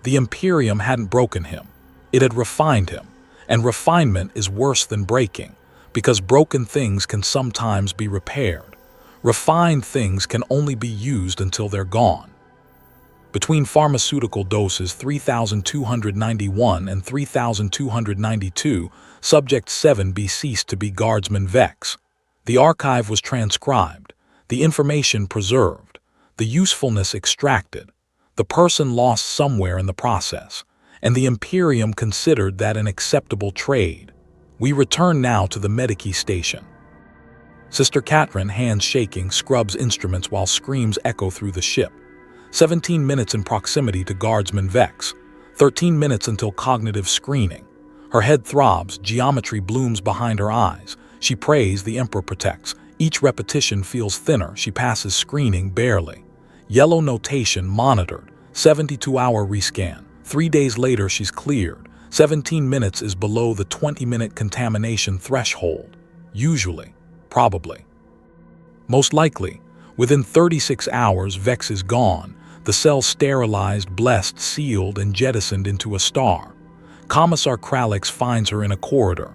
The Imperium hadn't broken him. It had refined him, and refinement is worse than breaking, because broken things can sometimes be repaired. Refined things can only be used until they're gone. Between pharmaceutical doses 3,291 and 3,292, Subject 7B ceased to be Guardsman Vex. The archive was transcribed, the information preserved, the usefulness extracted, the person lost somewhere in the process, and the Imperium considered that an acceptable trade. We return now to the Mechanicus station. Sister Catherine, hands shaking, scrubs instruments while screams echo through the ship. 17 minutes in proximity to Guardsman Vex. 13 minutes until cognitive screening. Her head throbs, geometry blooms behind her eyes. She prays, the Emperor protects. Each repetition feels thinner. She passes screening barely. Yellow notation monitored. 72-hour rescan. 3 days later she's cleared. 17 minutes is below the 20-minute contamination threshold. Usually. Probably. Most likely. Within 36 hours, Vex is gone. The cell sterilized, blessed, sealed, and jettisoned into a star. Commissar Kralix finds her in a corridor.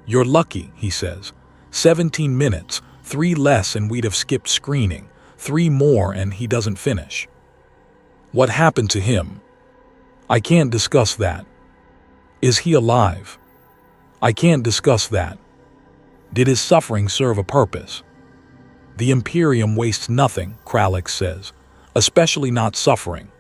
You're lucky, he says. 17 minutes, 3 less and we'd have skipped screening. 3 more and he doesn't finish. What happened to him? I can't discuss that. Is he alive? I can't discuss that. Did his suffering serve a purpose? The Imperium wastes nothing, Kralix says, especially not suffering.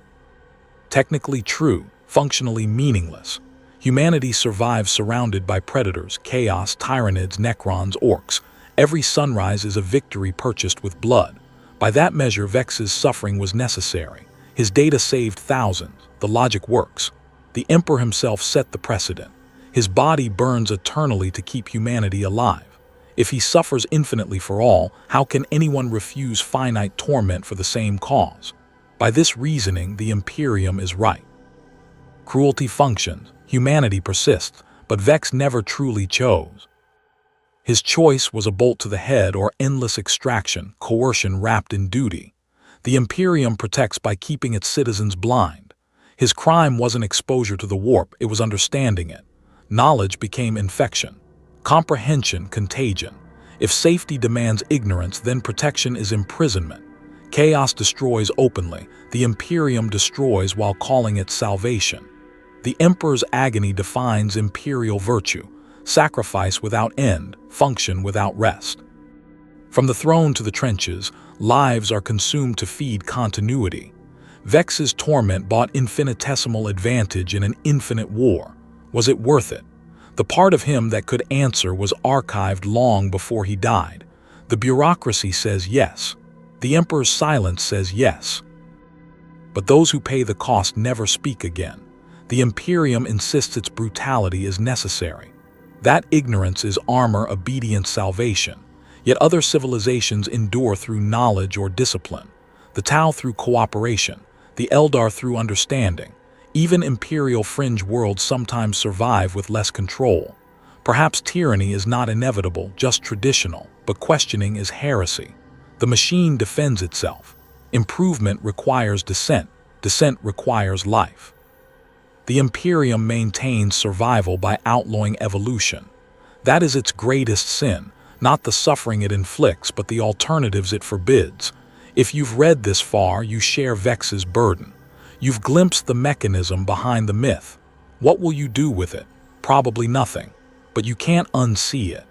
Technically true, functionally meaningless. Humanity survives surrounded by predators, chaos, tyrannids, necrons, orcs. Every sunrise is a victory purchased with blood. By that measure, Vex's suffering was necessary. His data saved thousands. The logic works. The Emperor himself set the precedent. His body burns eternally to keep humanity alive. If he suffers infinitely for all, how can anyone refuse finite torment for the same cause? By this reasoning, the Imperium is right. Cruelty functions, humanity persists, but Vex never truly chose. His choice was a bolt to the head or endless extraction, coercion wrapped in duty. The Imperium protects by keeping its citizens blind. His crime wasn't exposure to the warp, it was understanding it. Knowledge became infection. Comprehension, contagion. If safety demands ignorance, then protection is imprisonment. Chaos destroys openly. The Imperium destroys while calling it salvation. The Emperor's agony defines Imperial virtue. Sacrifice without end, function without rest. From the throne to the trenches, lives are consumed to feed continuity. Vex's torment bought infinitesimal advantage in an infinite war. Was it worth it? The part of him that could answer was archived long before he died. The bureaucracy says yes. The Emperor's silence says yes. But those who pay the cost never speak again. The Imperium insists its brutality is necessary. That ignorance is armor, obedience, salvation. Yet other civilizations endure through knowledge or discipline. The Tau through cooperation, the Eldar through understanding. Even Imperial fringe worlds sometimes survive with less control. Perhaps tyranny is not inevitable, just traditional, but questioning is heresy. The machine defends itself. Improvement requires dissent. Dissent requires life. The Imperium maintains survival by outlawing evolution. That is its greatest sin, not the suffering it inflicts, but the alternatives it forbids. If you've read this far, you share Vex's burden. You've glimpsed the mechanism behind the myth. What will you do with it? Probably nothing, but you can't unsee it.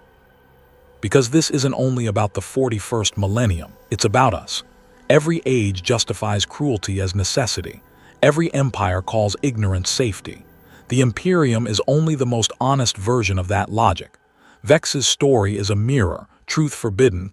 Because this isn't only about the 41st millennium, it's about us. Every age justifies cruelty as necessity. Every empire calls ignorance safety. The Imperium is only the most honest version of that logic. Vex's story is a mirror, truth forbidden,